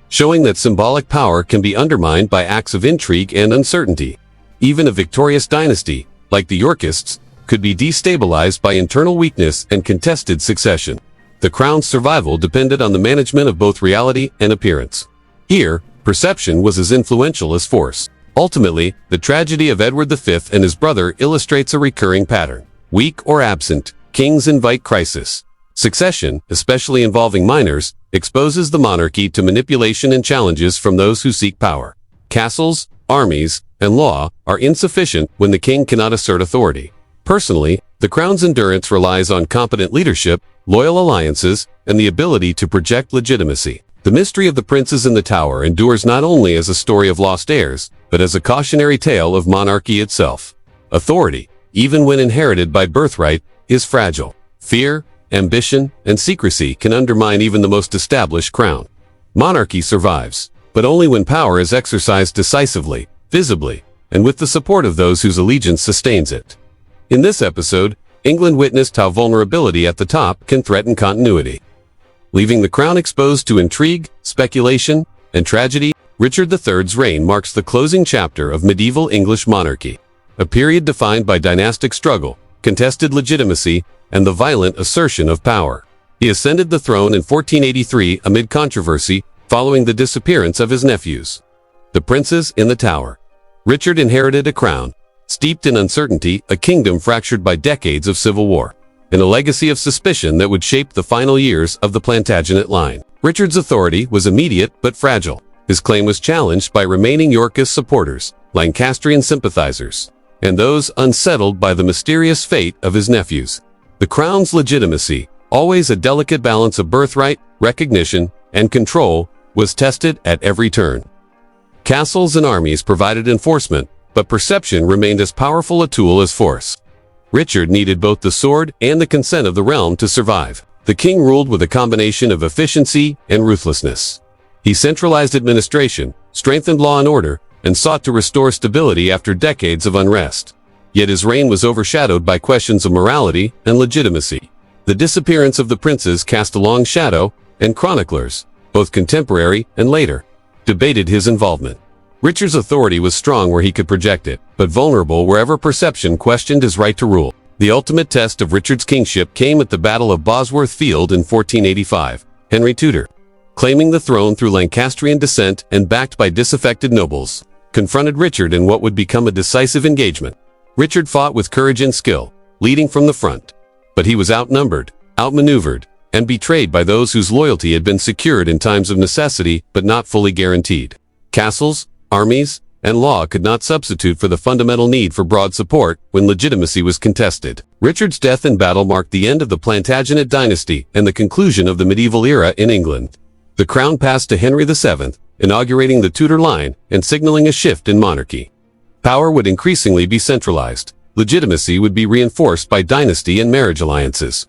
showing that symbolic power can be undermined by acts of intrigue and uncertainty. Even a victorious dynasty, like the Yorkists, could be destabilized by internal weakness and contested succession. The crown's survival depended on the management of both reality and appearance. Here, perception was as influential as force. Ultimately, the tragedy of Edward V and his brother illustrates a recurring pattern. Weak or absent, kings invite crisis. Succession, especially involving minors, exposes the monarchy to manipulation and challenges from those who seek power. Castles, armies, and law are insufficient when the king cannot assert authority. Personally, the crown's endurance relies on competent leadership, loyal alliances, and the ability to project legitimacy. The mystery of the princes in the tower endures not only as a story of lost heirs, but as a cautionary tale of monarchy itself. Authority, even when inherited by birthright, is fragile. Fear, ambition, and secrecy can undermine even the most established crown. Monarchy survives, but only when power is exercised decisively, visibly, and with the support of those whose allegiance sustains it. In this episode, England witnessed how vulnerability at the top can threaten continuity. Leaving the crown exposed to intrigue, speculation, and tragedy, Richard III's reign marks the closing chapter of medieval English monarchy, a period defined by dynastic struggle, contested legitimacy, and the violent assertion of power. He ascended the throne in 1483 amid controversy following the disappearance of his nephews, the princes in the Tower. Richard inherited a crown, steeped in uncertainty, a kingdom fractured by decades of civil war, and a legacy of suspicion that would shape the final years of the Plantagenet line. Richard's authority was immediate but fragile. His claim was challenged by remaining Yorkist supporters, Lancastrian sympathizers, and those unsettled by the mysterious fate of his nephews. The crown's legitimacy, always a delicate balance of birthright, recognition, and control, was tested at every turn. Castles and armies provided enforcement, but perception remained as powerful a tool as force. Richard needed both the sword and the consent of the realm to survive. The king ruled with a combination of efficiency and ruthlessness. He centralized administration, strengthened law and order, and sought to restore stability after decades of unrest. Yet his reign was overshadowed by questions of morality and legitimacy. The disappearance of the princes cast a long shadow, and chroniclers, both contemporary and later, debated his involvement. Richard's authority was strong where he could project it, but vulnerable wherever perception questioned his right to rule. The ultimate test of Richard's kingship came at the Battle of Bosworth Field in 1485. Henry Tudor, claiming the throne through Lancastrian descent and backed by disaffected nobles, confronted Richard in what would become a decisive engagement. Richard fought with courage and skill, leading from the front. But he was outnumbered, outmaneuvered, and betrayed by those whose loyalty had been secured in times of necessity but not fully guaranteed. Castles, armies, and law could not substitute for the fundamental need for broad support when legitimacy was contested. Richard's death in battle marked the end of the Plantagenet dynasty and the conclusion of the medieval era in England. The crown passed to Henry VII, inaugurating the Tudor line and signaling a shift in monarchy. Power would increasingly be centralized. Legitimacy would be reinforced by dynasty and marriage alliances.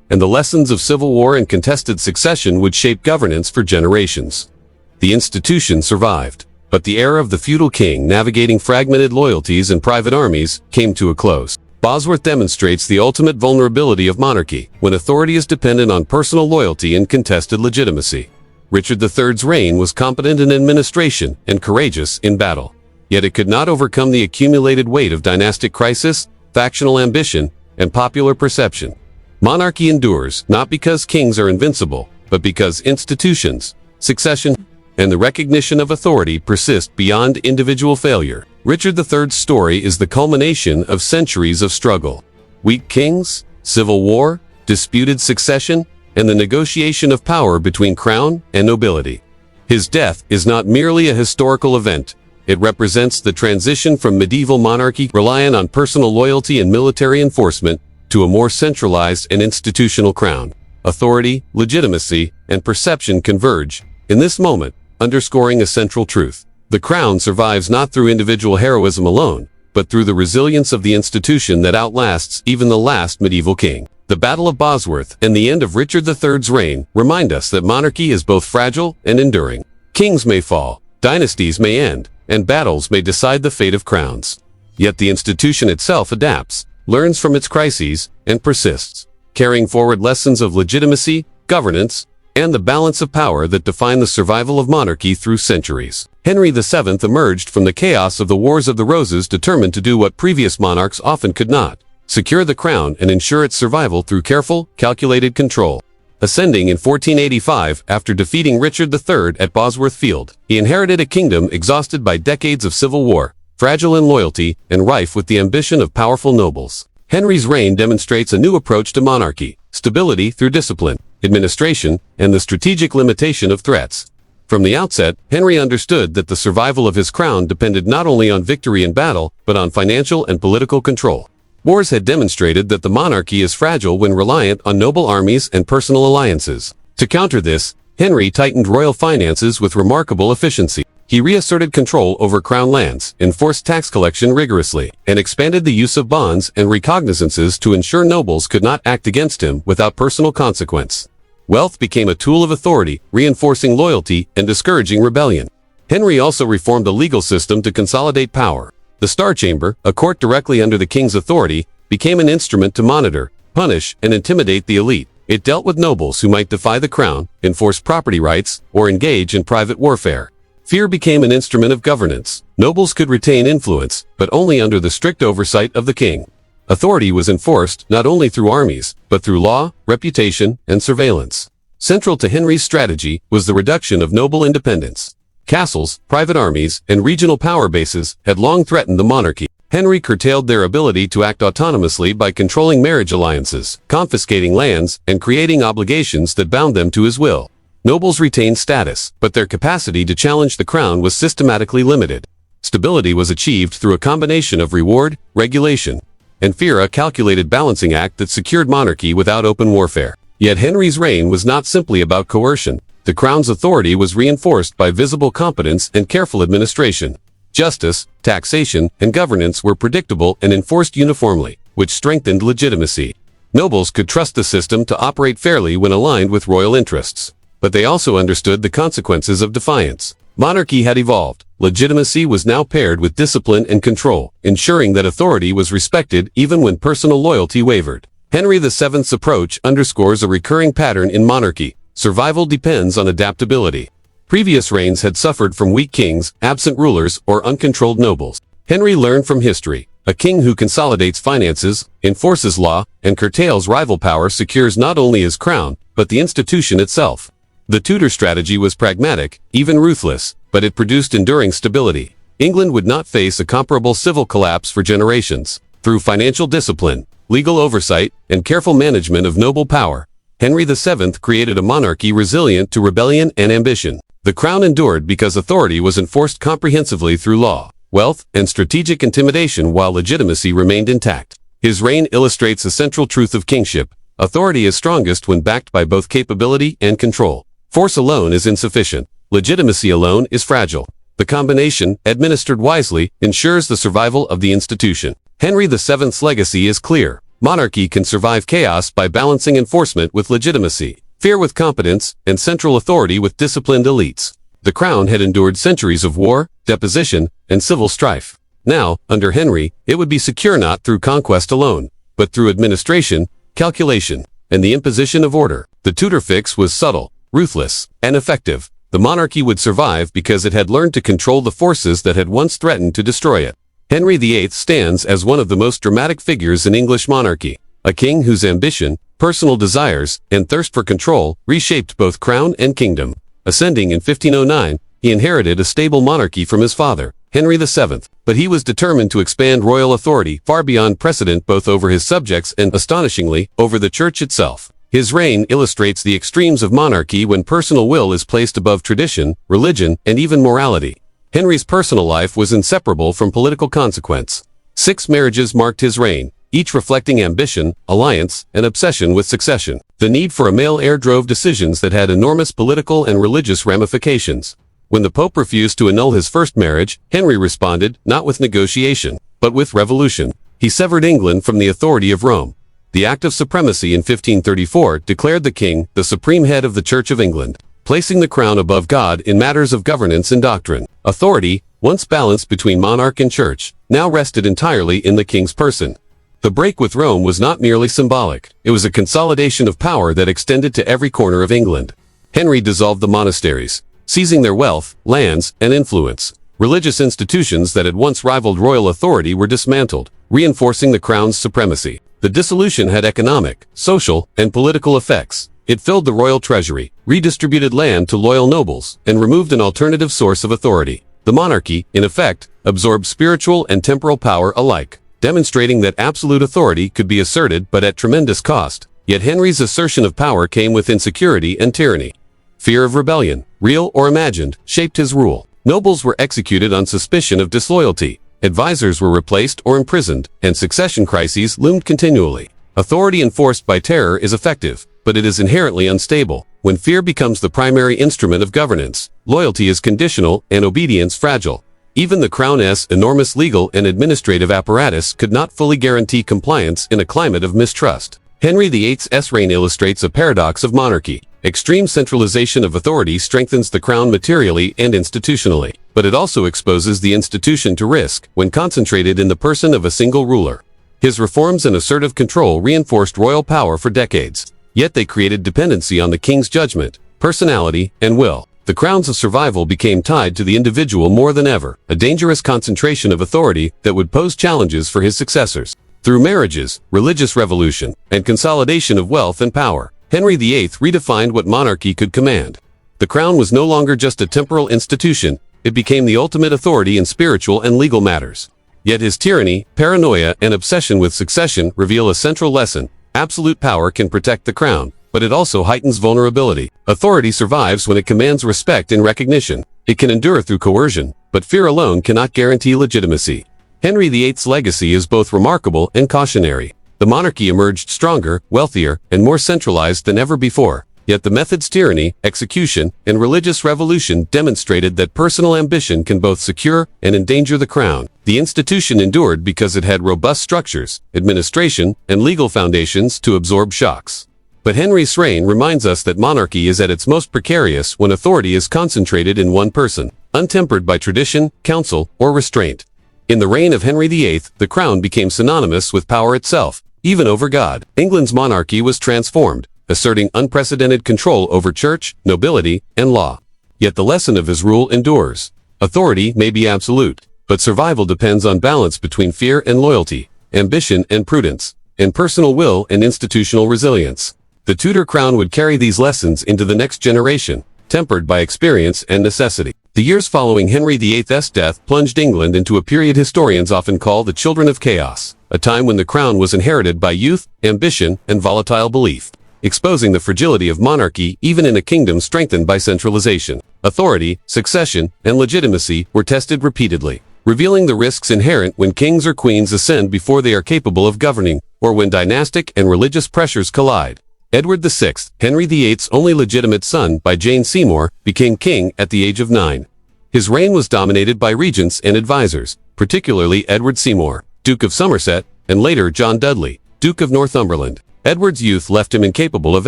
And the lessons of civil war and contested succession would shape governance for generations. The institution survived, but the era of the feudal king navigating fragmented loyalties and private armies came to a close. Bosworth demonstrates the ultimate vulnerability of monarchy, when authority is dependent on personal loyalty and contested legitimacy. Richard III's reign was competent in administration and courageous in battle. Yet it could not overcome the accumulated weight of dynastic crisis, factional ambition, and popular perception. Monarchy endures not because kings are invincible, but because institutions, succession, and the recognition of authority persist beyond individual failure. Richard III's story is the culmination of centuries of struggle. Weak kings, civil war, disputed succession, and the negotiation of power between crown and nobility. His death is not merely a historical event. It represents the transition from medieval monarchy reliant on personal loyalty and military enforcement to a more centralized and institutional crown. Authority, legitimacy, and perception converge in this moment, underscoring a central truth. The crown survives not through individual heroism alone, but through the resilience of the institution that outlasts even the last medieval king. The Battle of Bosworth and the end of Richard III's reign remind us that monarchy is both fragile and enduring. Kings may fall, dynasties may end, and battles may decide the fate of crowns. Yet the institution itself adapts, learns from its crises, and persists, carrying forward lessons of legitimacy, governance, and the balance of power that define the survival of monarchy through centuries. Henry VII emerged from the chaos of the Wars of the Roses determined to do what previous monarchs often could not: secure the crown and ensure its survival through careful, calculated control. Ascending in 1485 after defeating Richard III at Bosworth Field, he inherited a kingdom exhausted by decades of civil war, fragile in loyalty, and rife with the ambition of powerful nobles. Henry's reign demonstrates a new approach to monarchy: stability through discipline, administration, and the strategic limitation of threats. From the outset, Henry understood that the survival of his crown depended not only on victory in battle, but on financial and political control. Wars had demonstrated that the monarchy is fragile when reliant on noble armies and personal alliances. To counter this, Henry tightened royal finances with remarkable efficiency. He reasserted control over crown lands, enforced tax collection rigorously, and expanded the use of bonds and recognizances to ensure nobles could not act against him without personal consequence. Wealth became a tool of authority, reinforcing loyalty and discouraging rebellion. Henry also reformed the legal system to consolidate power. The Star Chamber, a court directly under the king's authority, became an instrument to monitor, punish, and intimidate the elite. It dealt with nobles who might defy the crown, enforce property rights, or engage in private warfare. Fear became an instrument of governance. Nobles could retain influence, but only under the strict oversight of the king. Authority was enforced not only through armies, but through law, reputation, and surveillance. Central to Henry's strategy was the reduction of noble independence. Castles, private armies, and regional power bases had long threatened the monarchy. Henry curtailed their ability to act autonomously by controlling marriage alliances, confiscating lands, and creating obligations that bound them to his will. Nobles retained status, but their capacity to challenge the crown was systematically limited. Stability was achieved through a combination of reward, regulation, and fear, a calculated balancing act that secured monarchy without open warfare. Yet Henry's reign was not simply about coercion. The crown's authority was reinforced by visible competence and careful administration. Justice, taxation, and governance were predictable and enforced uniformly, which strengthened legitimacy. Nobles could trust the system to operate fairly when aligned with royal interests. But they also understood the consequences of defiance. Monarchy had evolved. Legitimacy was now paired with discipline and control, ensuring that authority was respected even when personal loyalty wavered. Henry VII's approach underscores a recurring pattern in monarchy. Survival depends on adaptability. Previous reigns had suffered from weak kings, absent rulers, or uncontrolled nobles. Henry learned from history. A king who consolidates finances, enforces law, and curtails rival power secures not only his crown, but the institution itself. The Tudor strategy was pragmatic, even ruthless, but it produced enduring stability. England would not face a comparable civil collapse for generations. Through financial discipline, legal oversight, and careful management of noble power, Henry VII created a monarchy resilient to rebellion and ambition. The crown endured because authority was enforced comprehensively through law, wealth, and strategic intimidation while legitimacy remained intact. His reign illustrates a central truth of kingship. Authority is strongest when backed by both capability and control. Force alone is insufficient. Legitimacy alone is fragile. The combination, administered wisely, ensures the survival of the institution. Henry VII's legacy is clear. Monarchy can survive chaos by balancing enforcement with legitimacy, fear with competence, and central authority with disciplined elites. The crown had endured centuries of war, deposition, and civil strife. Now, under Henry, it would be secure not through conquest alone, but through administration, calculation, and the imposition of order. The Tudor fix was subtle, ruthless, and effective. The monarchy would survive because it had learned to control the forces that had once threatened to destroy it. Henry VIII stands as one of the most dramatic figures in English monarchy, a king whose ambition, personal desires, and thirst for control reshaped both crown and kingdom. Ascending in 1509, he inherited a stable monarchy from his father, Henry VII, but he was determined to expand royal authority far beyond precedent, both over his subjects and, astonishingly, over the church itself. His reign illustrates the extremes of monarchy when personal will is placed above tradition, religion, and even morality. Henry's personal life was inseparable from political consequence. 6 marriages marked his reign, each reflecting ambition, alliance, and obsession with succession. The need for a male heir drove decisions that had enormous political and religious ramifications. When the Pope refused to annul his first marriage, Henry responded, not with negotiation, but with revolution. He severed England from the authority of Rome. The Act of Supremacy in 1534 declared the king the supreme head of the Church of England, placing the crown above God in matters of governance and doctrine. Authority, once balanced between monarch and church, now rested entirely in the king's person. The break with Rome was not merely symbolic. It was a consolidation of power that extended to every corner of England. Henry dissolved the monasteries, seizing their wealth, lands, and influence. Religious institutions that had once rivaled royal authority were dismantled, reinforcing the crown's supremacy. The dissolution had economic, social, and political effects. It filled the royal treasury, redistributed land to loyal nobles, and removed an alternative source of authority. The monarchy, in effect, absorbed spiritual and temporal power alike, demonstrating that absolute authority could be asserted but at tremendous cost. Yet Henry's assertion of power came with insecurity and tyranny. Fear of rebellion, real or imagined, shaped his rule. Nobles were executed on suspicion of disloyalty, advisors were replaced or imprisoned, and succession crises loomed continually. Authority enforced by terror is effective, but it is inherently unstable. When fear becomes the primary instrument of governance, loyalty is conditional and obedience fragile. Even the Crown's enormous legal and administrative apparatus could not fully guarantee compliance in a climate of mistrust. Henry VIII's reign illustrates a paradox of monarchy. Extreme centralization of authority strengthens the crown materially and institutionally, but it also exposes the institution to risk when concentrated in the person of a single ruler. His reforms and assertive control reinforced royal power for decades, yet they created dependency on the king's judgment, personality, and will. The crown's survival became tied to the individual more than ever, a dangerous concentration of authority that would pose challenges for his successors. Through marriages, religious revolution, and consolidation of wealth and power, Henry VIII redefined what monarchy could command. The crown was no longer just a temporal institution, it became the ultimate authority in spiritual and legal matters. Yet his tyranny, paranoia, and obsession with succession reveal a central lesson. Absolute power can protect the crown, but it also heightens vulnerability. Authority survives when it commands respect and recognition. It can endure through coercion, but fear alone cannot guarantee legitimacy. Henry VIII's legacy is both remarkable and cautionary. The monarchy emerged stronger, wealthier, and more centralized than ever before. Yet the methods tyranny, execution, and religious revolution demonstrated that personal ambition can both secure and endanger the crown. The institution endured because it had robust structures, administration, and legal foundations to absorb shocks. But Henry's reign reminds us that monarchy is at its most precarious when authority is concentrated in one person, untempered by tradition, counsel, or restraint. In the reign of Henry VIII, the crown became synonymous with power itself, even over God. England's monarchy was transformed, asserting unprecedented control over church, nobility, and law. Yet the lesson of his rule endures. Authority may be absolute, but survival depends on balance between fear and loyalty, ambition and prudence, and personal will and institutional resilience. The Tudor crown would carry these lessons into the next generation, tempered by experience and necessity. The years following Henry VIII's death plunged England into a period historians often call the Children of Chaos, a time when the crown was inherited by youth, ambition, and volatile belief, exposing the fragility of monarchy even in a kingdom strengthened by centralization. Authority, succession, and legitimacy were tested repeatedly, revealing the risks inherent when kings or queens ascend before they are capable of governing, or when dynastic and religious pressures collide. Edward VI, Henry VIII's only legitimate son by Jane Seymour, became king at the age of 9. His reign was dominated by regents and advisors, particularly Edward Seymour, Duke of Somerset, and later John Dudley, Duke of Northumberland. Edward's youth left him incapable of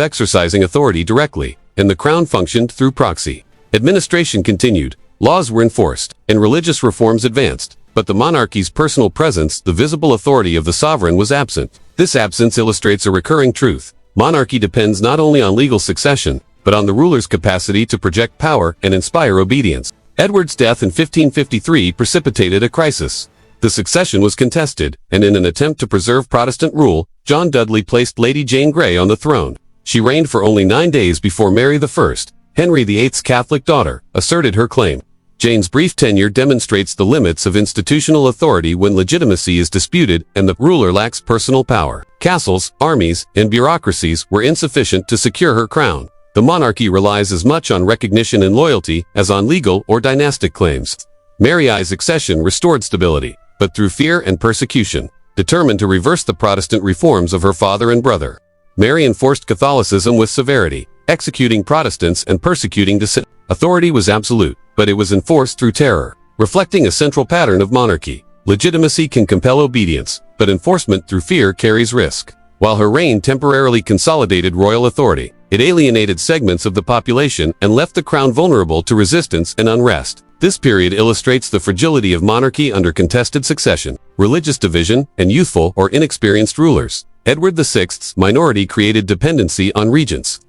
exercising authority directly, and the crown functioned through proxy. Administration continued, laws were enforced, and religious reforms advanced, but the monarchy's personal presence, the visible authority of the sovereign, was absent. This absence illustrates a recurring truth. Monarchy depends not only on legal succession, but on the ruler's capacity to project power and inspire obedience. Edward's death in 1553 precipitated a crisis. The succession was contested, and in an attempt to preserve Protestant rule, John Dudley placed Lady Jane Grey on the throne. She reigned for only 9 days before Mary I, Henry VIII's Catholic daughter, asserted her claim. Jane's brief tenure demonstrates the limits of institutional authority when legitimacy is disputed and the ruler lacks personal power. Castles, armies, and bureaucracies were insufficient to secure her crown. The monarchy relies as much on recognition and loyalty as on legal or dynastic claims. Mary's accession restored stability, but through fear and persecution, determined to reverse the Protestant reforms of her father and brother. Mary enforced Catholicism with severity, executing Protestants and persecuting dissent. Authority was absolute, but it was enforced through terror, reflecting a central pattern of monarchy. Legitimacy can compel obedience, but enforcement through fear carries risk. While her reign temporarily consolidated royal authority, it alienated segments of the population and left the crown vulnerable to resistance and unrest. This period illustrates the fragility of monarchy under contested succession, religious division, and youthful or inexperienced rulers. Edward VI's minority created dependency on regents.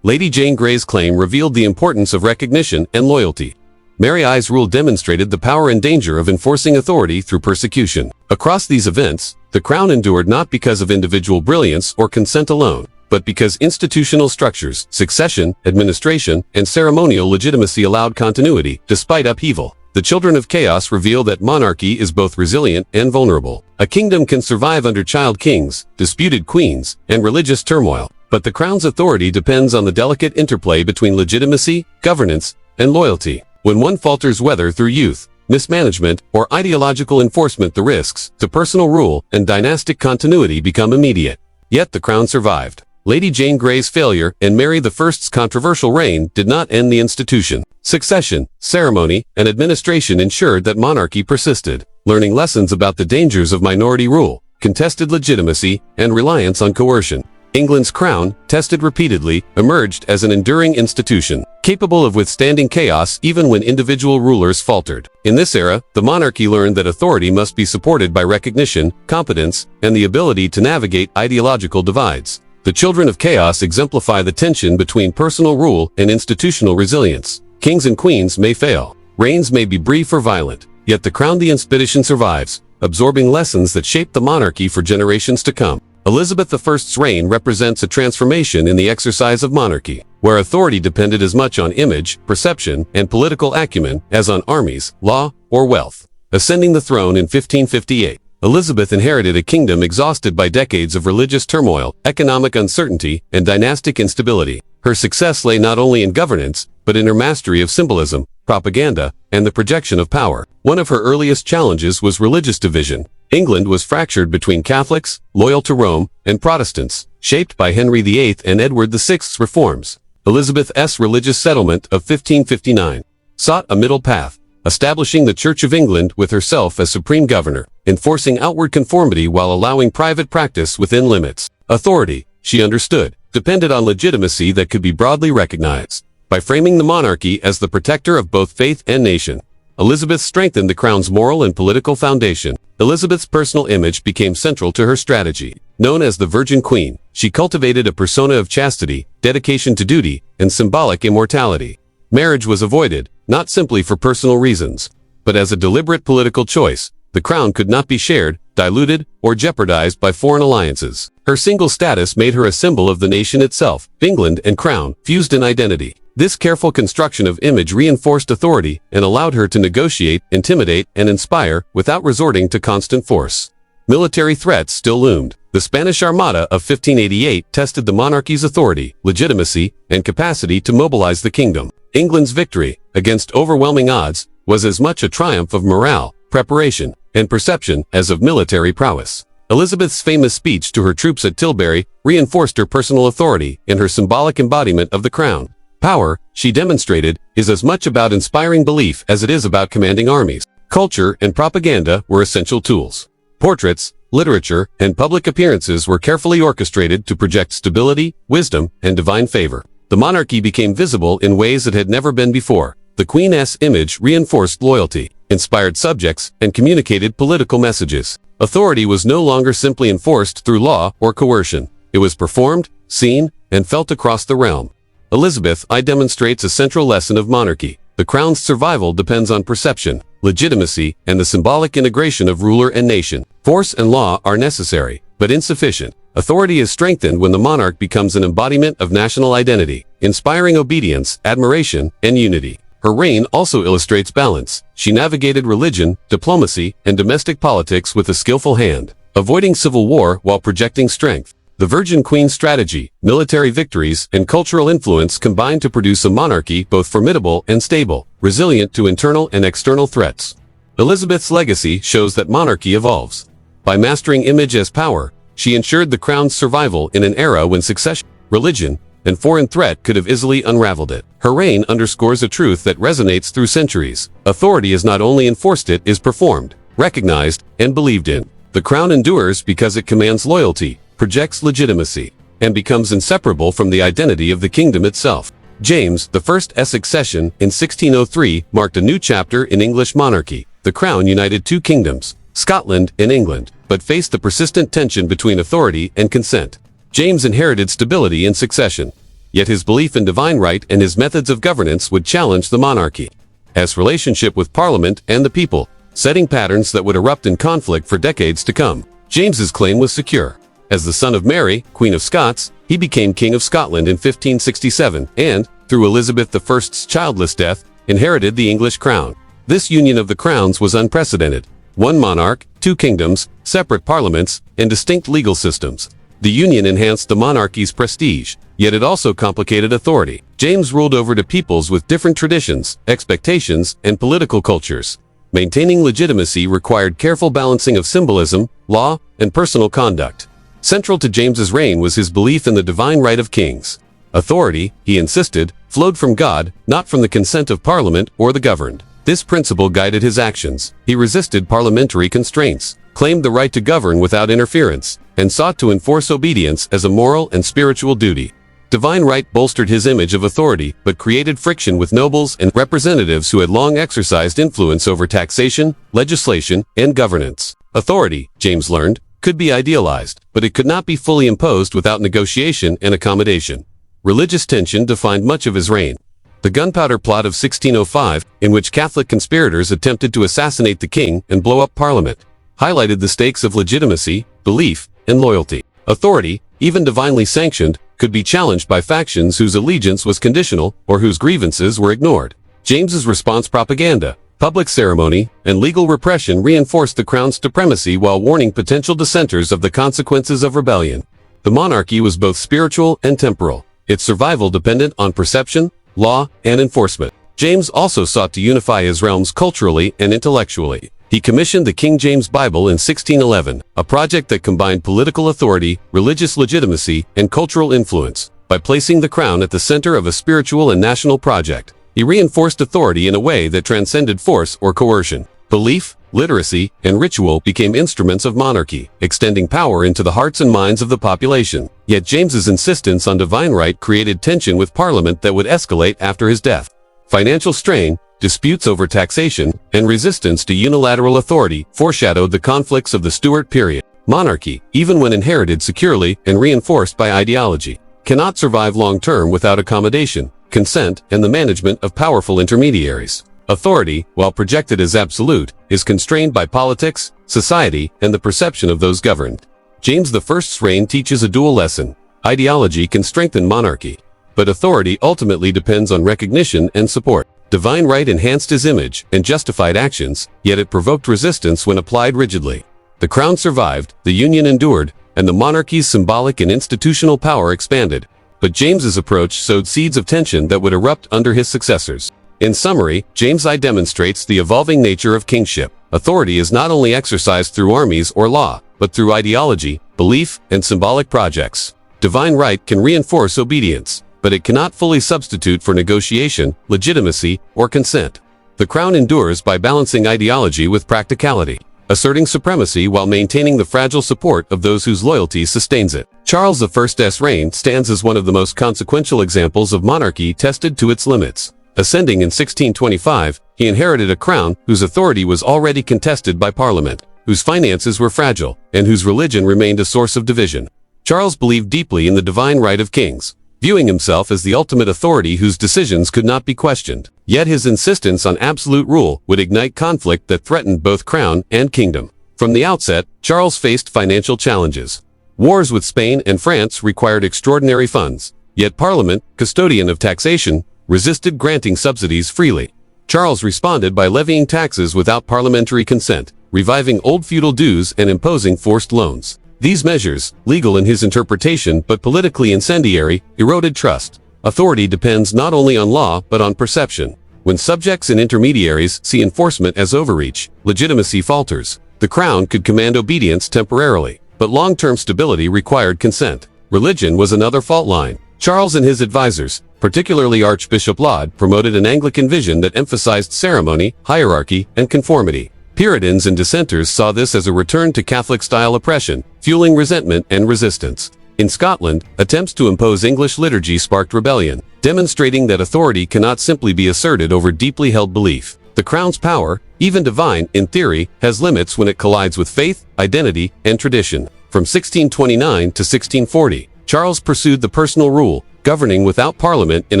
Lady Jane Grey's claim revealed the importance of recognition and loyalty. Mary's rule demonstrated the power and danger of enforcing authority through persecution. Across these events, the crown endured not because of individual brilliance or consent alone, but but because institutional structures, succession, administration, and ceremonial legitimacy allowed continuity, despite upheaval. The children of chaos reveal that monarchy is both resilient and vulnerable. A kingdom can survive under child kings, disputed queens, and religious turmoil, but the crown's authority depends on the delicate interplay between legitimacy, governance, and loyalty. When one falters, whether through youth, mismanagement, or ideological enforcement, the risks to personal rule and dynastic continuity become immediate. Yet the crown survived. Lady Jane Grey's failure and Mary I's controversial reign did not end the institution. Succession, ceremony, and administration ensured that monarchy persisted, learning lessons about the dangers of minority rule, contested legitimacy, and reliance on coercion. England's crown, tested repeatedly, emerged as an enduring institution, capable of withstanding chaos even when individual rulers faltered. In this era, the monarchy learned that authority must be supported by recognition, competence, and the ability to navigate ideological divides. The children of chaos exemplify the tension between personal rule and institutional resilience. Kings and queens may fail. Reigns may be brief or violent. Yet the crown, the expedition, survives, absorbing lessons that shaped the monarchy for generations to come. Elizabeth I's reign represents a transformation in the exercise of monarchy, where authority depended as much on image, perception, and political acumen as on armies, law, or wealth. Ascending the throne in 1558, Elizabeth inherited a kingdom exhausted by decades of religious turmoil, economic uncertainty, and dynastic instability. Her success lay not only in governance, but in her mastery of symbolism, propaganda, and the projection of power. One of her earliest challenges was religious division. England was fractured between Catholics, loyal to Rome, and Protestants, shaped by Henry VIII and Edward VI's reforms. Elizabeth's religious settlement of 1559 sought a middle path, establishing the Church of England with herself as supreme governor, enforcing outward conformity while allowing private practice within limits. Authority, she understood, depended on legitimacy that could be broadly recognized. By framing the monarchy as the protector of both faith and nation, Elizabeth strengthened the crown's moral and political foundation. Elizabeth's personal image became central to her strategy. Known as the Virgin Queen, she cultivated a persona of chastity, dedication to duty, and symbolic immortality. Marriage was avoided, not simply for personal reasons, but as a deliberate political choice. The crown could not be shared, diluted, or jeopardized by foreign alliances. Her single status made her a symbol of the nation itself, England and crown, fused in identity. This careful construction of image reinforced authority and allowed her to negotiate, intimidate, and inspire without resorting to constant force. Military threats still loomed. The Spanish Armada of 1588 tested the monarchy's authority, legitimacy, and capacity to mobilize the kingdom. England's victory, against overwhelming odds, was as much a triumph of morale, preparation, and perception as of military prowess. Elizabeth's famous speech to her troops at Tilbury reinforced her personal authority and her symbolic embodiment of the crown. Power, she demonstrated, is as much about inspiring belief as it is about commanding armies. Culture and propaganda were essential tools. Portraits, literature, and public appearances were carefully orchestrated to project stability, wisdom, and divine favor. The monarchy became visible in ways that had never been before. The Queen's image reinforced loyalty, inspired subjects, and communicated political messages. Authority was no longer simply enforced through law or coercion. It was performed, seen, and felt across the realm. Elizabeth I demonstrates a central lesson of monarchy. The crown's survival depends on perception, legitimacy, and the symbolic integration of ruler and nation. Force and law are necessary, but insufficient. Authority is strengthened when the monarch becomes an embodiment of national identity, inspiring obedience, admiration, and unity. Her reign also illustrates balance. She navigated religion, diplomacy, and domestic politics with a skillful hand, avoiding civil war while projecting strength. The Virgin Queen's strategy, military victories, and cultural influence combined to produce a monarchy both formidable and stable, resilient to internal and external threats. Elizabeth's legacy shows that monarchy evolves. By mastering image as power, she ensured the crown's survival in an era when succession, religion, and foreign threat could have easily unraveled it. Her reign underscores a truth that resonates through centuries. Authority is not only enforced, it is performed, recognized, and believed in. The crown endures because it commands loyalty, projects legitimacy, and becomes inseparable from the identity of the kingdom itself. James I's succession in 1603 marked a new chapter in English monarchy. The crown united two kingdoms, Scotland and England, but faced the persistent tension between authority and consent. James inherited stability in succession, yet his belief in divine right and his methods of governance would challenge the monarchy. As relationship with Parliament and the people, setting patterns that would erupt in conflict for decades to come. James's claim was secure. As the son of Mary, Queen of Scots, he became King of Scotland in 1567 and, through Elizabeth I's childless death, inherited the English crown. This union of the crowns was unprecedented. One monarch, two kingdoms, separate parliaments, and distinct legal systems. The union enhanced the monarchy's prestige, yet it also complicated authority. James ruled over the peoples with different traditions, expectations, and political cultures. Maintaining legitimacy required careful balancing of symbolism, law, and personal conduct. Central to James's reign was his belief in the divine right of kings. Authority, he insisted, flowed from God, not from the consent of Parliament or the governed. This principle guided his actions. He resisted parliamentary constraints, claimed the right to govern without interference, and sought to enforce obedience as a moral and spiritual duty. Divine right bolstered his image of authority, but created friction with nobles and representatives who had long exercised influence over taxation, legislation, and governance. Authority, James learned, could be idealized, but it could not be fully imposed without negotiation and accommodation. Religious tension defined much of his reign. The Gunpowder Plot of 1605, in which Catholic conspirators attempted to assassinate the king and blow up Parliament, highlighted the stakes of legitimacy, belief, and loyalty. Authority, even divinely sanctioned, could be challenged by factions whose allegiance was conditional or whose grievances were ignored. James's response: propaganda, public ceremony, and legal repression reinforced the crown's supremacy while warning potential dissenters of the consequences of rebellion. The monarchy was both spiritual and temporal, its survival dependent on perception, law, and enforcement. James also sought to unify his realms culturally and intellectually. He commissioned the King James Bible in 1611, a project that combined political authority, religious legitimacy, and cultural influence. By placing the crown at the center of a spiritual and national project, he reinforced authority in a way that transcended force or coercion. Belief, literacy, and ritual became instruments of monarchy, extending power into the hearts and minds of the population. Yet James's insistence on divine right created tension with Parliament that would escalate after his death. Financial strain, disputes over taxation, and resistance to unilateral authority foreshadowed the conflicts of the Stuart period. Monarchy, even when inherited securely and reinforced by ideology, cannot survive long-term without accommodation, consent, and the management of powerful intermediaries. Authority, while projected as absolute, is constrained by politics, society, and the perception of those governed. James I's reign teaches a dual lesson. Ideology can strengthen monarchy, but authority ultimately depends on recognition and support. Divine right enhanced his image and justified actions, yet it provoked resistance when applied rigidly. The crown survived, the union endured, and the monarchy's symbolic and institutional power expanded. But James's approach sowed seeds of tension that would erupt under his successors. In summary, James I demonstrates the evolving nature of kingship. Authority is not only exercised through armies or law, but through ideology, belief, and symbolic projects. Divine right can reinforce obedience, but it cannot fully substitute for negotiation, legitimacy, or consent. The crown endures by balancing ideology with practicality, asserting supremacy while maintaining the fragile support of those whose loyalty sustains it. Charles I's reign stands as one of the most consequential examples of monarchy tested to its limits. Ascending in 1625, he inherited a crown whose authority was already contested by Parliament, whose finances were fragile, and whose religion remained a source of division. Charles believed deeply in the divine right of kings, viewing himself as the ultimate authority whose decisions could not be questioned. Yet his insistence on absolute rule would ignite conflict that threatened both crown and kingdom. From the outset, Charles faced financial challenges. Wars with Spain and France required extraordinary funds, yet Parliament, custodian of taxation, resisted granting subsidies freely. Charles responded by levying taxes without parliamentary consent, reviving old feudal dues and imposing forced loans. These measures, legal in his interpretation but politically incendiary, eroded trust. Authority depends not only on law but on perception. When subjects and intermediaries see enforcement as overreach, legitimacy falters. The crown could command obedience temporarily, but long-term stability required consent. Religion was another fault line. Charles and his advisors, particularly Archbishop Laud, promoted an Anglican vision that emphasized ceremony, hierarchy, and conformity. Puritans and dissenters saw this as a return to Catholic-style oppression, fueling resentment and resistance. In Scotland, attempts to impose English liturgy sparked rebellion, demonstrating that authority cannot simply be asserted over deeply held belief. The crown's power, even divine in theory, has limits when it collides with faith, identity, and tradition. From 1629 to 1640, Charles pursued the personal rule, governing without Parliament in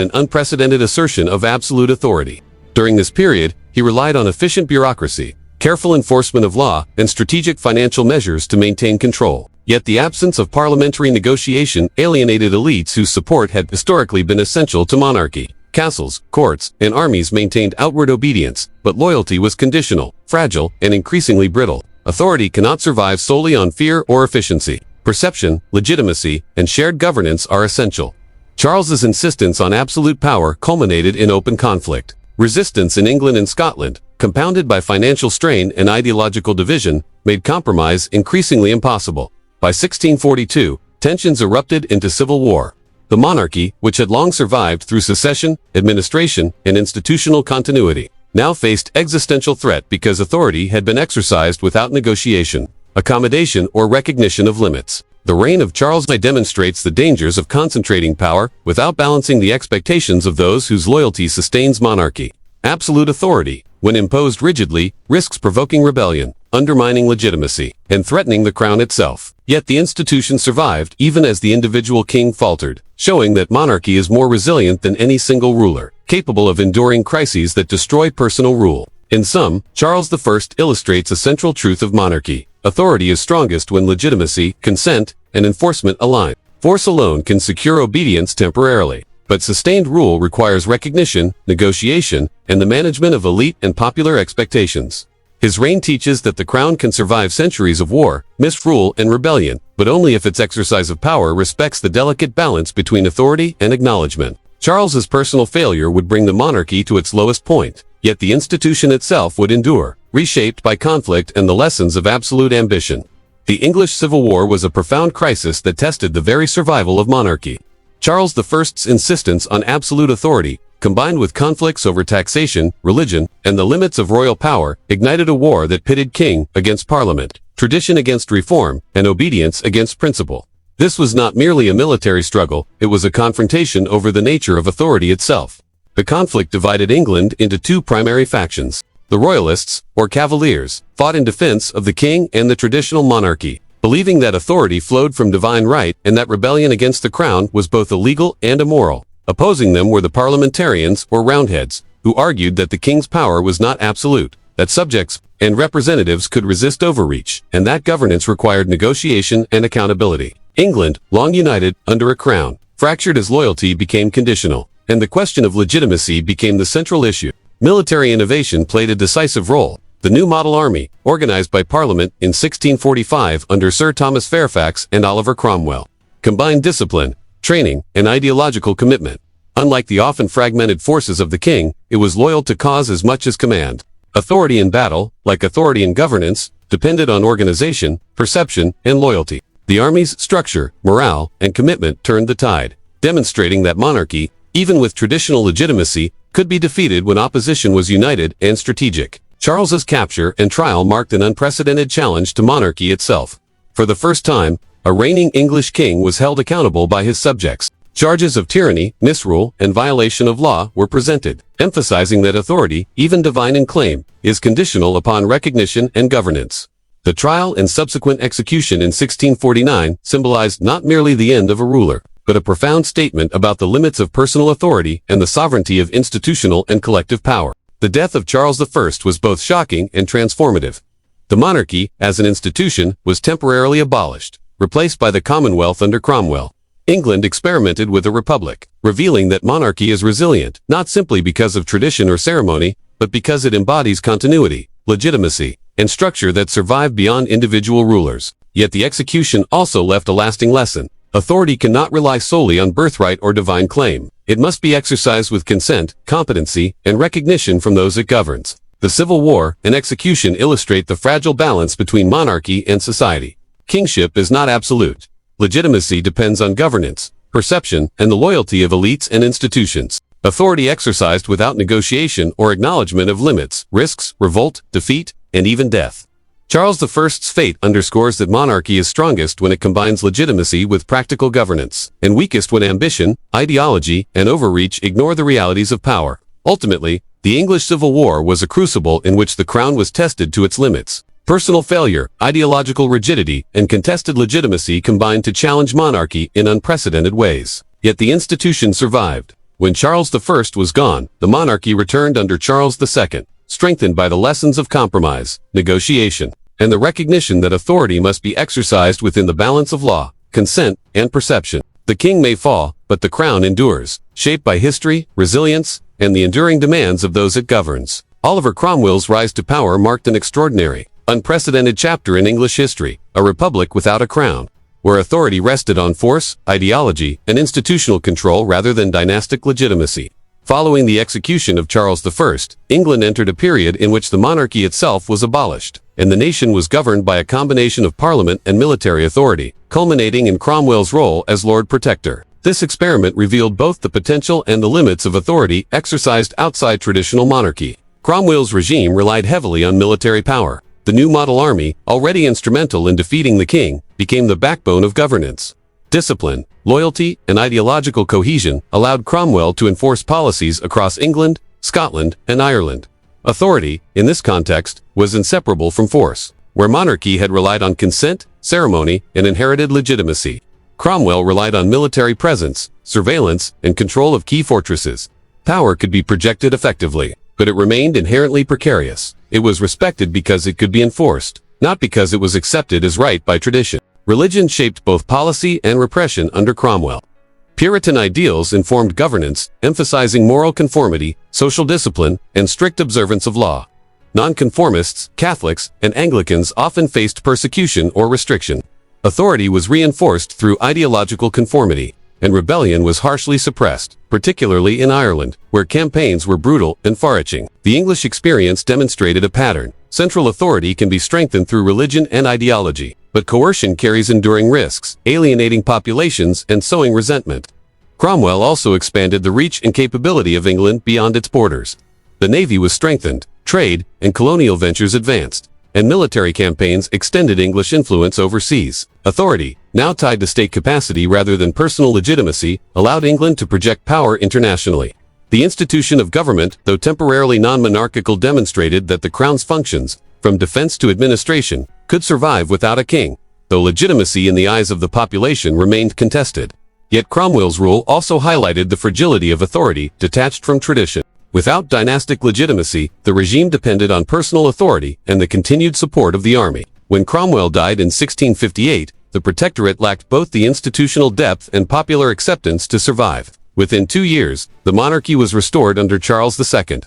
an unprecedented assertion of absolute authority. During this period, he relied on efficient bureaucracy, careful enforcement of law, and strategic financial measures to maintain control. Yet the absence of parliamentary negotiation alienated elites whose support had historically been essential to monarchy. Castles, courts, and armies maintained outward obedience, but loyalty was conditional, fragile, and increasingly brittle. Authority cannot survive solely on fear or efficiency. Perception, legitimacy, and shared governance are essential. Charles's insistence on absolute power culminated in open conflict. Resistance in England and Scotland, compounded by financial strain and ideological division, made compromise increasingly impossible. By 1642, tensions erupted into civil war. The monarchy, which had long survived through succession, administration, and institutional continuity, now faced existential threat because authority had been exercised without negotiation, accommodation, or recognition of limits. The reign of Charles demonstrates the dangers of concentrating power without balancing the expectations of those whose loyalty sustains monarchy. Absolute authority, when imposed rigidly, risks provoking rebellion, undermining legitimacy, and threatening the crown itself. Yet the institution survived even as the individual king faltered, showing that monarchy is more resilient than any single ruler, capable of enduring crises that destroy personal rule. In sum, Charles I illustrates a central truth of monarchy. Authority is strongest when legitimacy, consent, and enforcement align. Force alone can secure obedience temporarily, but sustained rule requires recognition, negotiation, and the management of elite and popular expectations. His reign teaches that the crown can survive centuries of war, misrule, and rebellion, but only if its exercise of power respects the delicate balance between authority and acknowledgement. Charles's personal failure would bring the monarchy to its lowest point, yet the institution itself would endure, reshaped by conflict and the lessons of absolute ambition. The English Civil War was a profound crisis that tested the very survival of monarchy. Charles I's insistence on absolute authority, combined with conflicts over taxation, religion, and the limits of royal power, ignited a war that pitted king against parliament, tradition against reform, and obedience against principle. This was not merely a military struggle, it was a confrontation over the nature of authority itself. The conflict divided England into two primary factions. The Royalists, or Cavaliers, fought in defense of the king and the traditional monarchy, believing that authority flowed from divine right and that rebellion against the crown was both illegal and immoral. Opposing them were the parliamentarians, or Roundheads, who argued that the king's power was not absolute, that subjects and representatives could resist overreach, and that governance required negotiation and accountability. England, long united under a crown, fractured as loyalty became conditional, and the question of legitimacy became the central issue. Military innovation played a decisive role. The new model army, organized by Parliament in 1645 under Sir Thomas Fairfax and Oliver Cromwell, combined discipline, training, and ideological commitment. Unlike the often fragmented forces of the king, it was loyal to cause as much as command. Authority in battle, like authority in governance, depended on organization, perception, and loyalty. The army's structure, morale, and commitment turned the tide, demonstrating that monarchy, even with traditional legitimacy, could be defeated when opposition was united and strategic. Charles's capture and trial marked an unprecedented challenge to monarchy itself. For the first time, a reigning English king was held accountable by his subjects. Charges of tyranny, misrule, and violation of law were presented, emphasizing that authority, even divine in claim, is conditional upon recognition and governance. The trial and subsequent execution in 1649 symbolized not merely the end of a ruler, but a profound statement about the limits of personal authority and the sovereignty of institutional and collective power. The death of Charles I was both shocking and transformative. The monarchy, as an institution, was temporarily abolished, replaced by the Commonwealth under Cromwell. England experimented with a republic, revealing that monarchy is resilient, not simply because of tradition or ceremony, but because it embodies continuity, legitimacy, and structure that survive beyond individual rulers. Yet the execution also left a lasting lesson. Authority cannot rely solely on birthright or divine claim. It must be exercised with consent, competency, and recognition from those it governs. The Civil War and execution illustrate the fragile balance between monarchy and society. Kingship is not absolute. Legitimacy depends on governance, perception, and the loyalty of elites and institutions. Authority exercised without negotiation or acknowledgement of limits risks revolt, defeat, and even death. Charles I's fate underscores that monarchy is strongest when it combines legitimacy with practical governance, and weakest when ambition, ideology, and overreach ignore the realities of power. Ultimately, the English Civil War was a crucible in which the crown was tested to its limits. Personal failure, ideological rigidity, and contested legitimacy combined to challenge monarchy in unprecedented ways. Yet the institution survived. When Charles I was gone, the monarchy returned under Charles II, strengthened by the lessons of compromise, negotiation, and the recognition that authority must be exercised within the balance of law, consent, and perception. The king may fall, but the crown endures, shaped by history, resilience, and the enduring demands of those it governs. Oliver Cromwell's rise to power marked an extraordinary, unprecedented chapter in English history, a republic without a crown, where authority rested on force, ideology, and institutional control rather than dynastic legitimacy. Following the execution of Charles I, England entered a period in which the monarchy itself was abolished, and the nation was governed by a combination of parliament and military authority, culminating in Cromwell's role as Lord Protector. This experiment revealed both the potential and the limits of authority exercised outside traditional monarchy. Cromwell's regime relied heavily on military power. The new model army, already instrumental in defeating the king, became the backbone of governance. Discipline, loyalty, and ideological cohesion allowed Cromwell to enforce policies across England, Scotland, and Ireland. Authority, in this context, was inseparable from force, where monarchy had relied on consent, ceremony, and inherited legitimacy. Cromwell relied on military presence, surveillance, and control of key fortresses. Power could be projected effectively, but it remained inherently precarious. It was respected because it could be enforced, not because it was accepted as right by tradition. Religion shaped both policy and repression under Cromwell. Puritan ideals informed governance, emphasizing moral conformity, social discipline, and strict observance of law. Nonconformists, Catholics, and Anglicans often faced persecution or restriction. Authority was reinforced through ideological conformity, and rebellion was harshly suppressed, particularly in Ireland, where campaigns were brutal and far-reaching. The English experience demonstrated a pattern. Central authority can be strengthened through religion and ideology, but coercion carries enduring risks, alienating populations and sowing resentment. Cromwell also expanded the reach and capability of England beyond its borders. The navy was strengthened, trade and colonial ventures advanced, and military campaigns extended English influence overseas. Authority, now tied to state capacity rather than personal legitimacy, allowed England to project power internationally. The institution of government, though temporarily non-monarchical, demonstrated that the crown's functions, from defense to administration, could survive without a king, though legitimacy in the eyes of the population remained contested. Yet Cromwell's rule also highlighted the fragility of authority detached from tradition. Without dynastic legitimacy, the regime depended on personal authority and the continued support of the army. When Cromwell died in 1658, the Protectorate lacked both the institutional depth and popular acceptance to survive. Within 2 years, the monarchy was restored under Charles II,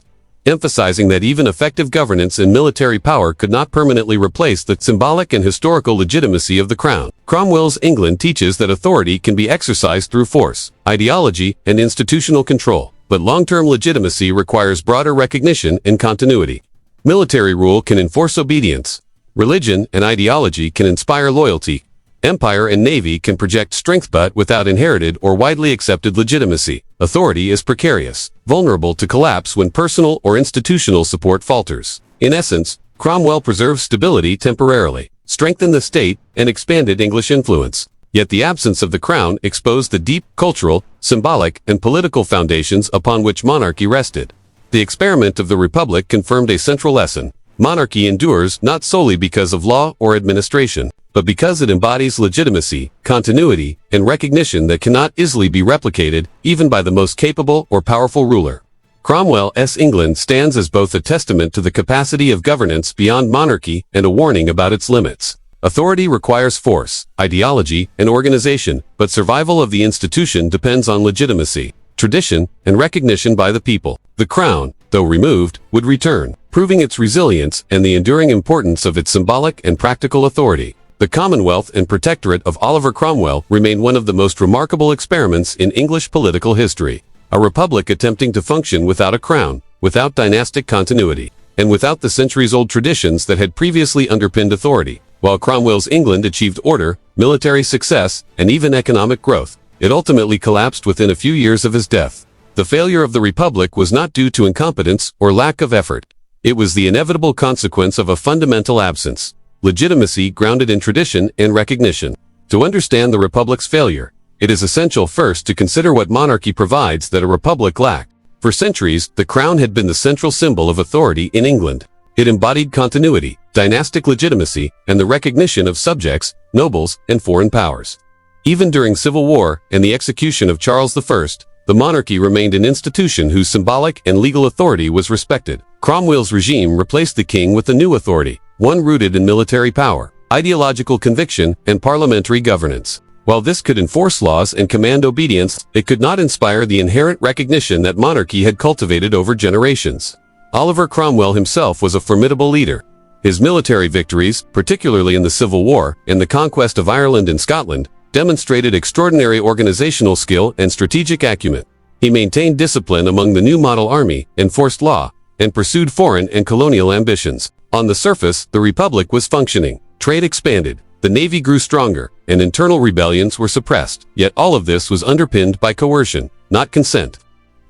emphasizing that even effective governance and military power could not permanently replace the symbolic and historical legitimacy of the crown. Cromwell's England teaches that authority can be exercised through force, ideology, and institutional control, but long-term legitimacy requires broader recognition and continuity. Military rule can enforce obedience. Religion and ideology can inspire loyalty. Empire and navy can project strength but without inherited or widely accepted legitimacy. Authority is precarious, vulnerable to collapse when personal or institutional support falters. In essence, Cromwell preserved stability temporarily, strengthened the state, and expanded English influence. Yet the absence of the crown exposed the deep cultural, symbolic, and political foundations upon which monarchy rested. The experiment of the Republic confirmed a central lesson. Monarchy endures not solely because of law or administration, but because it embodies legitimacy, continuity, and recognition that cannot easily be replicated, even by the most capable or powerful ruler. Cromwell's England stands as both a testament to the capacity of governance beyond monarchy and a warning about its limits. Authority requires force, ideology, and organization, but survival of the institution depends on legitimacy, tradition, and recognition by the people. The crown, though removed, would return, proving its resilience and the enduring importance of its symbolic and practical authority. The Commonwealth and Protectorate of Oliver Cromwell remain one of the most remarkable experiments in English political history. A republic attempting to function without a crown, without dynastic continuity, and without the centuries-old traditions that had previously underpinned authority. While Cromwell's England achieved order, military success, and even economic growth, it ultimately collapsed within a few years of his death. The failure of the Republic was not due to incompetence or lack of effort. It was the inevitable consequence of a fundamental absence. Legitimacy grounded in tradition and recognition. To understand the Republic's failure, it is essential first to consider what monarchy provides that a republic lacked. For centuries, the crown had been the central symbol of authority in England. It embodied continuity, dynastic legitimacy, and the recognition of subjects, nobles, and foreign powers. Even during civil war and the execution of Charles I, the monarchy remained an institution whose symbolic and legal authority was respected. Cromwell's regime replaced the king with a new authority, one rooted in military power, ideological conviction, and parliamentary governance. While this could enforce laws and command obedience, it could not inspire the inherent recognition that monarchy had cultivated over generations. Oliver Cromwell himself was a formidable leader. His military victories, particularly in the Civil War and the conquest of Ireland and Scotland, demonstrated extraordinary organizational skill and strategic acumen. He maintained discipline among the new model army, enforced law, and pursued foreign and colonial ambitions. On the surface, the Republic was functioning. Trade expanded, the navy grew stronger, and internal rebellions were suppressed. Yet all of this was underpinned by coercion, not consent.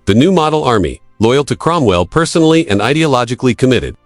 The new model army, loyal to Cromwell personally and ideologically committed,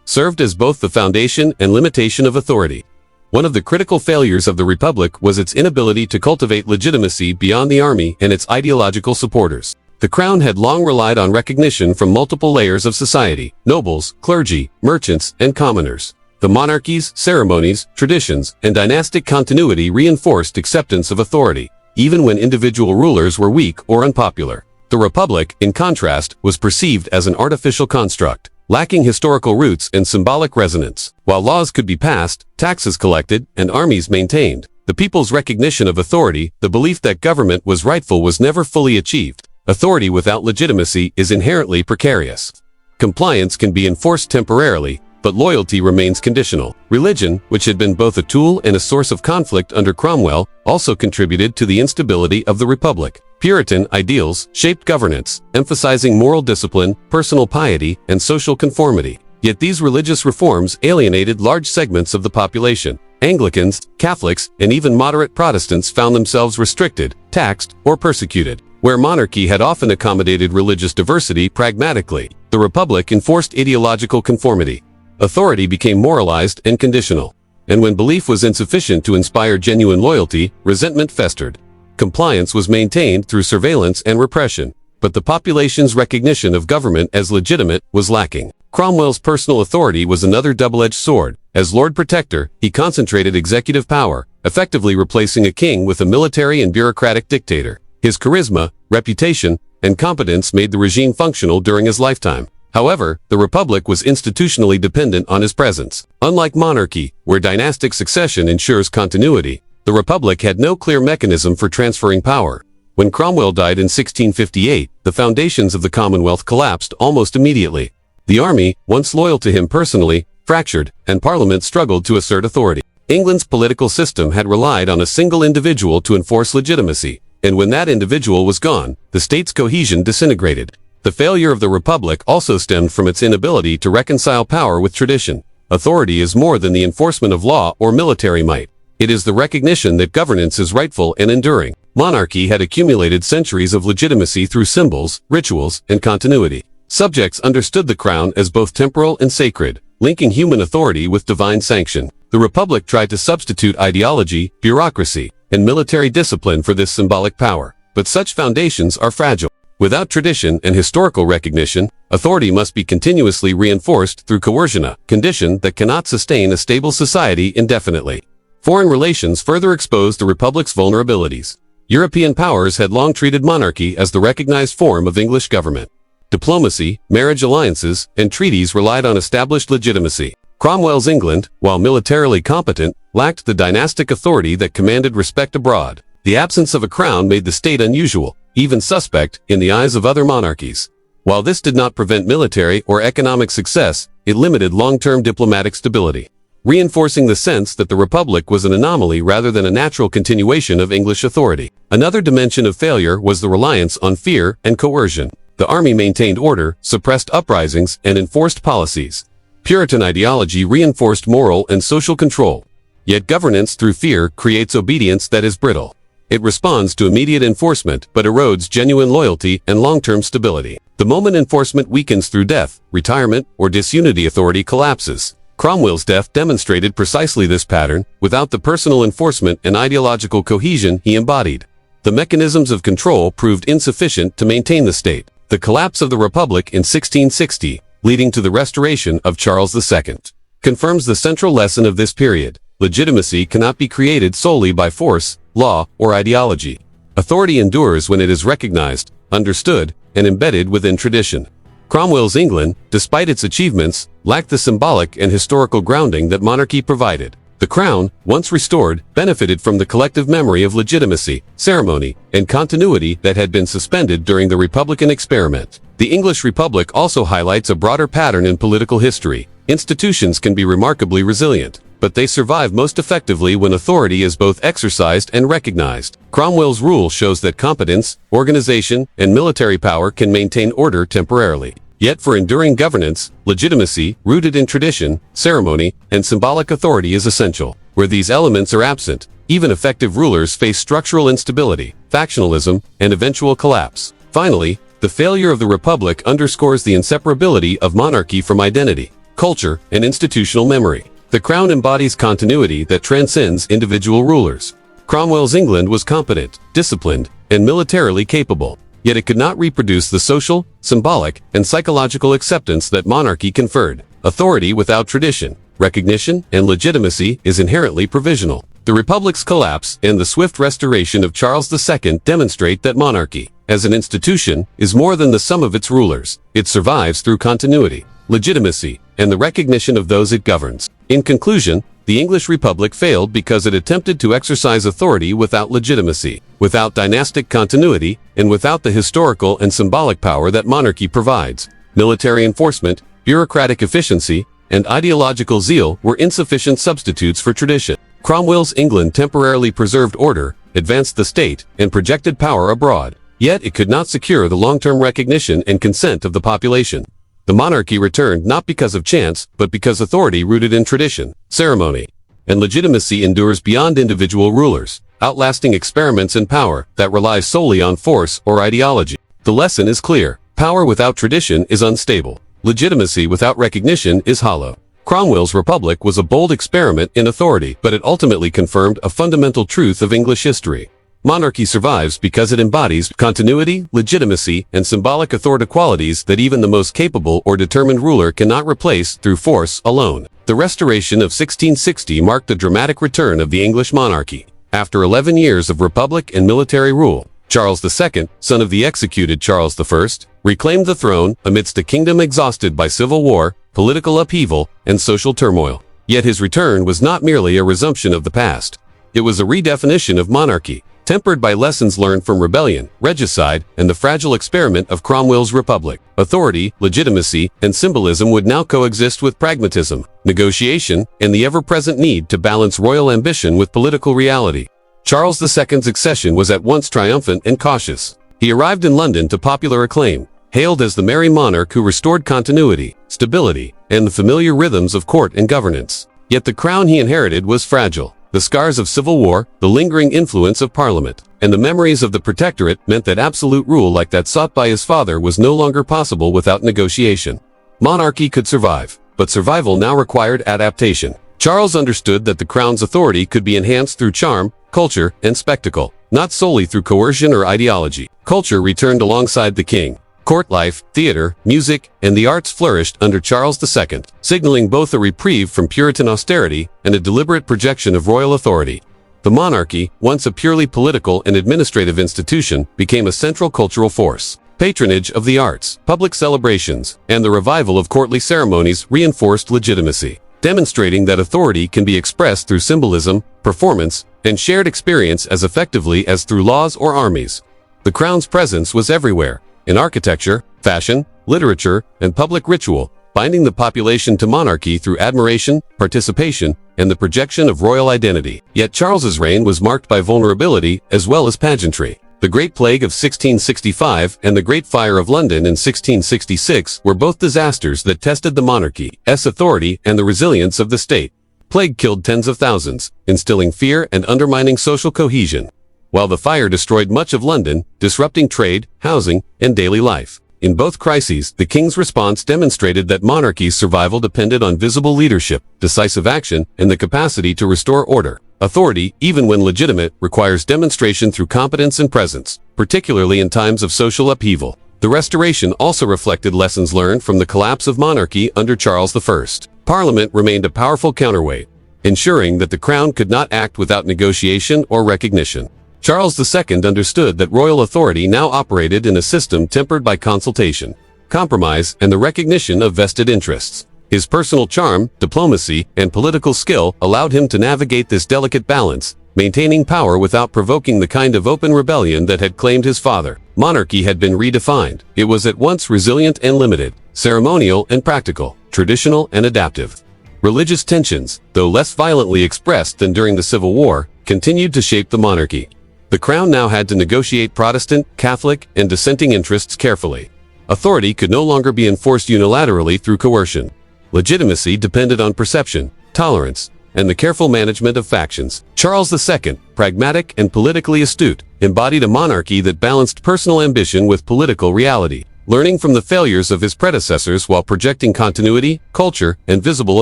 served as both the foundation and limitation of authority. One of the critical failures of the Republic was its inability to cultivate legitimacy beyond the army and its ideological supporters. The crown had long relied on recognition from multiple layers of society: nobles, clergy, merchants, and commoners. The monarchy's ceremonies, traditions, and dynastic continuity reinforced acceptance of authority, even when individual rulers were weak or unpopular. The Republic, in contrast, was perceived as an artificial construct, lacking historical roots and symbolic resonance. While laws could be passed, taxes collected, and armies maintained, the people's recognition of authority, the belief that government was rightful, was never fully achieved. Authority without legitimacy is inherently precarious. Compliance can be enforced temporarily, but loyalty remains conditional. Religion, which had been both a tool and a source of conflict under Cromwell, also contributed to the instability of the Republic. Puritan ideals shaped governance, emphasizing moral discipline, personal piety, and social conformity. Yet these religious reforms alienated large segments of the population. Anglicans, Catholics, and even moderate Protestants found themselves restricted, taxed, or persecuted. Where monarchy had often accommodated religious diversity pragmatically, the Republic enforced ideological conformity. Authority became moralized and conditional. And when belief was insufficient to inspire genuine loyalty, resentment festered. Compliance was maintained through surveillance and repression, but the population's recognition of government as legitimate was lacking. Cromwell's personal authority was another double-edged sword. As Lord Protector, he concentrated executive power, effectively replacing a king with a military and bureaucratic dictator. His charisma, reputation, and competence made the regime functional during his lifetime. However, the Republic was institutionally dependent on his presence. Unlike monarchy, where dynastic succession ensures continuity, the Republic had no clear mechanism for transferring power. When Cromwell died in 1658, the foundations of the Commonwealth collapsed almost immediately. The army, once loyal to him personally, fractured, and Parliament struggled to assert authority. England's political system had relied on a single individual to enforce legitimacy, and when that individual was gone, the state's cohesion disintegrated. The failure of the Republic also stemmed from its inability to reconcile power with tradition. Authority is more than the enforcement of law or military might. It is the recognition that governance is rightful and enduring. Monarchy had accumulated centuries of legitimacy through symbols, rituals, and continuity. Subjects understood the crown as both temporal and sacred, linking human authority with divine sanction. The Republic tried to substitute ideology, bureaucracy, and military discipline for this symbolic power. But such foundations are fragile. Without tradition and historical recognition, authority must be continuously reinforced through coercion, a condition that cannot sustain a stable society indefinitely. Foreign relations further exposed the Republic's vulnerabilities. European powers had long treated monarchy as the recognized form of English government. Diplomacy, marriage alliances, and treaties relied on established legitimacy. Cromwell's England, while militarily competent, lacked the dynastic authority that commanded respect abroad. The absence of a crown made the state unusual, even suspect, in the eyes of other monarchies. While this did not prevent military or economic success, it limited long-term diplomatic stability, reinforcing the sense that the Republic was an anomaly rather than a natural continuation of English authority. Another dimension of failure was the reliance on fear and coercion. The army maintained order, suppressed uprisings, and enforced policies. Puritan ideology reinforced moral and social control. Yet governance through fear creates obedience that is brittle. It responds to immediate enforcement but erodes genuine loyalty and long-term stability. The moment enforcement weakens through death, retirement, or disunity, authority collapses. Cromwell's death demonstrated precisely this pattern. Without the personal enforcement and ideological cohesion he embodied, the mechanisms of control proved insufficient to maintain the state. The collapse of the Republic in 1660, leading to the restoration of Charles II, confirms the central lesson of this period. Legitimacy cannot be created solely by force, law, or ideology. Authority endures when it is recognized, understood, and embedded within tradition. Cromwell's England, despite its achievements, lacked the symbolic and historical grounding that monarchy provided. The crown, once restored, benefited from the collective memory of legitimacy, ceremony, and continuity that had been suspended during the Republican experiment. The English Republic also highlights a broader pattern in political history. Institutions can be remarkably resilient, but they survive most effectively when authority is both exercised and recognized. Cromwell's rule shows that competence, organization, and military power can maintain order temporarily. Yet for enduring governance, legitimacy, rooted in tradition, ceremony, and symbolic authority is essential. Where these elements are absent, even effective rulers face structural instability, factionalism, and eventual collapse. Finally, the failure of the Republic underscores the inseparability of monarchy from identity, culture, and institutional memory. The crown embodies continuity that transcends individual rulers. Cromwell's England was competent, disciplined, and militarily capable, yet it could not reproduce the social, symbolic, and psychological acceptance that monarchy conferred. Authority without tradition, recognition, and legitimacy is inherently provisional. The Republic's collapse and the swift restoration of Charles II demonstrate that monarchy, as an institution, is more than the sum of its rulers. It survives through continuity, legitimacy, and the recognition of those it governs. In conclusion, the English Republic failed because it attempted to exercise authority without legitimacy, without dynastic continuity, and without the historical and symbolic power that monarchy provides. Military enforcement, bureaucratic efficiency, and ideological zeal were insufficient substitutes for tradition. Cromwell's England temporarily preserved order, advanced the state, and projected power abroad. Yet it could not secure the long-term recognition and consent of the population. The monarchy returned not because of chance, but because authority rooted in tradition, ceremony, and legitimacy endures beyond individual rulers, outlasting experiments in power that rely solely on force or ideology. The lesson is clear. Power without tradition is unstable. Legitimacy without recognition is hollow. Cromwell's republic was a bold experiment in authority, but it ultimately confirmed a fundamental truth of English history. Monarchy survives because it embodies continuity, legitimacy, and symbolic authoritative qualities that even the most capable or determined ruler cannot replace through force alone. The Restoration of 1660 marked the dramatic return of the English monarchy. After 11 years of republic and military rule, Charles II, son of the executed Charles I, reclaimed the throne amidst a kingdom exhausted by civil war, political upheaval, and social turmoil. Yet his return was not merely a resumption of the past. It was a redefinition of monarchy, tempered by lessons learned from rebellion, regicide, and the fragile experiment of Cromwell's republic. Authority, legitimacy, and symbolism would now coexist with pragmatism, negotiation, and the ever-present need to balance royal ambition with political reality. Charles II's accession was at once triumphant and cautious. He arrived in London to popular acclaim, hailed as the merry monarch who restored continuity, stability, and the familiar rhythms of court and governance. Yet the crown he inherited was fragile. The scars of civil war, the lingering influence of parliament, and the memories of the protectorate meant that absolute rule like that sought by his father was no longer possible without negotiation. Monarchy could survive, but survival now required adaptation. Charles understood that the crown's authority could be enhanced through charm, culture, and spectacle, not solely through coercion or ideology. Culture returned alongside the king. Court life, theater, music, and the arts flourished under Charles II, signaling both a reprieve from Puritan austerity and a deliberate projection of royal authority. The monarchy, once a purely political and administrative institution, became a central cultural force. Patronage of the arts, public celebrations, and the revival of courtly ceremonies reinforced legitimacy, demonstrating that authority can be expressed through symbolism, performance, and shared experience as effectively as through laws or armies. The crown's presence was everywhere, in architecture, fashion, literature, and public ritual, binding the population to monarchy through admiration, participation, and the projection of royal identity. Yet Charles's reign was marked by vulnerability as well as pageantry. The Great Plague of 1665 and the Great Fire of London in 1666 were both disasters that tested the monarchy's authority and the resilience of the state. Plague killed tens of thousands, instilling fear and undermining social cohesion, while the fire destroyed much of London, disrupting trade, housing, and daily life. In both crises, the king's response demonstrated that monarchy's survival depended on visible leadership, decisive action, and the capacity to restore order. Authority, even when legitimate, requires demonstration through competence and presence, particularly in times of social upheaval. The Restoration also reflected lessons learned from the collapse of monarchy under Charles I. Parliament remained a powerful counterweight, ensuring that the crown could not act without negotiation or recognition. Charles II understood that royal authority now operated in a system tempered by consultation. compromise, and the recognition of vested interests. His personal charm, diplomacy, and political skill allowed him to navigate this delicate balance, maintaining power without provoking the kind of open rebellion that had claimed his father. Monarchy had been redefined. It was at once resilient and limited, ceremonial and practical, traditional and adaptive. Religious tensions, though less violently expressed than during the Civil War, continued to shape the monarchy. The crown now had to negotiate Protestant, Catholic, and dissenting interests carefully. Authority could no longer be enforced unilaterally through coercion. Legitimacy depended on perception, tolerance, and the careful management of factions. Charles II, pragmatic and politically astute, embodied a monarchy that balanced personal ambition with political reality, learning from the failures of his predecessors while projecting continuity, culture, and visible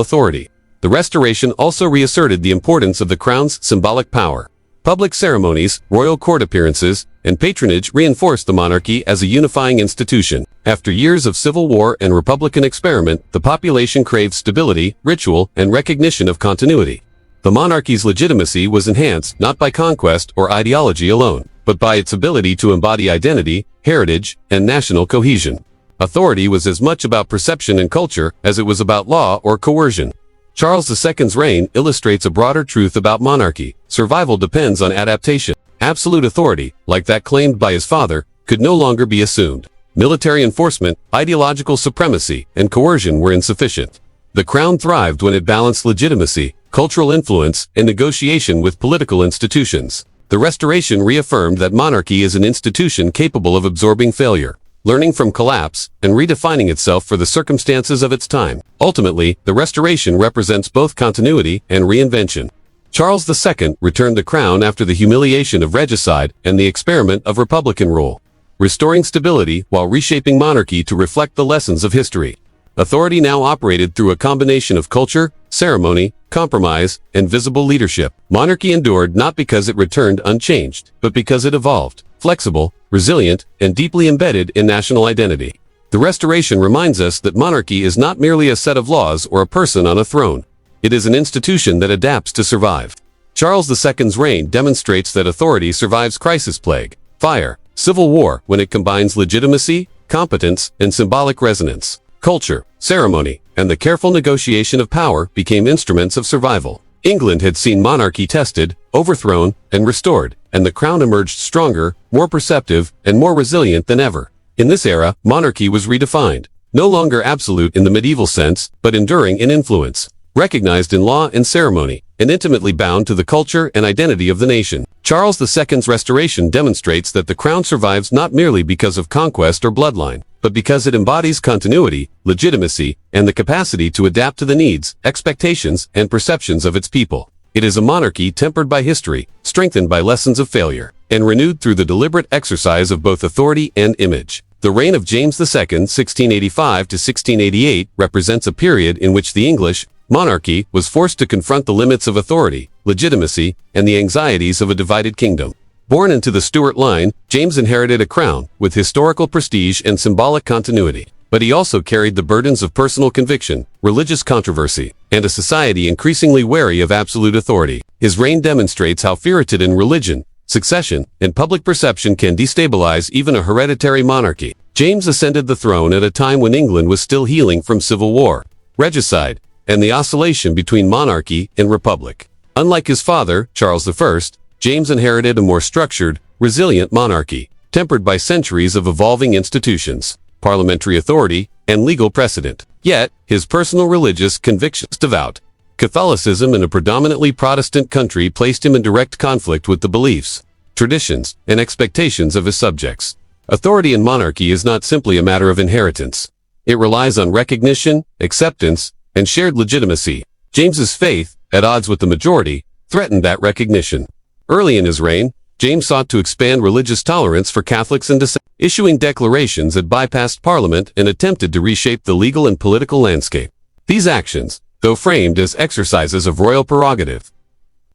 authority. The Restoration also reasserted the importance of the crown's symbolic power. Public ceremonies, royal court appearances, and patronage reinforced the monarchy as a unifying institution. After years of civil war and republican experiment, the population craved stability, ritual, and recognition of continuity. The monarchy's legitimacy was enhanced not by conquest or ideology alone, but by its ability to embody identity, heritage, and national cohesion. Authority was as much about perception and culture as it was about law or coercion. Charles II's reign illustrates a broader truth about monarchy. Survival depends on adaptation. Absolute authority, like that claimed by his father, could no longer be assumed. Military enforcement, ideological supremacy, and coercion were insufficient. The crown thrived when it balanced legitimacy, cultural influence, and negotiation with political institutions. The Restoration reaffirmed that monarchy is an institution capable of absorbing failure, learning from collapse, and redefining itself for the circumstances of its time. Ultimately, the Restoration represents both continuity and reinvention. Charles II returned the crown after the humiliation of regicide and the experiment of republican rule, restoring stability while reshaping monarchy to reflect the lessons of history. Authority now operated through a combination of culture, ceremony, compromise, and visible leadership. Monarchy endured not because it returned unchanged, but because it evolved, flexible, resilient, and deeply embedded in national identity. The Restoration reminds us that monarchy is not merely a set of laws or a person on a throne. It is an institution that adapts to survive. Charles II's reign demonstrates that authority survives crisis, plague, fire, civil war when it combines legitimacy, competence, and symbolic resonance. Culture, ceremony, and the careful negotiation of power became instruments of survival. England had seen monarchy tested, overthrown, and restored, and the crown emerged stronger, more perceptive, and more resilient than ever. In this era, monarchy was redefined, no longer absolute in the medieval sense, but enduring in influence, recognized in law and ceremony, and intimately bound to the culture and identity of the nation. Charles II's restoration demonstrates that the crown survives not merely because of conquest or bloodline, but because it embodies continuity, legitimacy, and the capacity to adapt to the needs, expectations, and perceptions of its people. It is a monarchy tempered by history, strengthened by lessons of failure, and renewed through the deliberate exercise of both authority and image. The reign of James II, 1685 to 1688, represents a period in which the English monarchy was forced to confront the limits of authority, legitimacy, and the anxieties of a divided kingdom. Born into the Stuart line, James inherited a crown with historical prestige and symbolic continuity. But he also carried the burdens of personal conviction, religious controversy, and a society increasingly wary of absolute authority. His reign demonstrates how fear-ridden in religion, succession, and public perception can destabilize even a hereditary monarchy. James ascended the throne at a time when England was still healing from civil war, regicide, and the oscillation between monarchy and republic. Unlike his father, Charles I, James inherited a more structured, resilient monarchy, tempered by centuries of evolving institutions, parliamentary authority, and legal precedent. Yet, his personal religious convictions, devout Catholicism in a predominantly Protestant country, placed him in direct conflict with the beliefs, traditions, and expectations of his subjects. Authority in monarchy is not simply a matter of inheritance. It relies on recognition, acceptance, and shared legitimacy. James's faith, at odds with the majority, threatened that recognition. Early in his reign, James sought to expand religious tolerance for Catholics and dissenters, issuing declarations that bypassed Parliament and attempted to reshape the legal and political landscape. These actions, though framed as exercises of royal prerogative,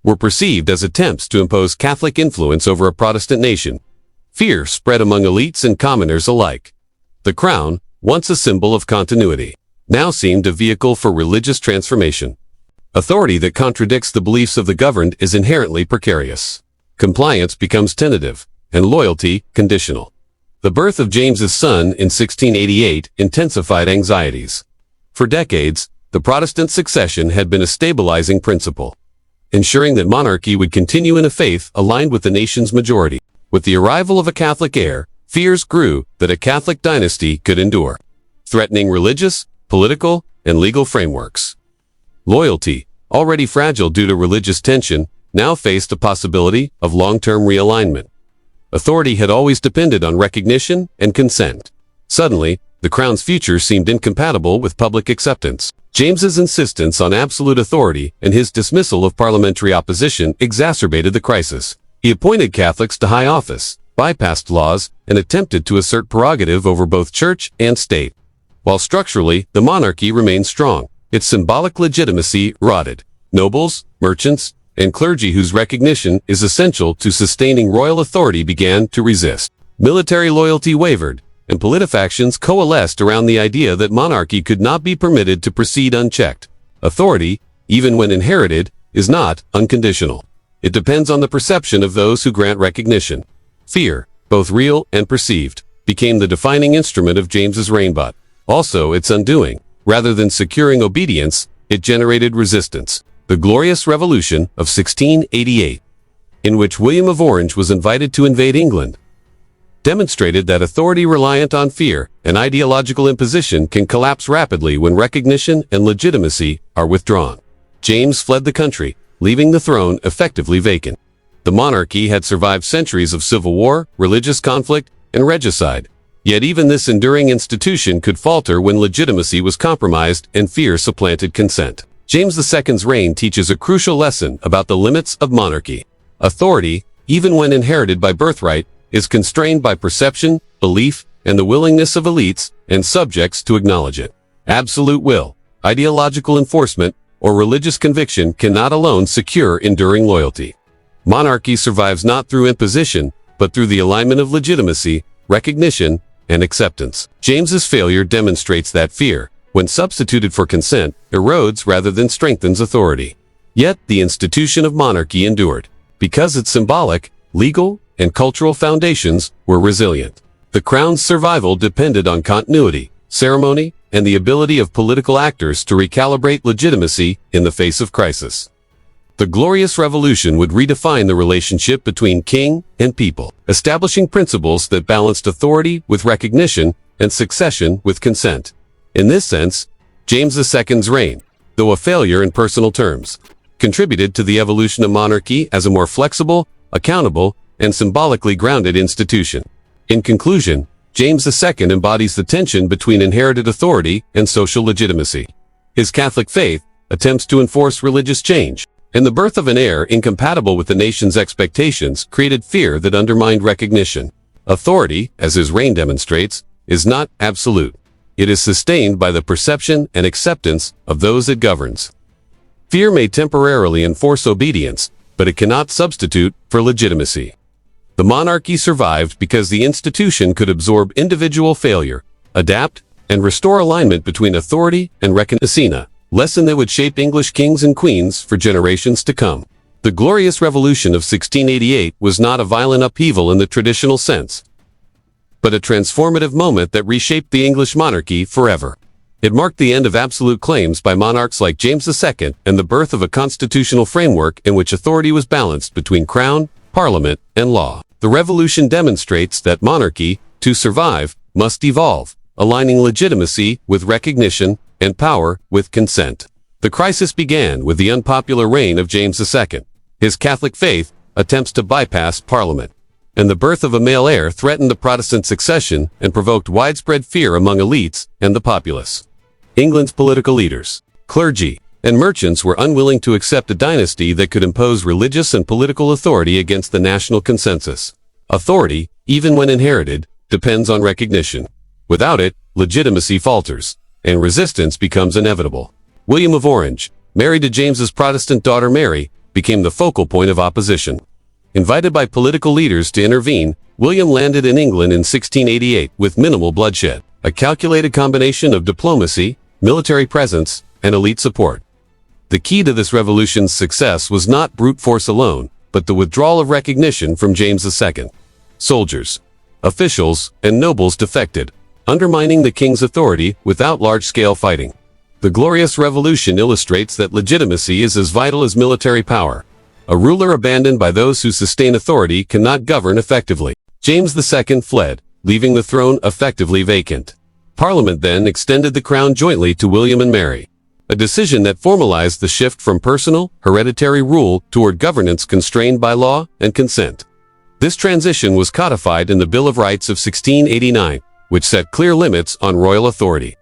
were perceived as attempts to impose Catholic influence over a Protestant nation. Fear spread among elites and commoners alike. The crown, once a symbol of continuity, now seemed a vehicle for religious transformation. Authority that contradicts the beliefs of the governed is inherently precarious. Compliance becomes tentative, and loyalty conditional. The birth of James's son in 1688 intensified anxieties. For decades, the Protestant succession had been a stabilizing principle, ensuring that monarchy would continue in a faith aligned with the nation's majority. With the arrival of a Catholic heir, fears grew that a Catholic dynasty could endure, threatening religious, political, and legal frameworks. Loyalty, already fragile due to religious tension, now faced a possibility of long-term realignment. Authority had always depended on recognition and consent. Suddenly, the crown's future seemed incompatible with public acceptance. James's insistence on absolute authority and his dismissal of parliamentary opposition exacerbated the crisis. He appointed Catholics to high office, bypassed laws, and attempted to assert prerogative over both church and state. While structurally, the monarchy remained strong, its symbolic legitimacy rotted. Nobles, merchants, and clergy whose recognition is essential to sustaining royal authority began to resist. Military loyalty wavered, and politifactions coalesced around the idea that monarchy could not be permitted to proceed unchecked. Authority, even when inherited, is not unconditional. It depends on the perception of those who grant recognition. Fear, both real and perceived, became the defining instrument of James's reign, but also its undoing. Rather than securing obedience, it generated resistance. The Glorious Revolution of 1688, in which William of Orange was invited to invade England, demonstrated that authority reliant on fear and ideological imposition can collapse rapidly when recognition and legitimacy are withdrawn. James fled the country, leaving the throne effectively vacant. The monarchy had survived centuries of civil war, religious conflict, and regicide. Yet even this enduring institution could falter when legitimacy was compromised and fear supplanted consent. James II's reign teaches a crucial lesson about the limits of monarchy. Authority, even when inherited by birthright, is constrained by perception, belief, and the willingness of elites and subjects to acknowledge it. Absolute will, ideological enforcement, or religious conviction cannot alone secure enduring loyalty. Monarchy survives not through imposition, but through the alignment of legitimacy, recognition, and acceptance. James's failure demonstrates that fear, when substituted for consent, erodes rather than strengthens authority. Yet, the institution of monarchy endured, because its symbolic, legal, and cultural foundations were resilient. The crown's survival depended on continuity, ceremony, and the ability of political actors to recalibrate legitimacy in the face of crisis. The Glorious Revolution would redefine the relationship between king and people, establishing principles that balanced authority with recognition and succession with consent. In this sense, James II's reign, though a failure in personal terms, contributed to the evolution of monarchy as a more flexible, accountable, and symbolically grounded institution. In conclusion, James II embodies the tension between inherited authority and social legitimacy. His Catholic faith attempts to enforce religious change, and the birth of an heir incompatible with the nation's expectations created fear that undermined recognition. Authority, as his reign demonstrates, is not absolute. It is sustained by the perception and acceptance of those it governs. Fear may temporarily enforce obedience, but it cannot substitute for legitimacy. The monarchy survived because the institution could absorb individual failure, adapt, and restore alignment between authority and recognition, a lesson that would shape English kings and queens for generations to come. The Glorious Revolution of 1688 was not a violent upheaval in the traditional sense, but a transformative moment that reshaped the English monarchy forever. It marked the end of absolute claims by monarchs like James II and the birth of a constitutional framework in which authority was balanced between crown, parliament, and law. The revolution demonstrates that monarchy, to survive, must evolve, aligning legitimacy with recognition and power with consent. The crisis began with the unpopular reign of James II. His Catholic faith attempts to bypass parliament, and the birth of a male heir threatened the Protestant succession and provoked widespread fear among elites and the populace. England's political leaders, clergy, and merchants were unwilling to accept a dynasty that could impose religious and political authority against the national consensus. Authority, even when inherited, depends on recognition. Without it, legitimacy falters, and resistance becomes inevitable. William of Orange, married to James's Protestant daughter Mary, became the focal point of opposition. Invited by political leaders to intervene, William landed in England in 1688 with minimal bloodshed, a calculated combination of diplomacy, military presence, and elite support. The key to this revolution's success was not brute force alone, but the withdrawal of recognition from James II. Soldiers, officials, and nobles defected, undermining the king's authority without large-scale fighting. The Glorious Revolution illustrates that legitimacy is as vital as military power. A ruler abandoned by those who sustain authority cannot govern effectively. James II fled, leaving the throne effectively vacant. Parliament then extended the crown jointly to William and Mary, a decision that formalized the shift from personal, hereditary rule toward governance constrained by law and consent. This transition was codified in the Bill of Rights of 1689, which set clear limits on royal authority.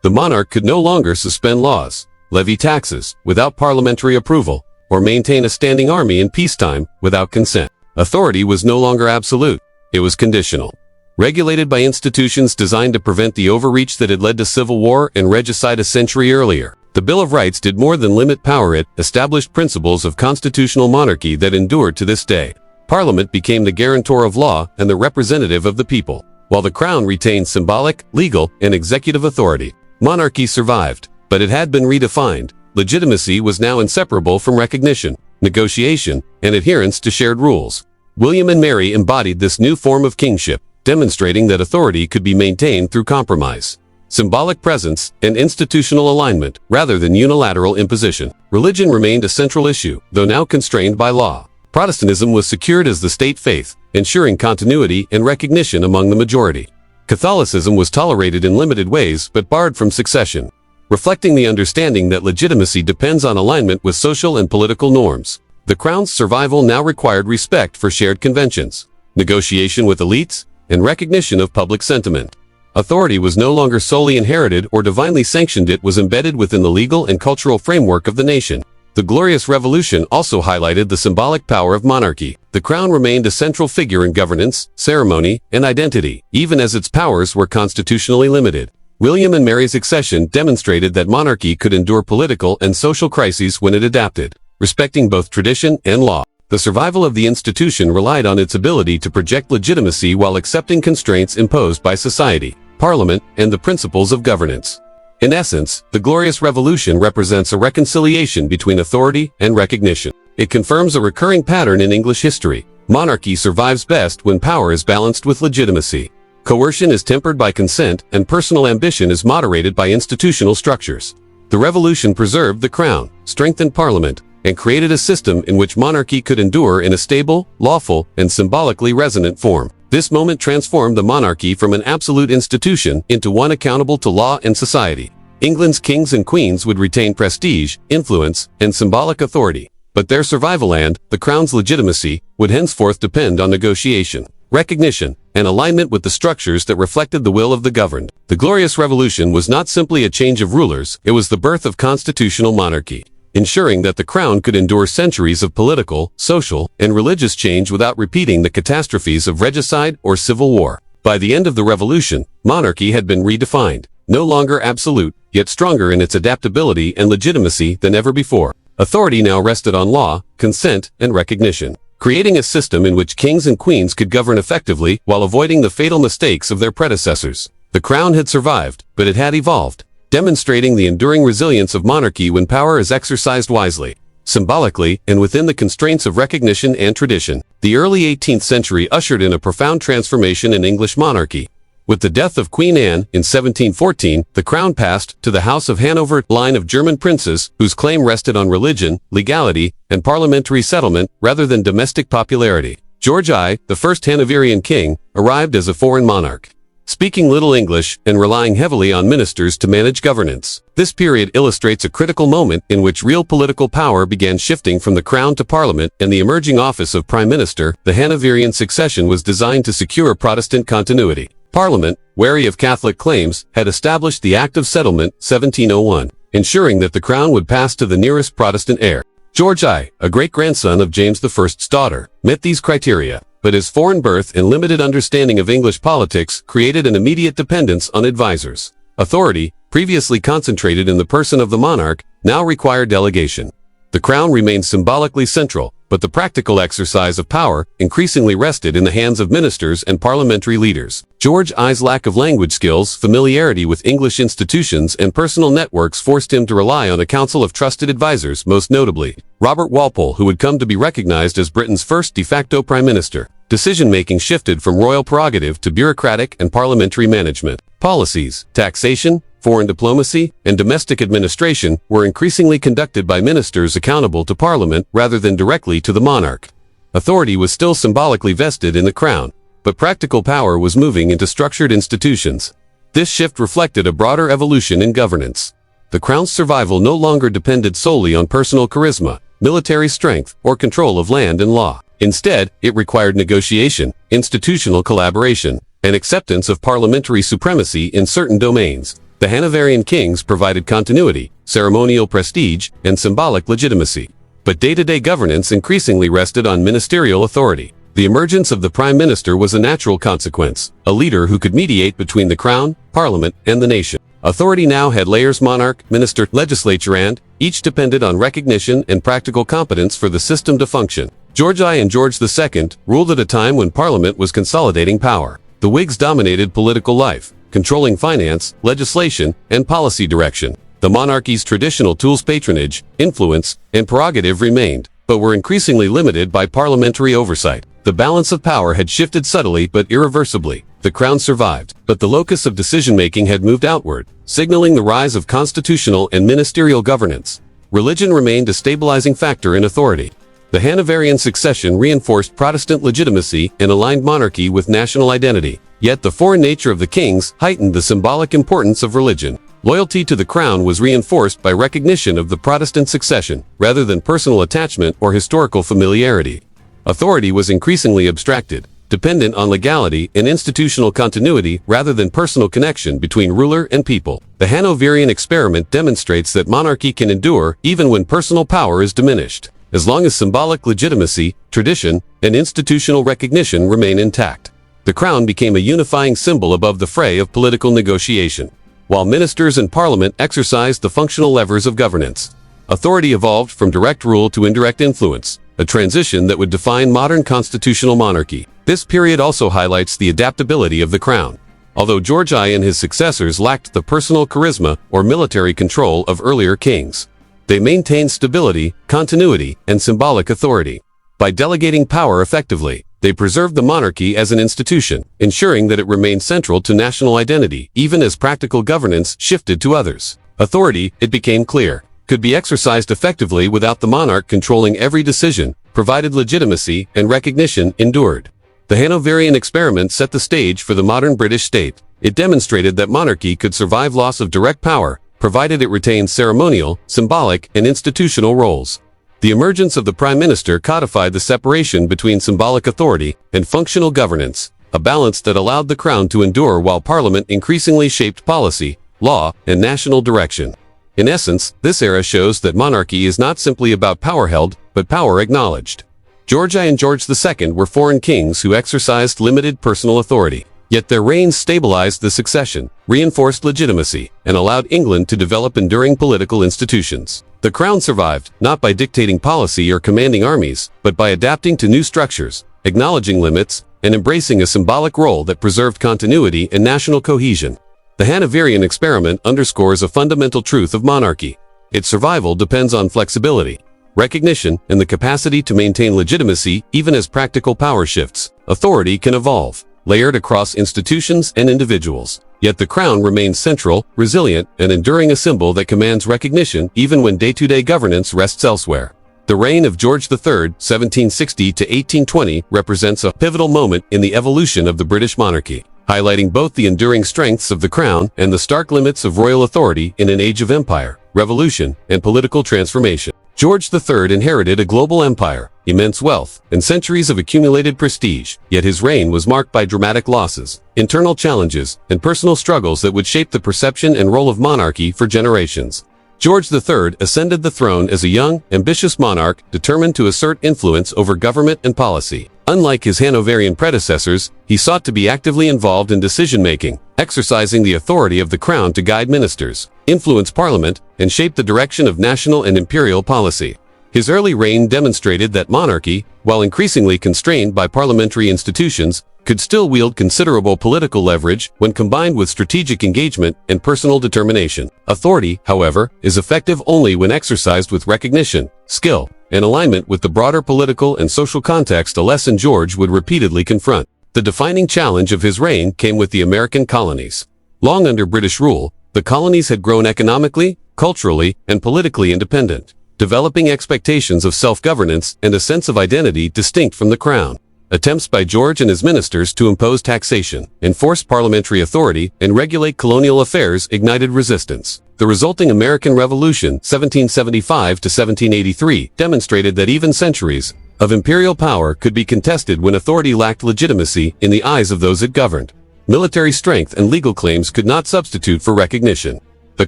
The monarch could no longer suspend laws, levy taxes without parliamentary approval, or maintain a standing army in peacetime without consent. Authority was no longer absolute, it was conditional. Regulated by institutions designed to prevent the overreach that had led to civil war and regicide a century earlier. The Bill of Rights did more than limit power, it established principles of constitutional monarchy that endured to this day. Parliament became the guarantor of law and the representative of the people, while the crown retained symbolic, legal, and executive authority. Monarchy survived, but it had been redefined. Legitimacy was now inseparable from recognition, negotiation, and adherence to shared rules. William and Mary embodied this new form of kingship, demonstrating that authority could be maintained through compromise, symbolic presence, and institutional alignment, rather than unilateral imposition. Religion remained a central issue, though now constrained by law. Protestantism was secured as the state faith, ensuring continuity and recognition among the majority. Catholicism was tolerated in limited ways but barred from succession, reflecting the understanding that legitimacy depends on alignment with social and political norms. The crown's survival now required respect for shared conventions, negotiation with elites, and recognition of public sentiment. Authority was no longer solely inherited or divinely sanctioned, it was embedded within the legal and cultural framework of the nation. The Glorious Revolution also highlighted the symbolic power of monarchy. The crown remained a central figure in governance, ceremony, and identity, even as its powers were constitutionally limited. William and Mary's accession demonstrated that monarchy could endure political and social crises when it adapted, respecting both tradition and law. The survival of the institution relied on its ability to project legitimacy while accepting constraints imposed by society, parliament, and the principles of governance. In essence, the Glorious Revolution represents a reconciliation between authority and recognition. It confirms a recurring pattern in English history. Monarchy survives best when power is balanced with legitimacy. Coercion is tempered by consent, and personal ambition is moderated by institutional structures. The revolution preserved the crown, strengthened parliament, and created a system in which monarchy could endure in a stable, lawful, and symbolically resonant form. This moment transformed the monarchy from an absolute institution into one accountable to law and society. England's kings and queens would retain prestige, influence, and symbolic authority, but their survival and the crown's legitimacy would henceforth depend on negotiation, recognition, and alignment with the structures that reflected the will of the governed. The Glorious Revolution was not simply a change of rulers, it was the birth of constitutional monarchy, ensuring that the crown could endure centuries of political, social, and religious change without repeating the catastrophes of regicide or civil war. By the end of the revolution, monarchy had been redefined, no longer absolute, yet stronger in its adaptability and legitimacy than ever before. Authority now rested on law, consent, and recognition, creating a system in which kings and queens could govern effectively while avoiding the fatal mistakes of their predecessors. The crown had survived, but it had evolved, demonstrating the enduring resilience of monarchy when power is exercised wisely, symbolically, and within the constraints of recognition and tradition. The early 18th century ushered in a profound transformation in English monarchy. With the death of Queen Anne in 1714, the crown passed to the House of Hanover, line of German princes whose claim rested on religion, legality, and parliamentary settlement rather than domestic popularity. George I, the first Hanoverian king, arrived as a foreign monarch, speaking little English and relying heavily on ministers to manage governance. This period illustrates a critical moment in which real political power began shifting from the crown to parliament and the emerging office of prime minister. The Hanoverian succession was designed to secure Protestant continuity. Parliament, wary of Catholic claims, had established the Act of Settlement, 1701, ensuring that the crown would pass to the nearest Protestant heir. George I, a great-grandson of James I's daughter, met these criteria, but his foreign birth and limited understanding of English politics created an immediate dependence on advisors. Authority, previously concentrated in the person of the monarch, now required delegation. The crown remained symbolically central, but the practical exercise of power increasingly rested in the hands of ministers and parliamentary leaders. George I's lack of language skills, familiarity with English institutions, and personal networks forced him to rely on a council of trusted advisors, most notably Robert Walpole, who would come to be recognized as Britain's first de facto prime minister. Decision-making shifted from royal prerogative to bureaucratic and parliamentary management. Policies, taxation, foreign diplomacy, and domestic administration were increasingly conducted by ministers accountable to Parliament rather than directly to the monarch. Authority was still symbolically vested in the crown, but practical power was moving into structured institutions. This shift reflected a broader evolution in governance. The crown's survival no longer depended solely on personal charisma, military strength, or control of land and law. Instead, it required negotiation, institutional collaboration, and acceptance of parliamentary supremacy in certain domains. The Hanoverian kings provided continuity, ceremonial prestige, and symbolic legitimacy. But day-to-day governance increasingly rested on ministerial authority. The emergence of the prime minister was a natural consequence, a leader who could mediate between the crown, parliament, and the nation. Authority now had layers: monarch, minister, legislature, and each depended on recognition and practical competence for the system to function. George I and George II ruled at a time when Parliament was consolidating power. The Whigs dominated political life, controlling finance, legislation, and policy direction. The monarchy's traditional tools, patronage, influence, and prerogative remained, but were increasingly limited by parliamentary oversight. The balance of power had shifted subtly but irreversibly. The crown survived, but the locus of decision-making had moved outward, signaling the rise of constitutional and ministerial governance. Religion remained a stabilizing factor in authority. The Hanoverian succession reinforced Protestant legitimacy and aligned monarchy with national identity. Yet the foreign nature of the kings heightened the symbolic importance of religion. Loyalty to the crown was reinforced by recognition of the Protestant succession, rather than personal attachment or historical familiarity. Authority was increasingly abstracted, dependent on legality and institutional continuity rather than personal connection between ruler and people. The Hanoverian experiment demonstrates that monarchy can endure even when personal power is diminished, as long as symbolic legitimacy, tradition, and institutional recognition remain intact. The crown became a unifying symbol above the fray of political negotiation. While ministers and parliament exercised the functional levers of governance, authority evolved from direct rule to indirect influence, a transition that would define modern constitutional monarchy. This period also highlights the adaptability of the crown. Although George I and his successors lacked the personal charisma or military control of earlier kings, they maintained stability, continuity, and symbolic authority. By delegating power effectively, they preserved the monarchy as an institution, ensuring that it remained central to national identity, even as practical governance shifted to others. Authority, it became clear, could be exercised effectively without the monarch controlling every decision, provided legitimacy and recognition endured. The Hanoverian experiment set the stage for the modern British state. It demonstrated that monarchy could survive loss of direct power, provided it retained ceremonial, symbolic, and institutional roles. The emergence of the prime minister codified the separation between symbolic authority and functional governance, a balance that allowed the crown to endure while parliament increasingly shaped policy, law, and national direction. In essence, this era shows that monarchy is not simply about power held, but power acknowledged. George I and George II were foreign kings who exercised limited personal authority. Yet their reigns stabilized the succession, reinforced legitimacy, and allowed England to develop enduring political institutions. The crown survived, not by dictating policy or commanding armies, but by adapting to new structures, acknowledging limits, and embracing a symbolic role that preserved continuity and national cohesion. The Hanoverian experiment underscores a fundamental truth of monarchy. Its survival depends on flexibility, recognition, and the capacity to maintain legitimacy even as practical power shifts. Authority can evolve, layered across institutions and individuals. Yet the crown remains central, resilient, and enduring, a symbol that commands recognition even when day-to-day governance rests elsewhere. The reign of George III, 1760 to 1820, represents a pivotal moment in the evolution of the British monarchy, highlighting both the enduring strengths of the crown and the stark limits of royal authority in an age of empire, revolution, and political transformation. George III inherited a global empire, immense wealth, and centuries of accumulated prestige, yet his reign was marked by dramatic losses, internal challenges, and personal struggles that would shape the perception and role of monarchy for generations. George III ascended the throne as a young, ambitious monarch determined to assert influence over government and policy. Unlike his Hanoverian predecessors, he sought to be actively involved in decision-making, exercising the authority of the crown to guide ministers, influence parliament, and shape the direction of national and imperial policy. His early reign demonstrated that monarchy, while increasingly constrained by parliamentary institutions, could still wield considerable political leverage when combined with strategic engagement and personal determination. Authority, however, is effective only when exercised with recognition, skill, and alignment with the broader political and social context, a lesson George would repeatedly confront. The defining challenge of his reign came with the American colonies. Long under British rule, the colonies had grown economically, culturally, and politically independent, developing expectations of self-governance and a sense of identity distinct from the crown. Attempts by George and his ministers to impose taxation, enforce parliamentary authority, and regulate colonial affairs ignited resistance. The resulting American Revolution, 1775 to 1783, demonstrated that even centuries of imperial power could be contested when authority lacked legitimacy in the eyes of those it governed. Military strength and legal claims could not substitute for recognition. The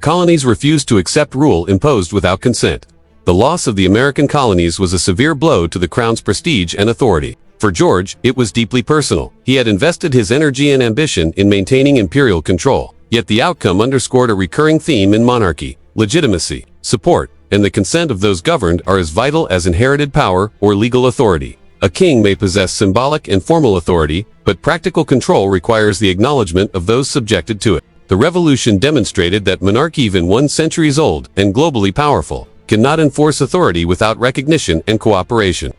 colonies refused to accept rule imposed without consent. The loss of the American colonies was a severe blow to the crown's prestige and authority. For George, it was deeply personal. He had invested his energy and ambition in maintaining imperial control. Yet the outcome underscored a recurring theme in monarchy: legitimacy, support, and the consent of those governed are as vital as inherited power or legal authority. A king may possess symbolic and formal authority, but practical control requires the acknowledgement of those subjected to it. The revolution demonstrated that monarchy, even one centuries old and globally powerful, cannot enforce authority without recognition and cooperation.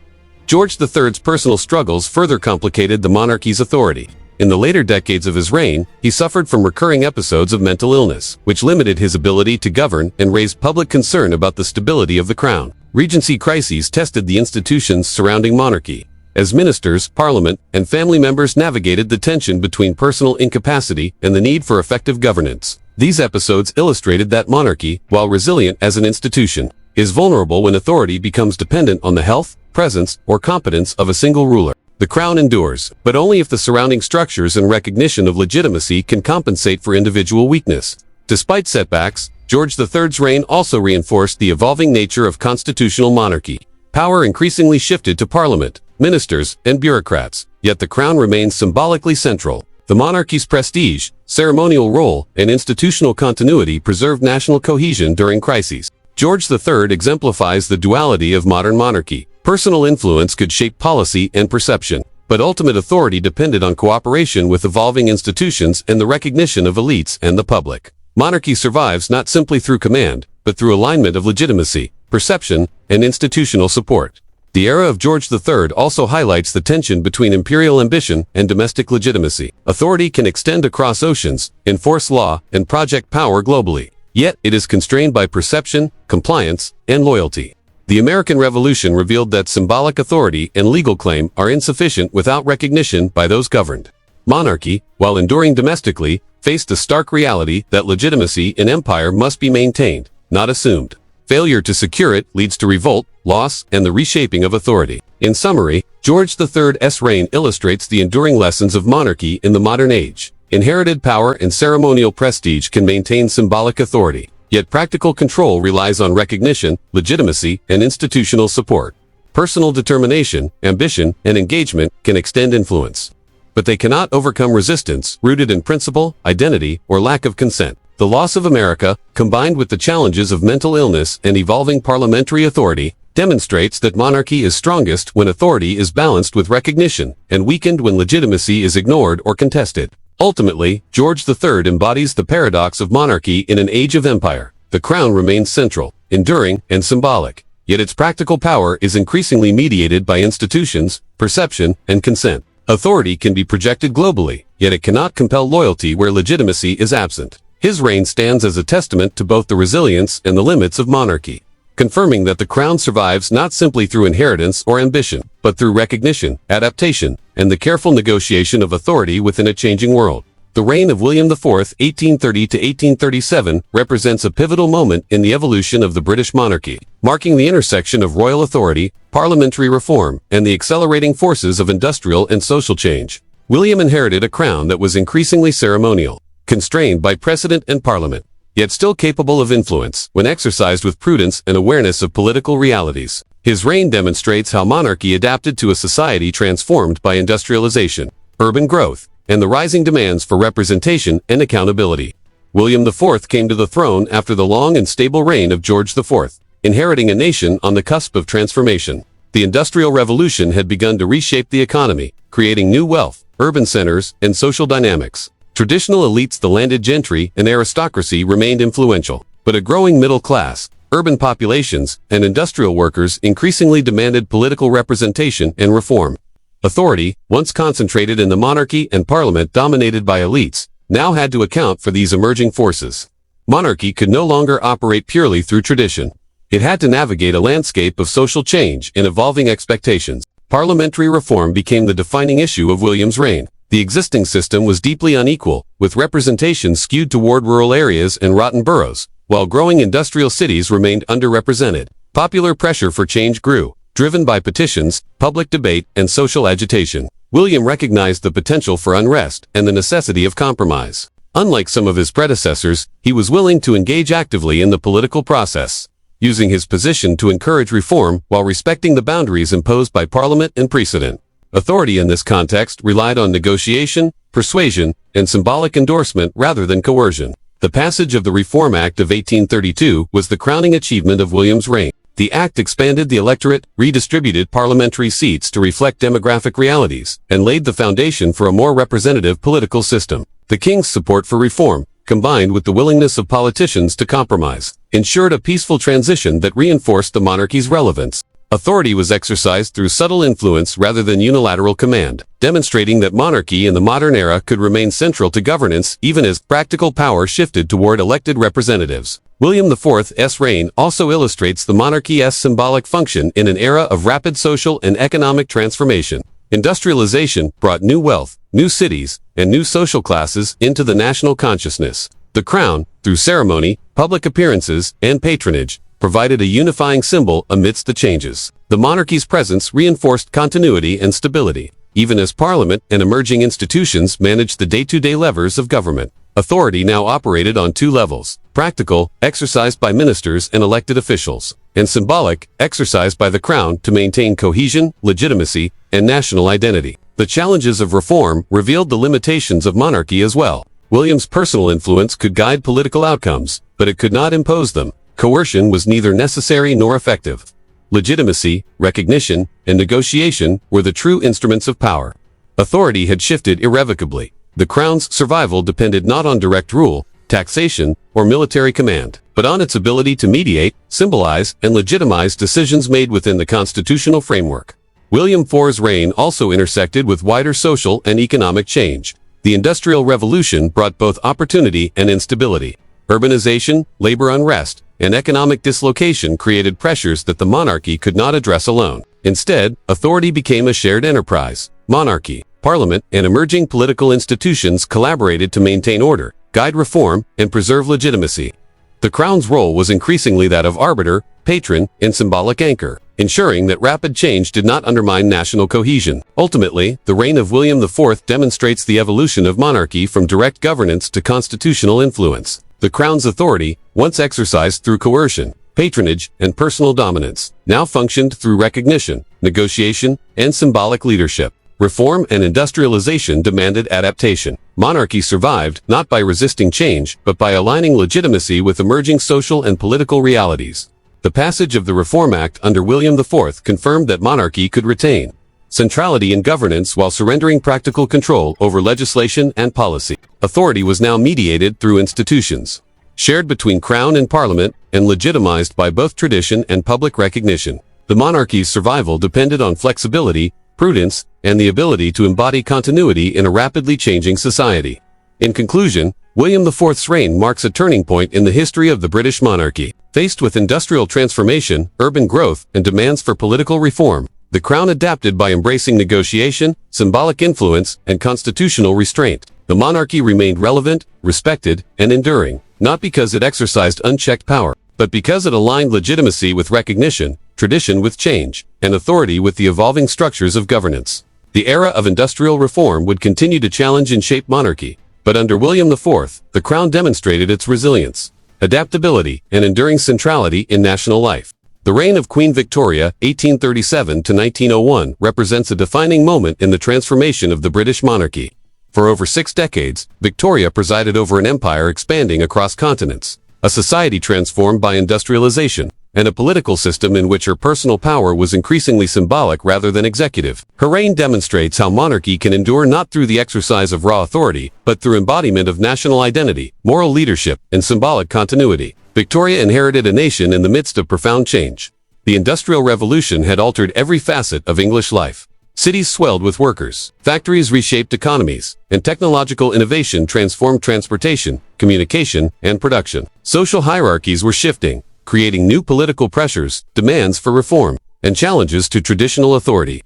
George III's personal struggles further complicated the monarchy's authority. In the later decades of his reign, he suffered from recurring episodes of mental illness, which limited his ability to govern and raised public concern about the stability of the crown. Regency crises tested the institutions surrounding monarchy, as ministers, parliament, and family members navigated the tension between personal incapacity and the need for effective governance. These episodes illustrated that monarchy, while resilient as an institution, is vulnerable when authority becomes dependent on the health, presence, or competence of a single ruler. The crown endures, but only if the surrounding structures and recognition of legitimacy can compensate for individual weakness. Despite setbacks, George III's reign also reinforced the evolving nature of constitutional monarchy. Power increasingly shifted to parliament, ministers, and bureaucrats, yet the crown remains symbolically central. The monarchy's prestige, ceremonial role, and institutional continuity preserved national cohesion during crises. George III exemplifies the duality of modern monarchy. Personal influence could shape policy and perception, but ultimate authority depended on cooperation with evolving institutions and the recognition of elites and the public. Monarchy survives not simply through command, but through alignment of legitimacy, perception, and institutional support. The era of George III also highlights the tension between imperial ambition and domestic legitimacy. Authority can extend across oceans, enforce law, and project power globally. Yet, it is constrained by perception, compliance, and loyalty. The American Revolution revealed that symbolic authority and legal claim are insufficient without recognition by those governed. Monarchy, while enduring domestically, faced a stark reality that legitimacy in empire must be maintained, not assumed. Failure to secure it leads to revolt, loss, and the reshaping of authority. In summary, George III's reign illustrates the enduring lessons of monarchy in the modern age. Inherited power and ceremonial prestige can maintain symbolic authority, yet practical control relies on recognition, legitimacy, and institutional support. Personal determination, ambition, and engagement can extend influence, but they cannot overcome resistance rooted in principle, identity, or lack of consent. The loss of America, combined with the challenges of mental illness and evolving parliamentary authority, demonstrates that monarchy is strongest when authority is balanced with recognition and weakened when legitimacy is ignored or contested. Ultimately, George III embodies the paradox of monarchy in an age of empire. The crown remains central, enduring, and symbolic, yet its practical power is increasingly mediated by institutions, perception, and consent. Authority can be projected globally, yet it cannot compel loyalty where legitimacy is absent. His reign stands as a testament to both the resilience and the limits of monarchy, confirming that the crown survives not simply through inheritance or ambition, but through recognition, adaptation, and the careful negotiation of authority within a changing world. The reign of William IV, 1830 to 1837, represents a pivotal moment in the evolution of the British monarchy, marking the intersection of royal authority, parliamentary reform, and the accelerating forces of industrial and social change. William inherited a crown that was increasingly ceremonial, constrained by precedent and parliament, yet still capable of influence when exercised with prudence and awareness of political realities. His reign demonstrates how monarchy adapted to a society transformed by industrialization, urban growth, and the rising demands for representation and accountability. William IV came to the throne after the long and stable reign of George IV. inheriting a nation on the cusp of transformation. The Industrial Revolution had begun to reshape the economy, creating new wealth, urban centers, and social dynamics. Traditional elites, the landed gentry and aristocracy, remained influential, but a growing middle class, urban populations, and industrial workers increasingly demanded political representation and reform. Authority, once concentrated in the monarchy and parliament dominated by elites, now had to account for these emerging forces. Monarchy could no longer operate purely through tradition. It had to navigate a landscape of social change and evolving expectations. Parliamentary reform became the defining issue of William's reign. The existing system was deeply unequal, with representation skewed toward rural areas and rotten boroughs, while growing industrial cities remained underrepresented. Popular pressure for change grew, driven by petitions, public debate, and social agitation. William recognized the potential for unrest and the necessity of compromise. Unlike some of his predecessors, he was willing to engage actively in the political process, using his position to encourage reform while respecting the boundaries imposed by Parliament and precedent. Authority in this context relied on negotiation, persuasion, and symbolic endorsement rather than coercion. The passage of the Reform Act of 1832 was the crowning achievement of William's reign. The act expanded the electorate, redistributed parliamentary seats to reflect demographic realities, and laid the foundation for a more representative political system. The king's support for reform, combined with the willingness of politicians to compromise, ensured a peaceful transition that reinforced the monarchy's relevance. Authority was exercised through subtle influence rather than unilateral command, demonstrating that monarchy in the modern era could remain central to governance even as practical power shifted toward elected representatives. William IV's reign also illustrates the monarchy's symbolic function in an era of rapid social and economic transformation. Industrialization brought new wealth, new cities, and new social classes into the national consciousness. The crown, through ceremony, public appearances, and patronage, provided a unifying symbol amidst the changes. The monarchy's presence reinforced continuity and stability, even as parliament and emerging institutions managed the day-to-day levers of government. Authority now operated on two levels: practical, exercised by ministers and elected officials, and symbolic, exercised by the crown to maintain cohesion, legitimacy, and national identity. The challenges of reform revealed the limitations of monarchy as well. William's personal influence could guide political outcomes, but it could not impose them. Coercion was neither necessary nor effective. Legitimacy, recognition, and negotiation were the true instruments of power. Authority had shifted irrevocably. The crown's survival depended not on direct rule, taxation, or military command, but on its ability to mediate, symbolize, and legitimize decisions made within the constitutional framework. William IV's reign also intersected with wider social and economic change. The Industrial Revolution brought both opportunity and instability. Urbanization, labor unrest, and economic dislocation created pressures that the monarchy could not address alone. Instead, authority became a shared enterprise. Monarchy, parliament, and emerging political institutions collaborated to maintain order, guide reform, and preserve legitimacy. The crown's role was increasingly that of arbiter, patron, and symbolic anchor, ensuring that rapid change did not undermine national cohesion. Ultimately, the reign of William IV demonstrates the evolution of monarchy from direct governance to constitutional influence. The crown's authority, once exercised through coercion, patronage, and personal dominance, now functioned through recognition, negotiation, and symbolic leadership. Reform and industrialization demanded adaptation. Monarchy survived not by resisting change, but by aligning legitimacy with emerging social and political realities. The passage of the Reform Act under William IV confirmed that monarchy could retain centrality in governance while surrendering practical control over legislation and policy. Authority was now mediated through institutions, shared between crown and parliament, and legitimized by both tradition and public recognition. The monarchy's survival depended on flexibility, prudence, and the ability to embody continuity in a rapidly changing society. In conclusion, William IV's reign marks a turning point in the history of the British monarchy. Faced with industrial transformation, urban growth, and demands for political reform, the crown adapted by embracing negotiation, symbolic influence, and constitutional restraint. The monarchy remained relevant, respected, and enduring, not because it exercised unchecked power, but because it aligned legitimacy with recognition, tradition with change, and authority with the evolving structures of governance. The era of industrial reform would continue to challenge and shape monarchy, but under William IV, the crown demonstrated its resilience, adaptability, and enduring centrality in national life. The reign of Queen Victoria, 1837 to 1901, represents a defining moment in the transformation of the British monarchy. For over 6 decades, Victoria presided over an empire expanding across continents, a society transformed by industrialization, and a political system in which her personal power was increasingly symbolic rather than executive. Her reign demonstrates how monarchy can endure not through the exercise of raw authority, but through embodiment of national identity, moral leadership, and symbolic continuity. Victoria inherited a nation in the midst of profound change. The Industrial Revolution had altered every facet of English life. Cities swelled with workers, factories reshaped economies, and technological innovation transformed transportation, communication, and production. Social hierarchies were shifting, creating new political pressures, demands for reform, and challenges to traditional authority.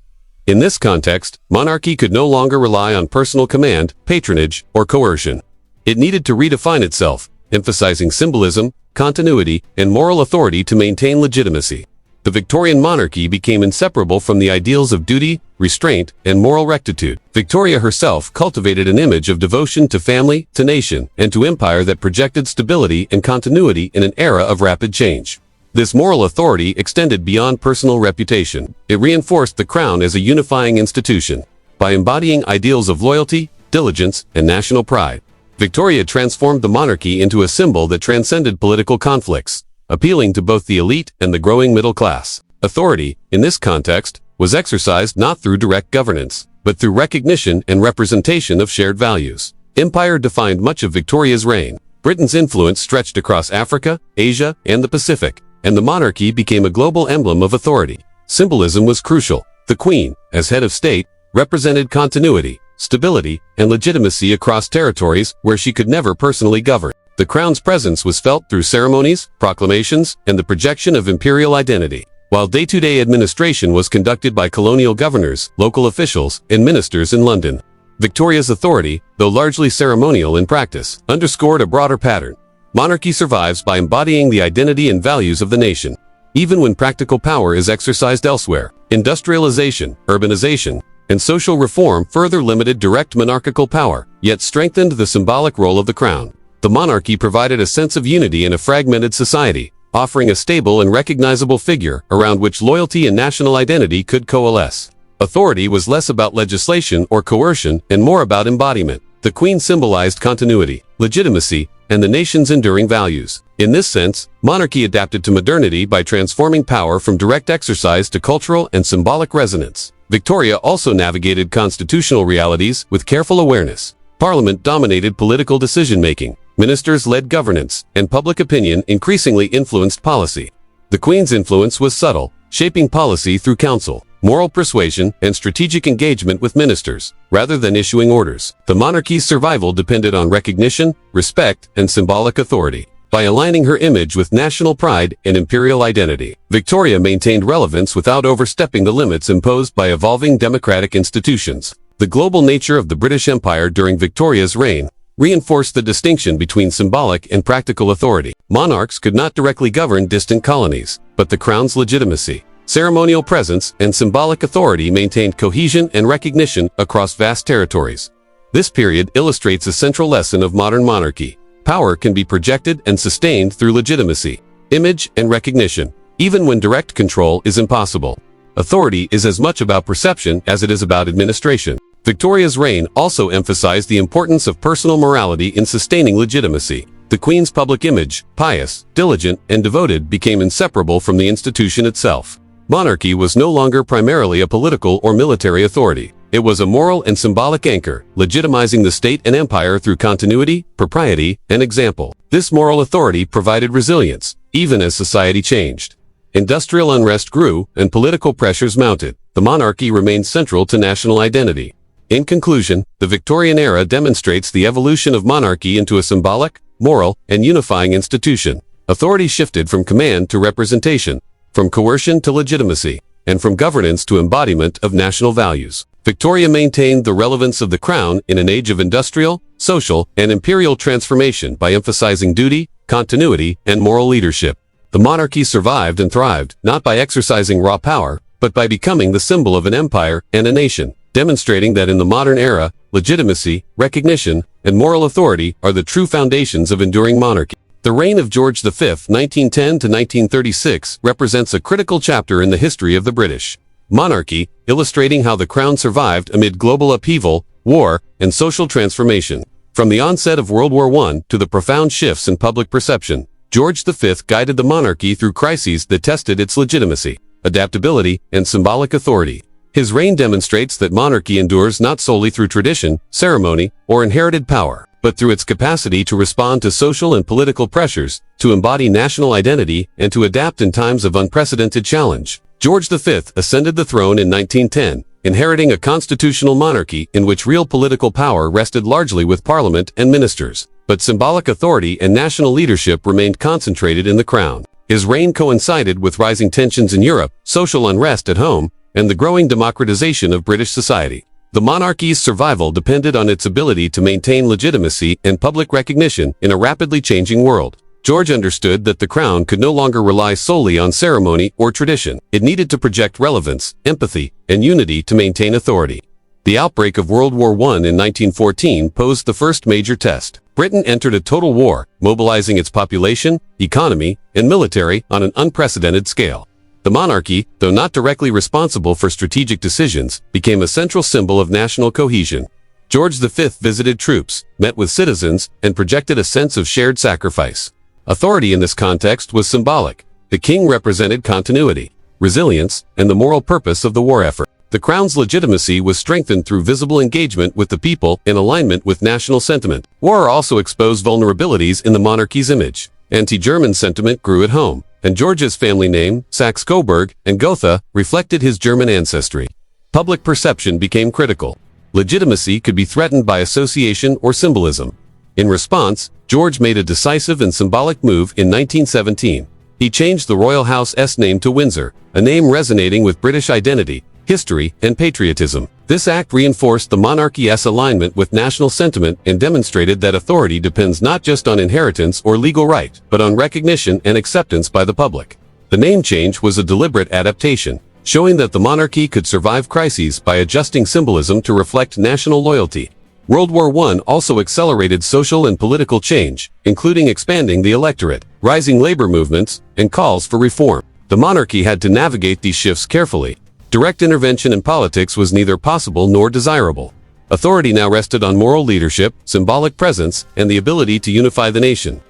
In this context, monarchy could no longer rely on personal command, patronage, or coercion. It needed to redefine itself, emphasizing symbolism, continuity, and moral authority to maintain legitimacy. The Victorian monarchy became inseparable from the ideals of duty, restraint, and moral rectitude. Victoria herself cultivated an image of devotion to family, to nation, and to empire that projected stability and continuity in an era of rapid change. This moral authority extended beyond personal reputation. It reinforced the crown as a unifying institution. By embodying ideals of loyalty, diligence, and national pride, Victoria transformed the monarchy into a symbol that transcended political conflicts, appealing to both the elite and the growing middle class. Authority, in this context, was exercised not through direct governance, but through recognition and representation of shared values. Empire defined much of Victoria's reign. Britain's influence stretched across Africa, Asia, and the Pacific, and the monarchy became a global emblem of authority. Symbolism was crucial. The Queen, as head of state, represented continuity, stability, and legitimacy across territories where she could never personally govern. The crown's presence was felt through ceremonies, proclamations, and the projection of imperial identity, while day-to-day administration was conducted by colonial governors, local officials, and ministers in London. Victoria's authority, though largely ceremonial in practice, underscored a broader pattern. Monarchy survives by embodying the identity and values of the nation, even when practical power is exercised elsewhere. Industrialization, urbanization, and social reform further limited direct monarchical power, yet strengthened the symbolic role of the crown. The monarchy provided a sense of unity in a fragmented society, offering a stable and recognizable figure around which loyalty and national identity could coalesce. Authority was less about legislation or coercion and more about embodiment. The Queen symbolized continuity, legitimacy, and the nation's enduring values. In this sense, monarchy adapted to modernity by transforming power from direct exercise to cultural and symbolic resonance. Victoria also navigated constitutional realities with careful awareness. Parliament dominated political decision-making. Ministers led governance, and public opinion increasingly influenced policy. The Queen's influence was subtle, shaping policy through counsel, moral persuasion, and strategic engagement with ministers, rather than issuing orders. The monarchy's survival depended on recognition, respect, and symbolic authority. By aligning her image with national pride and imperial identity, Victoria maintained relevance without overstepping the limits imposed by evolving democratic institutions. The global nature of the British Empire during Victoria's reign reinforced the distinction between symbolic and practical authority. Monarchs could not directly govern distant colonies, but the crown's legitimacy, ceremonial presence, and symbolic authority maintained cohesion and recognition across vast territories. This period illustrates a central lesson of modern monarchy. Power can be projected and sustained through legitimacy, image, and recognition, even when direct control is impossible. Authority is as much about perception as it is about administration. Victoria's reign also emphasized the importance of personal morality in sustaining legitimacy. The Queen's public image, pious, diligent, and devoted, became inseparable from the institution itself. Monarchy was no longer primarily a political or military authority. It was a moral and symbolic anchor, legitimizing the state and empire through continuity, propriety, and example. This moral authority provided resilience, even as society changed. Industrial unrest grew, and political pressures mounted. The monarchy remained central to national identity. In conclusion, the Victorian era demonstrates the evolution of monarchy into a symbolic, moral, and unifying institution. Authority shifted from command to representation, from coercion to legitimacy, and from governance to embodiment of national values. Victoria maintained the relevance of the crown in an age of industrial, social, and imperial transformation by emphasizing duty, continuity, and moral leadership. The monarchy survived and thrived, not by exercising raw power, but by becoming the symbol of an empire and a nation, demonstrating that in the modern era, legitimacy, recognition, and moral authority are the true foundations of enduring monarchy. The reign of George V, 1910 to 1936, represents a critical chapter in the history of the British monarchy, illustrating how the crown survived amid global upheaval, war, and social transformation. From the onset of World War I to the profound shifts in public perception, George V guided the monarchy through crises that tested its legitimacy, adaptability, and symbolic authority. His reign demonstrates that monarchy endures not solely through tradition, ceremony, or inherited power, but through its capacity to respond to social and political pressures, to embody national identity, and to adapt in times of unprecedented challenge. George V ascended the throne in 1910, inheriting a constitutional monarchy in which real political power rested largely with parliament and ministers, but symbolic authority and national leadership remained concentrated in the crown. His reign coincided with rising tensions in Europe, social unrest at home, and the growing democratization of British society. The monarchy's survival depended on its ability to maintain legitimacy and public recognition in a rapidly changing world. George understood that the crown could no longer rely solely on ceremony or tradition. It needed to project relevance, empathy, and unity to maintain authority. The outbreak of World War I in 1914 posed the first major test. Britain entered a total war, mobilizing its population, economy, and military on an unprecedented scale. The monarchy, though not directly responsible for strategic decisions, became a central symbol of national cohesion. George V visited troops, met with citizens, and projected a sense of shared sacrifice. Authority in this context was symbolic. The king represented continuity, resilience, and the moral purpose of the war effort. The crown's legitimacy was strengthened through visible engagement with the people in alignment with national sentiment. War also exposed vulnerabilities in the monarchy's image. Anti-German sentiment grew at home, and George's family name, Saxe-Coburg and Gotha, reflected his German ancestry. Public perception became critical. Legitimacy could be threatened by association or symbolism. In response, George made a decisive and symbolic move in 1917. He changed the royal house's name to Windsor, a name resonating with British identity, history, and patriotism. This act reinforced the monarchy's alignment with national sentiment and demonstrated that authority depends not just on inheritance or legal right, but on recognition and acceptance by the public. The name change was a deliberate adaptation, showing that the monarchy could survive crises by adjusting symbolism to reflect national loyalty. World War I also accelerated social and political change, including expanding the electorate, rising labor movements, and calls for reform. The monarchy had to navigate these shifts carefully. Direct intervention in politics was neither possible nor desirable. Authority now rested on moral leadership, symbolic presence, and the ability to unify the nation.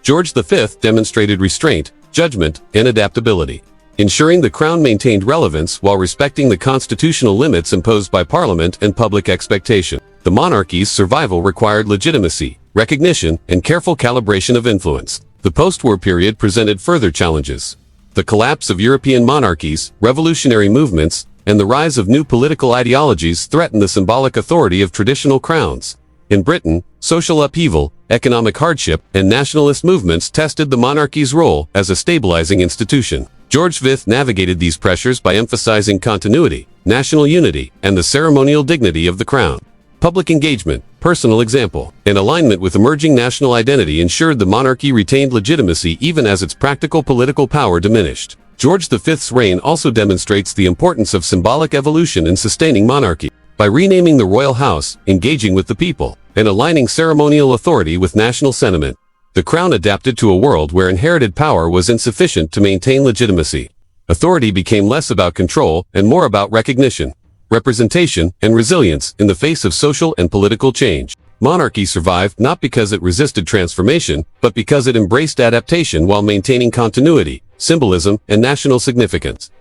George V demonstrated restraint, judgment, and adaptability, ensuring the crown maintained relevance while respecting the constitutional limits imposed by Parliament and public expectation. The monarchy's survival required legitimacy, recognition, and careful calibration of influence. The post-war period presented further challenges. The collapse of European monarchies, revolutionary movements, and the rise of new political ideologies threatened the symbolic authority of traditional crowns. In Britain, social upheaval, economic hardship, and nationalist movements tested the monarchy's role as a stabilizing institution. George V navigated these pressures by emphasizing continuity, national unity, and the ceremonial dignity of the crown. Public engagement, personal example, and alignment with emerging national identity ensured the monarchy retained legitimacy even as its practical political power diminished. George V's reign also demonstrates the importance of symbolic evolution in sustaining monarchy. By renaming the royal house, engaging with the people, and aligning ceremonial authority with national sentiment, the crown adapted to a world where inherited power was insufficient to maintain legitimacy. Authority became less about control and more about recognition, representation, and resilience in the face of social and political change. Monarchy survived not because it resisted transformation, but because it embraced adaptation while maintaining continuity, symbolism, and national significance.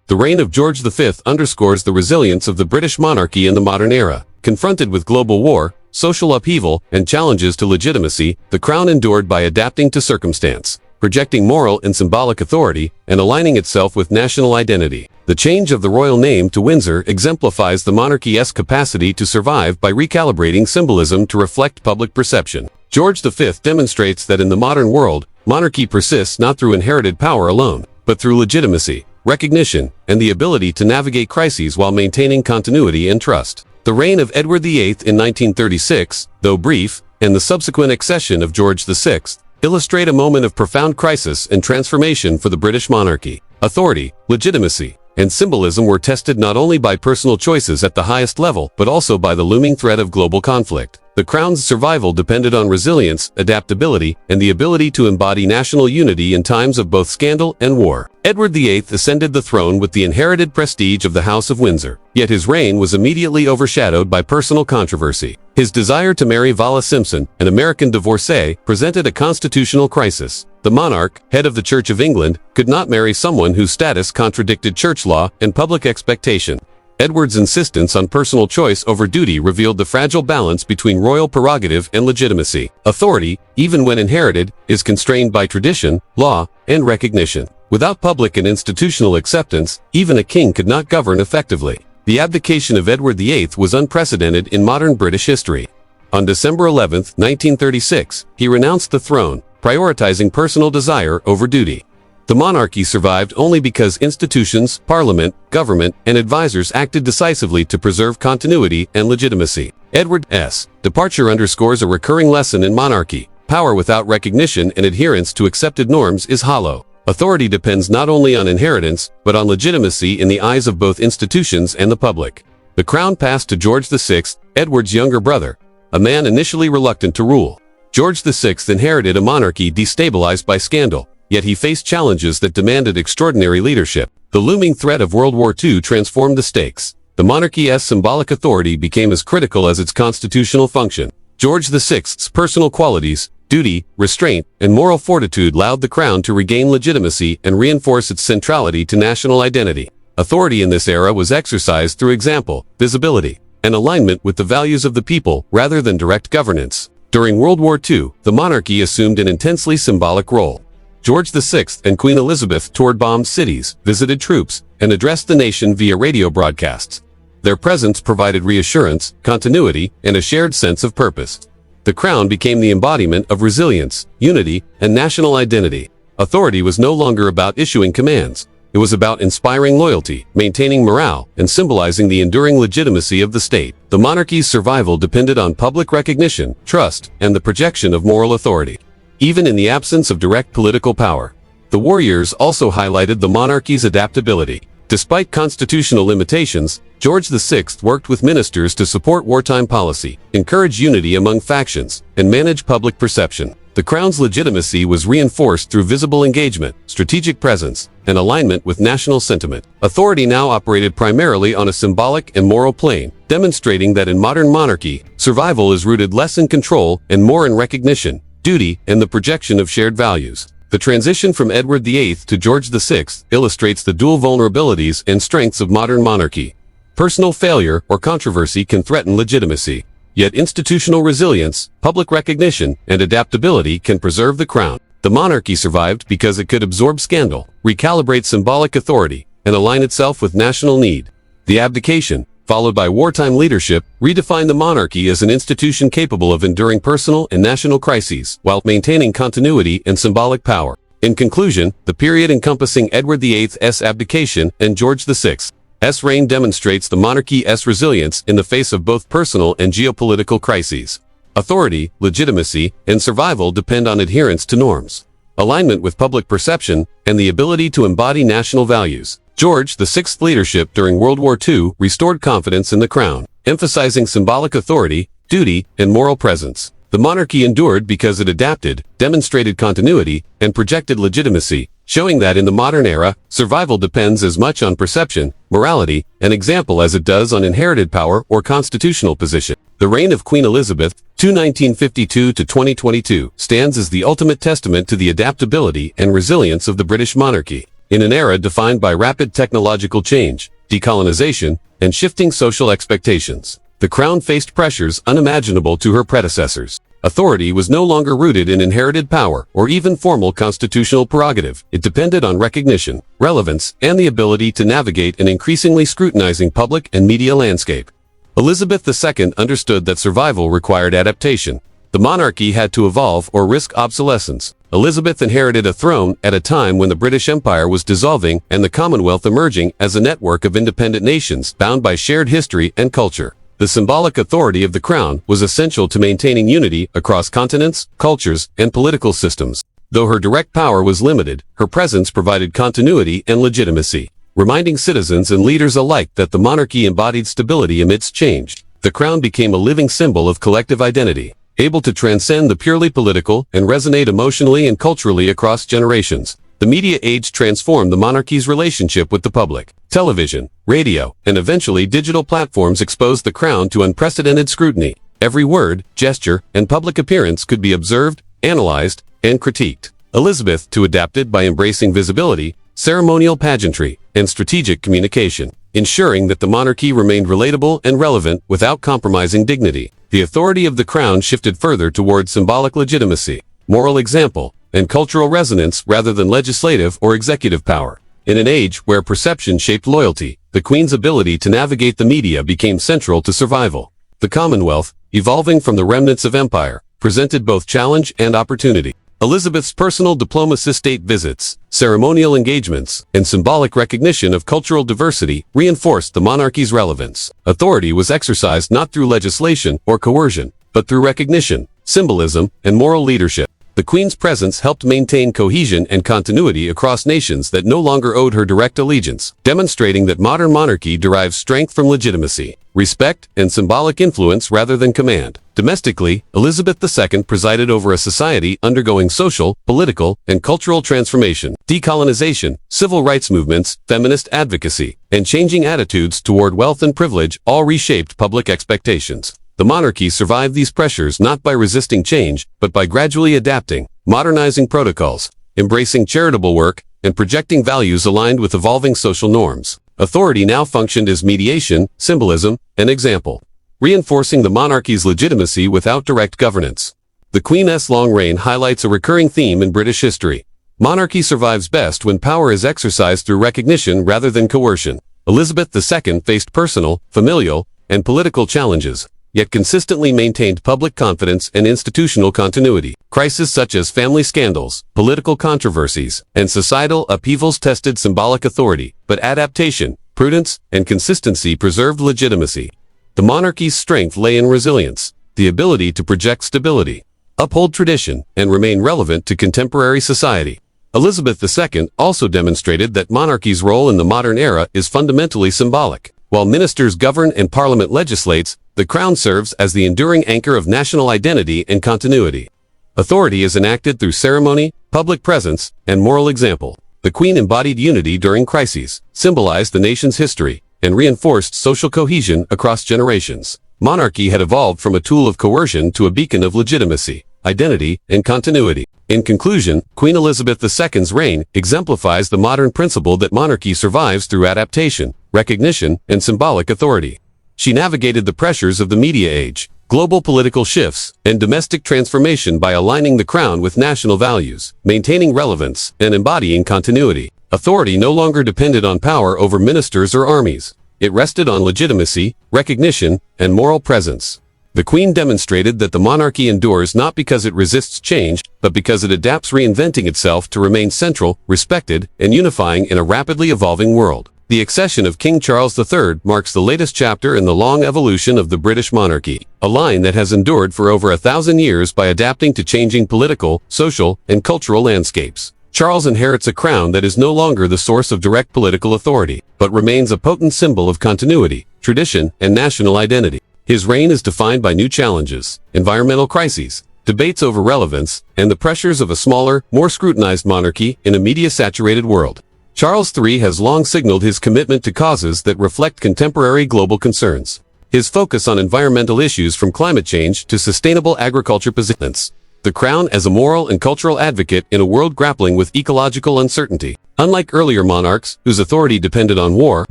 The reign of George V underscores the resilience of the British monarchy in the modern era. Confronted with global war, social upheaval, and challenges to legitimacy, the crown endured by adapting to circumstance, projecting moral and symbolic authority, and aligning itself with national identity. The change of the royal name to Windsor exemplifies the monarchy's capacity to survive by recalibrating symbolism to reflect public perception. George V demonstrates that in the modern world, monarchy persists not through inherited power alone, but through legitimacy, recognition, and the ability to navigate crises while maintaining continuity and trust. The reign of Edward VIII in 1936, though brief, and the subsequent accession of George VI, illustrate a moment of profound crisis and transformation for the British monarchy. Authority, legitimacy, and symbolism were tested not only by personal choices at the highest level, but also by the looming threat of global conflict. The crown's survival depended on resilience, adaptability, and the ability to embody national unity in times of both scandal and war. Edward VIII ascended the throne with the inherited prestige of the House of Windsor, yet his reign was immediately overshadowed by personal controversy. His desire to marry Vala Simpson, an American divorcee, presented a constitutional crisis. The monarch, head of the Church of England, could not marry someone whose status contradicted church law and public expectation. Edward's insistence on personal choice over duty revealed the fragile balance between royal prerogative and legitimacy. Authority, even when inherited, is constrained by tradition, law, and recognition. Without public and institutional acceptance, even a king could not govern effectively. The abdication of Edward VIII was unprecedented in modern British history. On December 11, 1936, he renounced the throne, prioritizing personal desire over duty. The monarchy survived only because institutions, parliament, government, and advisors acted decisively to preserve continuity and legitimacy. Edward's departure underscores a recurring lesson in monarchy. Power without recognition and adherence to accepted norms is hollow. Authority depends not only on inheritance, but on legitimacy in the eyes of both institutions and the public. The crown passed to George VI, Edward's younger brother, a man initially reluctant to rule. George VI inherited a monarchy destabilized by scandal, yet he faced challenges that demanded extraordinary leadership. The looming threat of World War II transformed the stakes. The monarchy's symbolic authority became as critical as its constitutional function. George VI's personal qualities, duty, restraint, and moral fortitude allowed the crown to regain legitimacy and reinforce its centrality to national identity. Authority in this era was exercised through example, visibility, and alignment with the values of the people rather than direct governance. During World War II, the monarchy assumed an intensely symbolic role. George VI and Queen Elizabeth toured bombed cities, visited troops, and addressed the nation via radio broadcasts. Their presence provided reassurance, continuity, and a shared sense of purpose. The crown became the embodiment of resilience, unity, and national identity. Authority was no longer about issuing commands. It was about inspiring loyalty, maintaining morale, and symbolizing the enduring legitimacy of the state. The monarchy's survival depended on public recognition, trust, and the projection of moral authority. Even in the absence of direct political power, the war years also highlighted the monarchy's adaptability. Despite constitutional limitations, George VI worked with ministers to support wartime policy, encourage unity among factions, and manage public perception. The crown's legitimacy was reinforced through visible engagement, strategic presence, and alignment with national sentiment. Authority now operated primarily on a symbolic and moral plane, demonstrating that in modern monarchy, survival is rooted less in control and more in recognition, duty, and the projection of shared values. The transition from Edward VIII to George VI illustrates the dual vulnerabilities and strengths of modern monarchy. Personal failure or controversy can threaten legitimacy, yet institutional resilience, public recognition, and adaptability can preserve the crown. The monarchy survived because it could absorb scandal, recalibrate symbolic authority, and align itself with national need. The abdication, followed by wartime leadership, redefined the monarchy as an institution capable of enduring personal and national crises, while maintaining continuity and symbolic power. In conclusion, the period encompassing Edward VIII's abdication and George VI's reign demonstrates the monarchy's resilience in the face of both personal and geopolitical crises. Authority, legitimacy, and survival depend on adherence to norms, alignment with public perception, and the ability to embody national values. George VI's leadership during World War II restored confidence in the crown, emphasizing symbolic authority, duty, and moral presence. The monarchy endured because it adapted, demonstrated continuity, and projected legitimacy, showing that in the modern era, survival depends as much on perception, morality, and example as it does on inherited power or constitutional position. The reign of Queen Elizabeth, 1952 to 2022, stands as the ultimate testament to the adaptability and resilience of the British monarchy. In an era defined by rapid technological change, decolonization, and shifting social expectations, the crown faced pressures unimaginable to her predecessors. Authority was no longer rooted in inherited power or even formal constitutional prerogative. It depended on recognition, relevance, and the ability to navigate an increasingly scrutinizing public and media landscape. Elizabeth II understood that survival required adaptation. The monarchy had to evolve or risk obsolescence. Elizabeth inherited a throne at a time when the British Empire was dissolving and the Commonwealth emerging as a network of independent nations bound by shared history and culture. The symbolic authority of the crown was essential to maintaining unity across continents, cultures, and political systems. Though her direct power was limited, her presence provided continuity and legitimacy, reminding citizens and leaders alike that the monarchy embodied stability amidst change. The crown became a living symbol of collective identity, able to transcend the purely political and resonate emotionally and culturally across generations. The media age transformed the monarchy's relationship with the public. Television, radio, and eventually digital platforms exposed the crown to unprecedented scrutiny. Every word, gesture, and public appearance could be observed, analyzed, and critiqued. Elizabeth too adapted by embracing visibility, ceremonial pageantry, and strategic communication, ensuring that the monarchy remained relatable and relevant without compromising dignity. The authority of the crown shifted further toward symbolic legitimacy, moral example, and cultural resonance rather than legislative or executive power. In an age where perception shaped loyalty, the Queen's ability to navigate the media became central to survival. The Commonwealth, evolving from the remnants of empire, presented both challenge and opportunity. Elizabeth's personal diplomacy, state visits, ceremonial engagements, and symbolic recognition of cultural diversity reinforced the monarchy's relevance. Authority was exercised not through legislation or coercion, but through recognition, symbolism, and moral leadership. The Queen's presence helped maintain cohesion and continuity across nations that no longer owed her direct allegiance, demonstrating that modern monarchy derives strength from legitimacy, respect, and symbolic influence rather than command. Domestically, Elizabeth II presided over a society undergoing social, political, and cultural transformation. Decolonization, civil rights movements, feminist advocacy, and changing attitudes toward wealth and privilege all reshaped public expectations. The monarchy survived these pressures not by resisting change, but by gradually adapting, modernizing protocols, embracing charitable work, and projecting values aligned with evolving social norms. Authority now functioned as mediation, symbolism, and example, reinforcing the monarchy's legitimacy without direct governance. The Queen's long reign highlights a recurring theme in British history. Monarchy survives best when power is exercised through recognition rather than coercion. Elizabeth II faced personal, familial, and political challenges, yet consistently maintained public confidence and institutional continuity. Crises such as family scandals, political controversies, and societal upheavals tested symbolic authority, but adaptation, prudence, and consistency preserved legitimacy. The monarchy's strength lay in resilience, the ability to project stability, uphold tradition, and remain relevant to contemporary society. Elizabeth II also demonstrated that monarchy's role in the modern era is fundamentally symbolic. While ministers govern and parliament legislates, the crown serves as the enduring anchor of national identity and continuity. Authority is enacted through ceremony, public presence, and moral example. The Queen embodied unity during crises, symbolized the nation's history, and reinforced social cohesion across generations. Monarchy had evolved from a tool of coercion to a beacon of legitimacy, identity, and continuity. In conclusion, Queen Elizabeth II's reign exemplifies the modern principle that monarchy survives through adaptation, recognition, and symbolic authority. She navigated the pressures of the media age, global political shifts, and domestic transformation by aligning the crown with national values, maintaining relevance, and embodying continuity. Authority no longer depended on power over ministers or armies. It rested on legitimacy, recognition, and moral presence. The Queen demonstrated that the monarchy endures not because it resists change, but because it adapts, reinventing itself to remain central, respected, and unifying in a rapidly evolving world. The accession of King Charles III marks the latest chapter in the long evolution of the British monarchy, a line that has endured for over 1,000 years by adapting to changing political, social, and cultural landscapes. Charles inherits a crown that is no longer the source of direct political authority, but remains a potent symbol of continuity, tradition, and national identity. His reign is defined by new challenges, environmental crises, debates over relevance, and the pressures of a smaller, more scrutinized monarchy in a media-saturated world. Charles III has long signaled his commitment to causes that reflect contemporary global concerns. His focus on environmental issues from climate change to sustainable agriculture positions the crown as a moral and cultural advocate in a world grappling with ecological uncertainty. Unlike earlier monarchs, whose authority depended on war,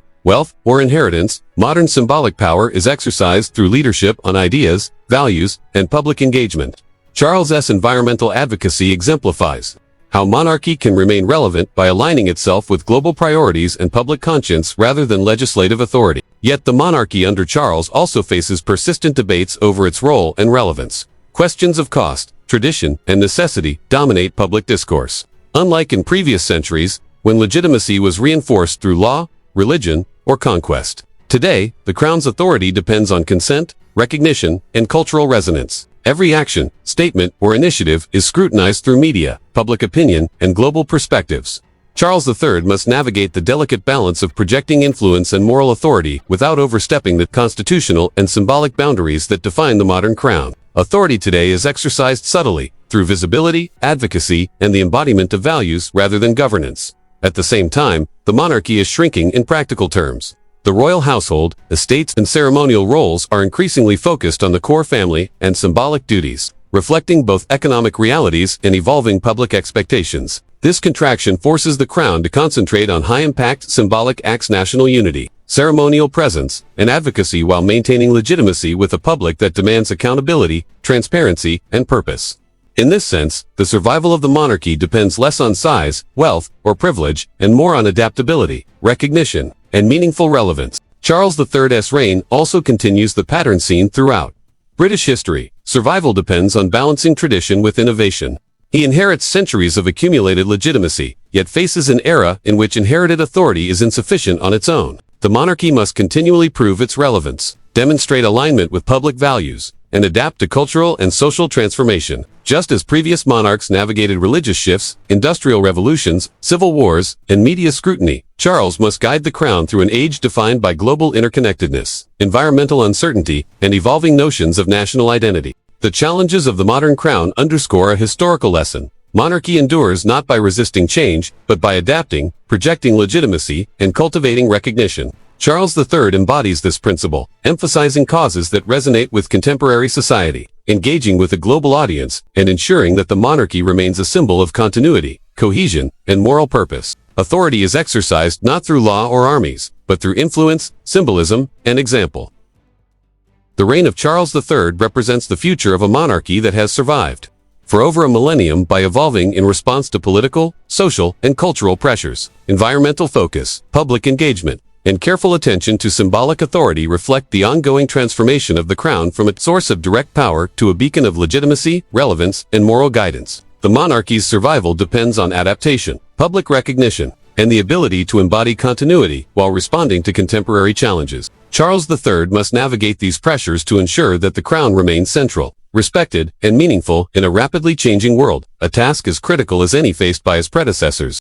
wealth, or inheritance, modern symbolic power is exercised through leadership on ideas, values, and public engagement. Charles's environmental advocacy exemplifies how monarchy can remain relevant by aligning itself with global priorities and public conscience rather than legislative authority. Yet the monarchy under Charles also faces persistent debates over its role and relevance. Questions of cost, tradition, and necessity dominate public discourse. Unlike in previous centuries, when legitimacy was reinforced through law, religion, or conquest. Today, the crown's authority depends on consent, recognition, and cultural resonance. Every action, statement, or initiative is scrutinized through media, public opinion, and global perspectives. Charles III must navigate the delicate balance of projecting influence and moral authority without overstepping the constitutional and symbolic boundaries that define the modern crown. Authority today is exercised subtly, through visibility, advocacy, and the embodiment of values rather than governance. At the same time, the monarchy is shrinking in practical terms. The royal household, estates, and ceremonial roles are increasingly focused on the core family and symbolic duties, reflecting both economic realities and evolving public expectations. This contraction forces the crown to concentrate on high-impact symbolic acts, national unity, ceremonial presence, and advocacy while maintaining legitimacy with a public that demands accountability, transparency, and purpose. In this sense, the survival of the monarchy depends less on size, wealth, or privilege, and more on adaptability, recognition, and meaningful relevance. Charles III's reign also continues the pattern seen throughout British history. Survival depends on balancing tradition with innovation. He inherits centuries of accumulated legitimacy, yet faces an era in which inherited authority is insufficient on its own. The monarchy must continually prove its relevance, demonstrate alignment with public values, and adapt to cultural and social transformation. Just as previous monarchs navigated religious shifts, industrial revolutions, civil wars, and media scrutiny, Charles must guide the crown through an age defined by global interconnectedness, environmental uncertainty, and evolving notions of national identity. The challenges of the modern crown underscore a historical lesson. Monarchy endures not by resisting change, but by adapting, projecting legitimacy, and cultivating recognition. Charles III embodies this principle, emphasizing causes that resonate with contemporary society, engaging with a global audience, and ensuring that the monarchy remains a symbol of continuity, cohesion, and moral purpose. Authority is exercised not through law or armies, but through influence, symbolism, and example. The reign of Charles III represents the future of a monarchy that has survived for over a millennium by evolving in response to political, social, and cultural pressures. Environmental focus, public engagement, and careful attention to symbolic authority reflect the ongoing transformation of the crown from its source of direct power to a beacon of legitimacy, relevance, and moral guidance. The monarchy's survival depends on adaptation, public recognition, and the ability to embody continuity while responding to contemporary challenges. Charles III must navigate these pressures to ensure that the crown remains central, respected, and meaningful in a rapidly changing world, a task as critical as any faced by his predecessors.